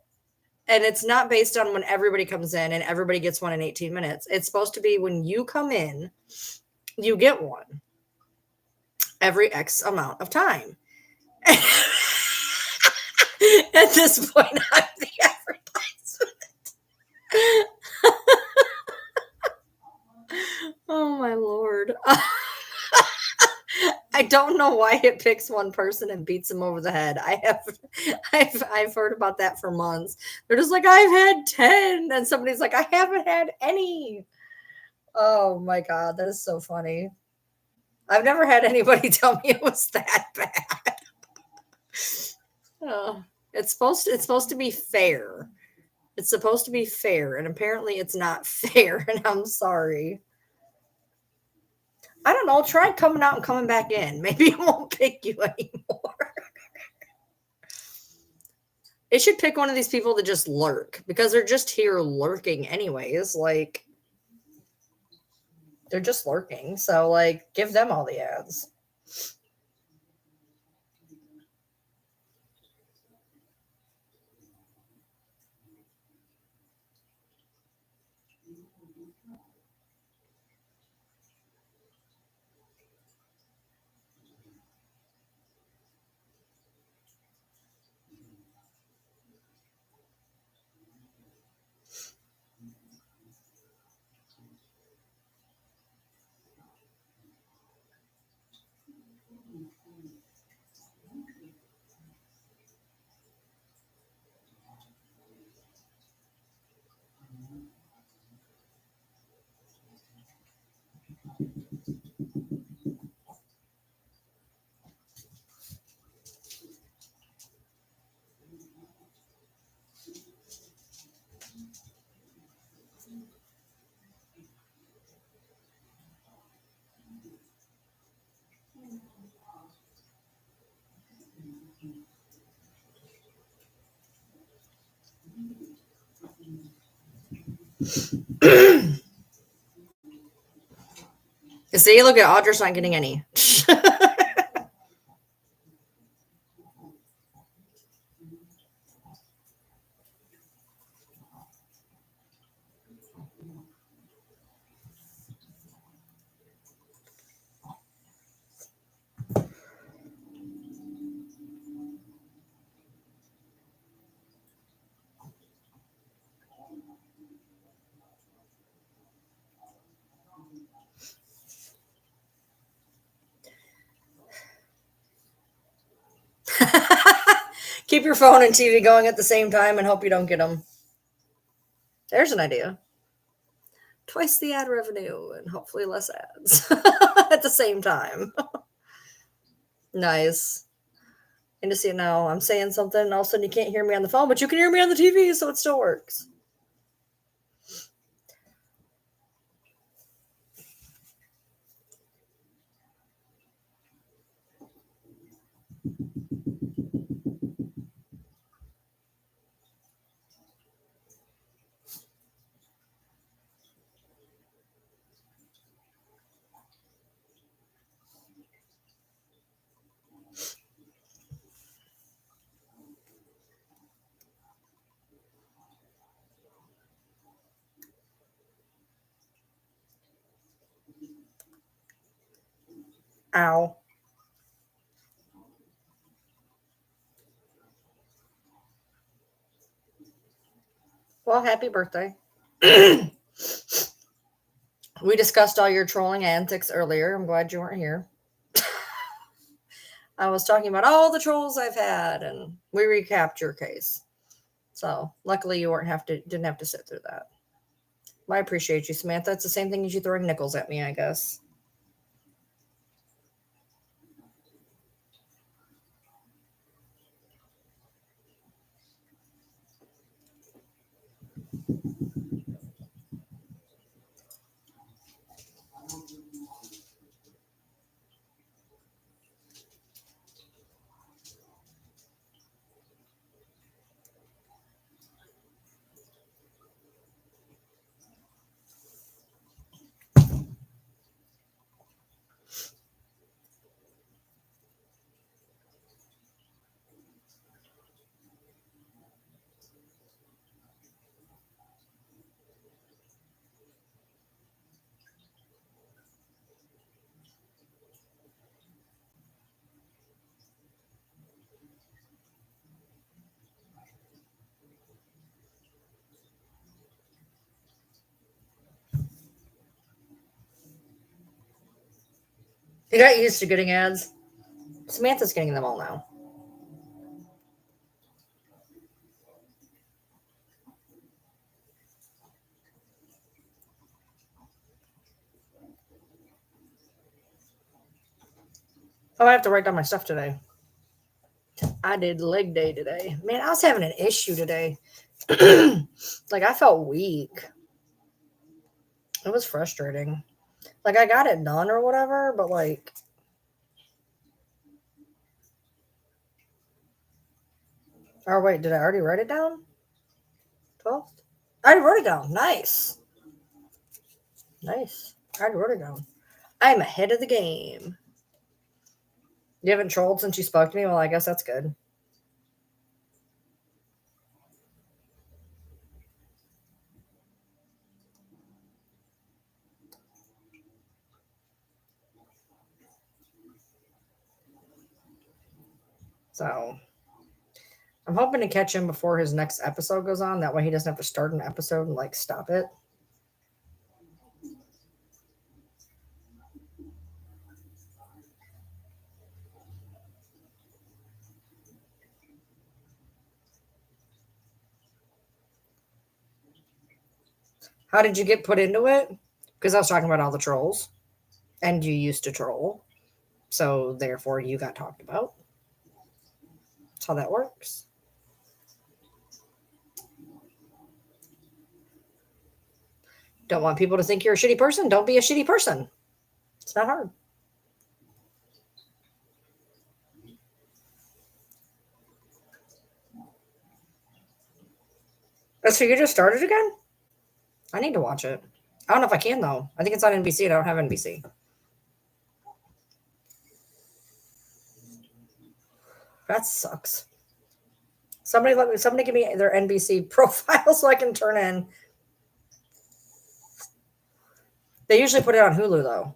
it's not based on when everybody comes in and everybody gets one in 18 minutes. It's supposed to be when you come in, you get one every X amount of time. At this point, I'm the advertisement. Oh my Lord. I don't know why it picks one person and beats them over the head. I've heard about that for months. They're just like, I've had 10, and somebody's like, I haven't had any. Oh my God, that is so funny. I've never had anybody tell me it was that bad. Oh, it's supposed to be fair. It's supposed to be fair, and apparently it's not fair, and I'm sorry. I don't know. Try coming out and coming back in. Maybe it won't pick you anymore. It should pick one of these people to just lurk because they're just here lurking anyways. Like, they're just lurking. So, like, give them all the ads. See, look at Audra's not getting any. Keep your phone and TV going at the same time and hope you don't get them. There's an idea. Twice the ad revenue and hopefully less ads at the same time. Nice. And to see it now, I'm saying something, and all of a sudden you can't hear me on the phone, but you can hear me on the TV, so it still works. Ow. Well, happy birthday. We discussed all your trolling antics earlier. I'm glad you weren't here. I was talking about all the trolls I've had, and we recapped your case. So luckily you didn't have to sit through that. I appreciate you, Samantha. It's the same thing as you throwing nickels at me, I guess. You got used to getting ads. Samantha's getting them all now. Oh, I have to write down my stuff today. I did leg day today. Man, I was having an issue today. Like, I felt weak. It was frustrating. Like, I got it done or whatever, but like, oh, wait, did I already write it down? 12th? I already wrote it down. Nice. Nice. I already wrote it down. I'm ahead of the game. You haven't trolled since you spoke to me? Well, I guess that's good. So I'm hoping to catch him before his next episode goes on. That way he doesn't have to start an episode and like stop it. How did you get put into it? Because I was talking about all the trolls. And you used to troll. So therefore you got talked about. That's how that works. Don't want people to think you're a shitty person? Don't be a shitty person. It's not hard. So you just started again? I need to watch it. I don't know if I can though. I think it's on NBC and I don't have NBC. That sucks. Somebody give me their NBC profile so I can turn in. They usually put it on Hulu though.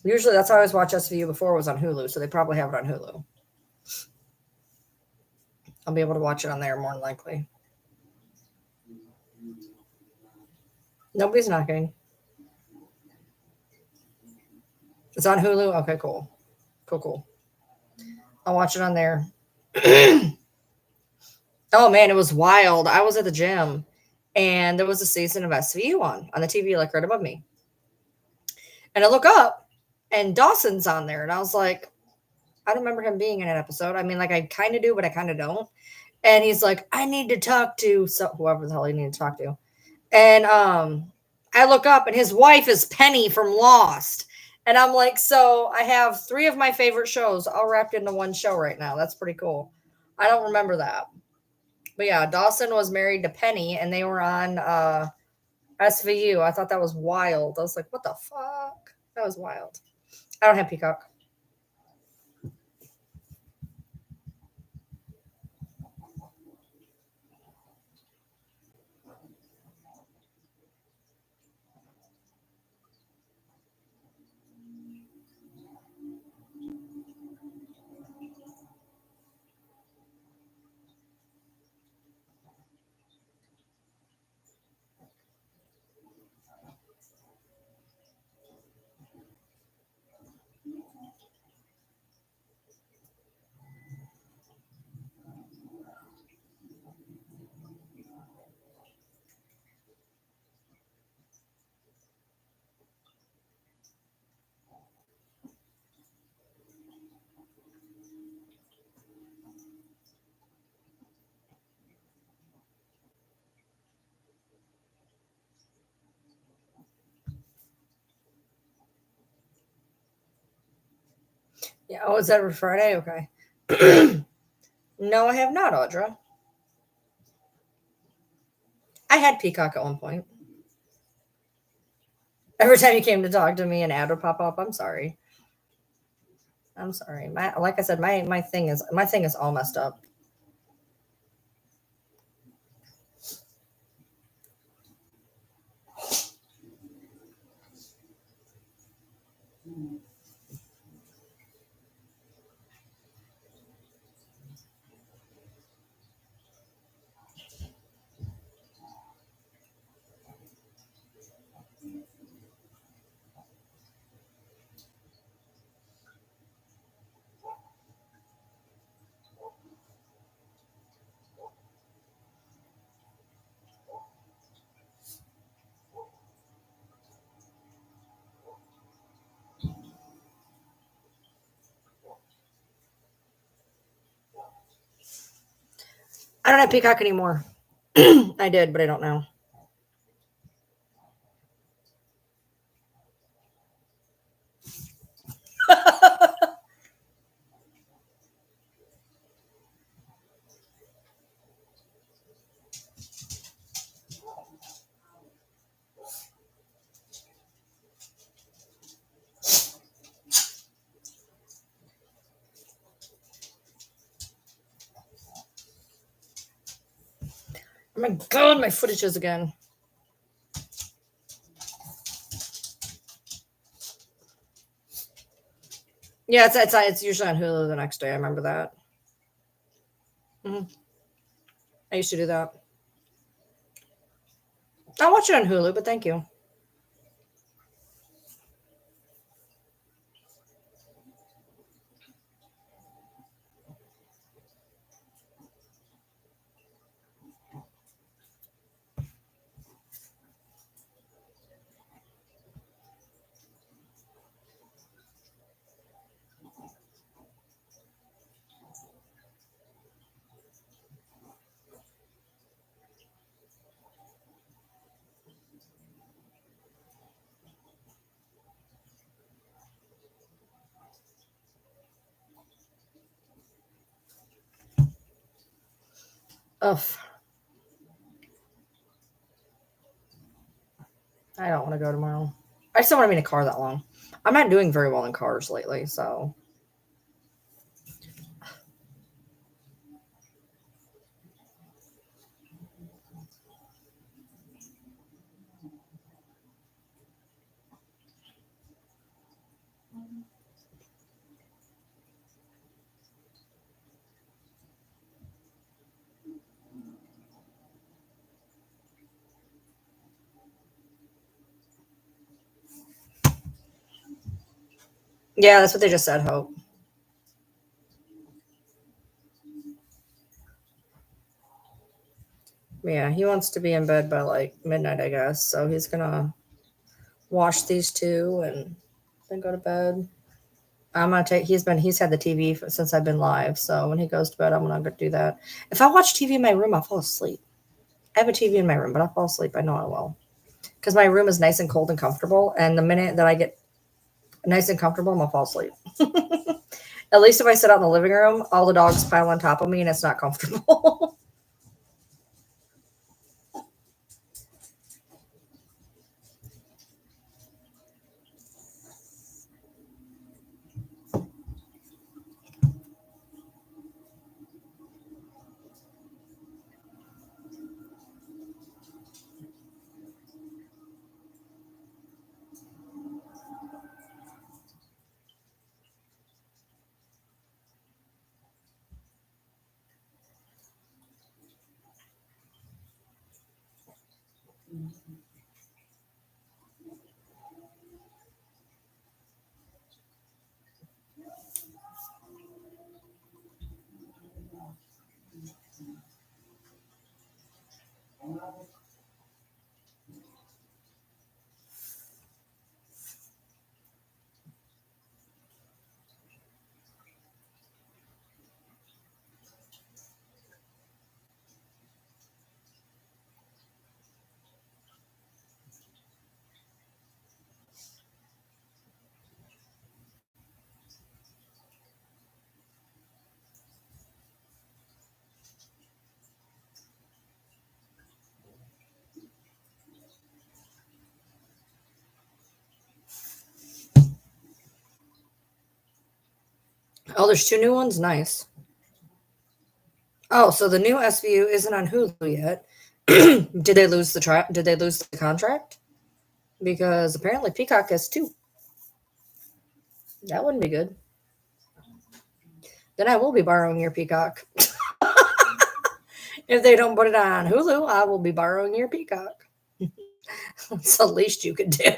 Usually that's how I always watch SVU before it was on Hulu, so they probably have it on Hulu. I'll be able to watch it on there more than likely. Nobody's knocking. It's on Hulu? Okay, cool. Cool. I'll watch it on there. Oh man, it was wild. I was at the gym and there was a season of SVU on the TV, like right above me. And I look up and Dawson's on there. And I was like, I don't remember him being in an episode. I mean, like I kind of do, but I kind of don't. And he's like, I need to talk to whoever the hell he needed to talk to. And I look up and his wife is Penny from Lost. And I'm like, so I have 3 of my favorite shows all wrapped into one show right now. That's pretty cool. I don't remember that. But yeah, Dawson was married to Penny and they were on SVU. I thought that was wild. I was like, what the fuck? That was wild. I don't have Peacock. Yeah. Oh, is that for Friday? Okay. No, I have not, Audra. I had Peacock at one point. Every time you came to talk to me, an ad would pop up. I'm sorry. I'm sorry. My like I said, my thing is all messed up. I don't have Peacock anymore. I did, but I don't know. Oh my god, my foot itches again. Yeah, it's usually on Hulu the next day. I remember that. Hmm. I used to do that. I watch it on Hulu, but thank you. Ugh, I don't want to go tomorrow. I just don't want to be in a car that long. I'm not doing very well in cars lately, so yeah, that's what they just said. Hope. Yeah, he wants to be in bed by like midnight, I guess. So he's gonna wash these two and then go to bed. I'm gonna take. He's had the TV since I've been live. So when he goes to bed, I'm gonna go do that. If I watch TV in my room, I'll fall asleep. I have a TV in my room, but I'll fall asleep. I know I will because my room is nice and cold and comfortable. And the minute that I get nice and comfortable, I'm gonna fall asleep. At least if I sit out in the living room, all the dogs pile on top of me and it's not comfortable. Oh, there's 2 new ones? Nice. Oh, so the new SVU isn't on Hulu yet. Did they lose the contract? Because apparently Peacock has 2. That wouldn't be good. Then I will be borrowing your Peacock. If they don't put it on Hulu, I will be borrowing your Peacock. That's the least you could do.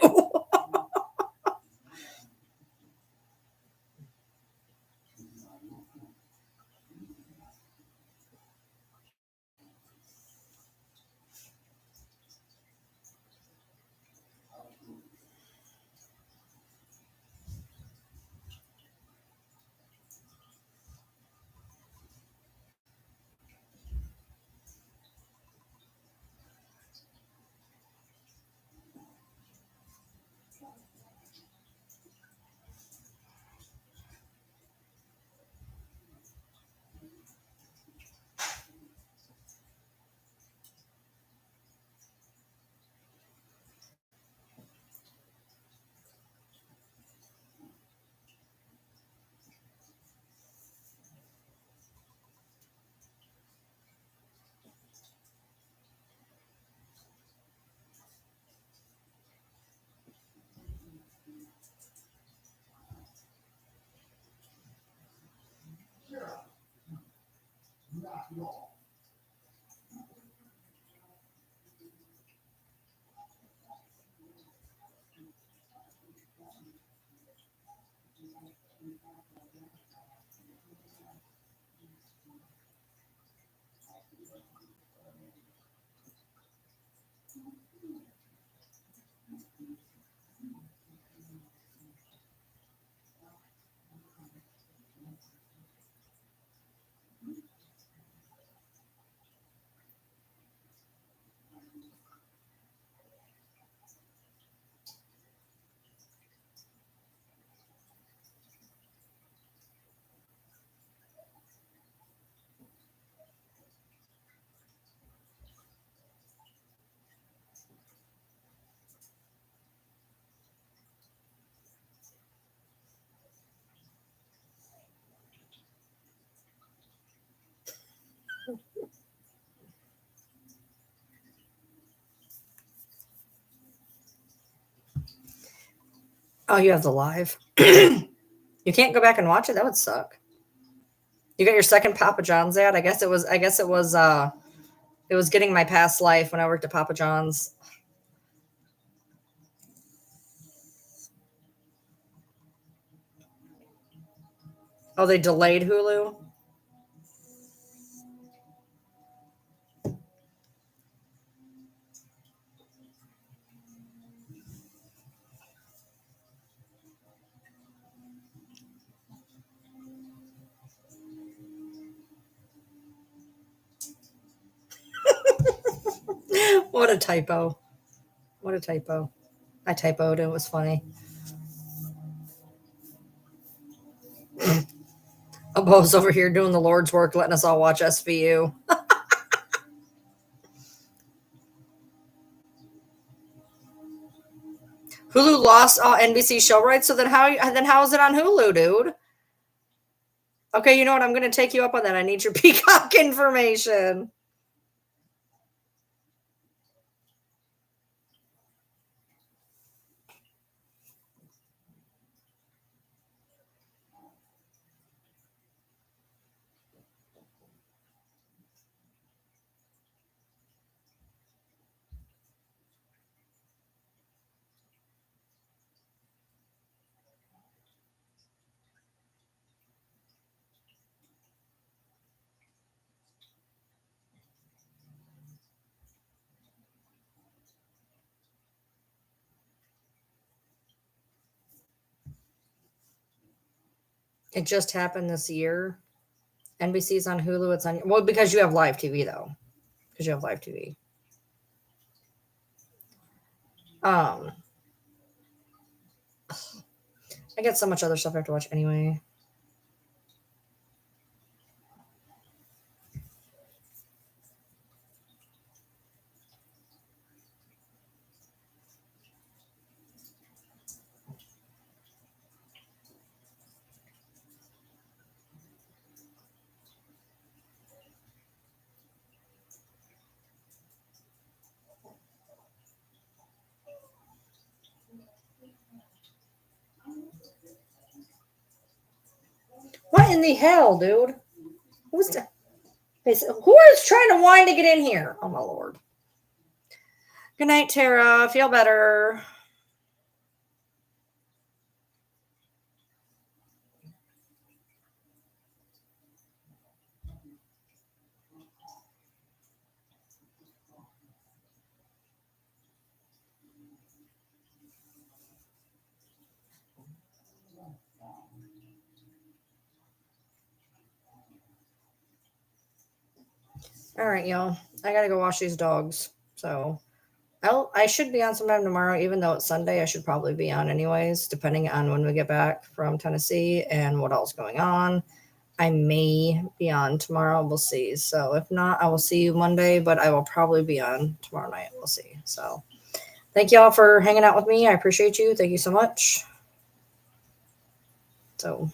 Oh, you have the live. You can't go back and watch it. That would suck. You got your second Papa John's ad. It was getting my past life when I worked at Papa John's. Oh, they delayed Hulu. What a typo. What a typo. I typoed. It was funny. Bo's over here doing the Lord's work, letting us all watch SVU. Hulu lost all NBC show rights, so then how is it on Hulu, dude? Okay, you know what? I'm going to take you up on that. I need your Peacock information. It just happened this year. NBC's on Hulu. It's on because you have live TV though. Because you have live TV. I got so much other stuff I have to watch anyway. What in the hell, dude? Who is trying to whine to get in here? Oh my lord. Good night, Tara. Feel better. All right, y'all. I gotta go wash these dogs. So I should be on sometime tomorrow, even though it's Sunday. I should probably be on anyways, depending on when we get back from Tennessee and what else going on. I may be on tomorrow. We'll see. So if not, I will see you Monday, but I will probably be on tomorrow night. We'll see. So thank y'all for hanging out with me. I appreciate you. Thank you so much. So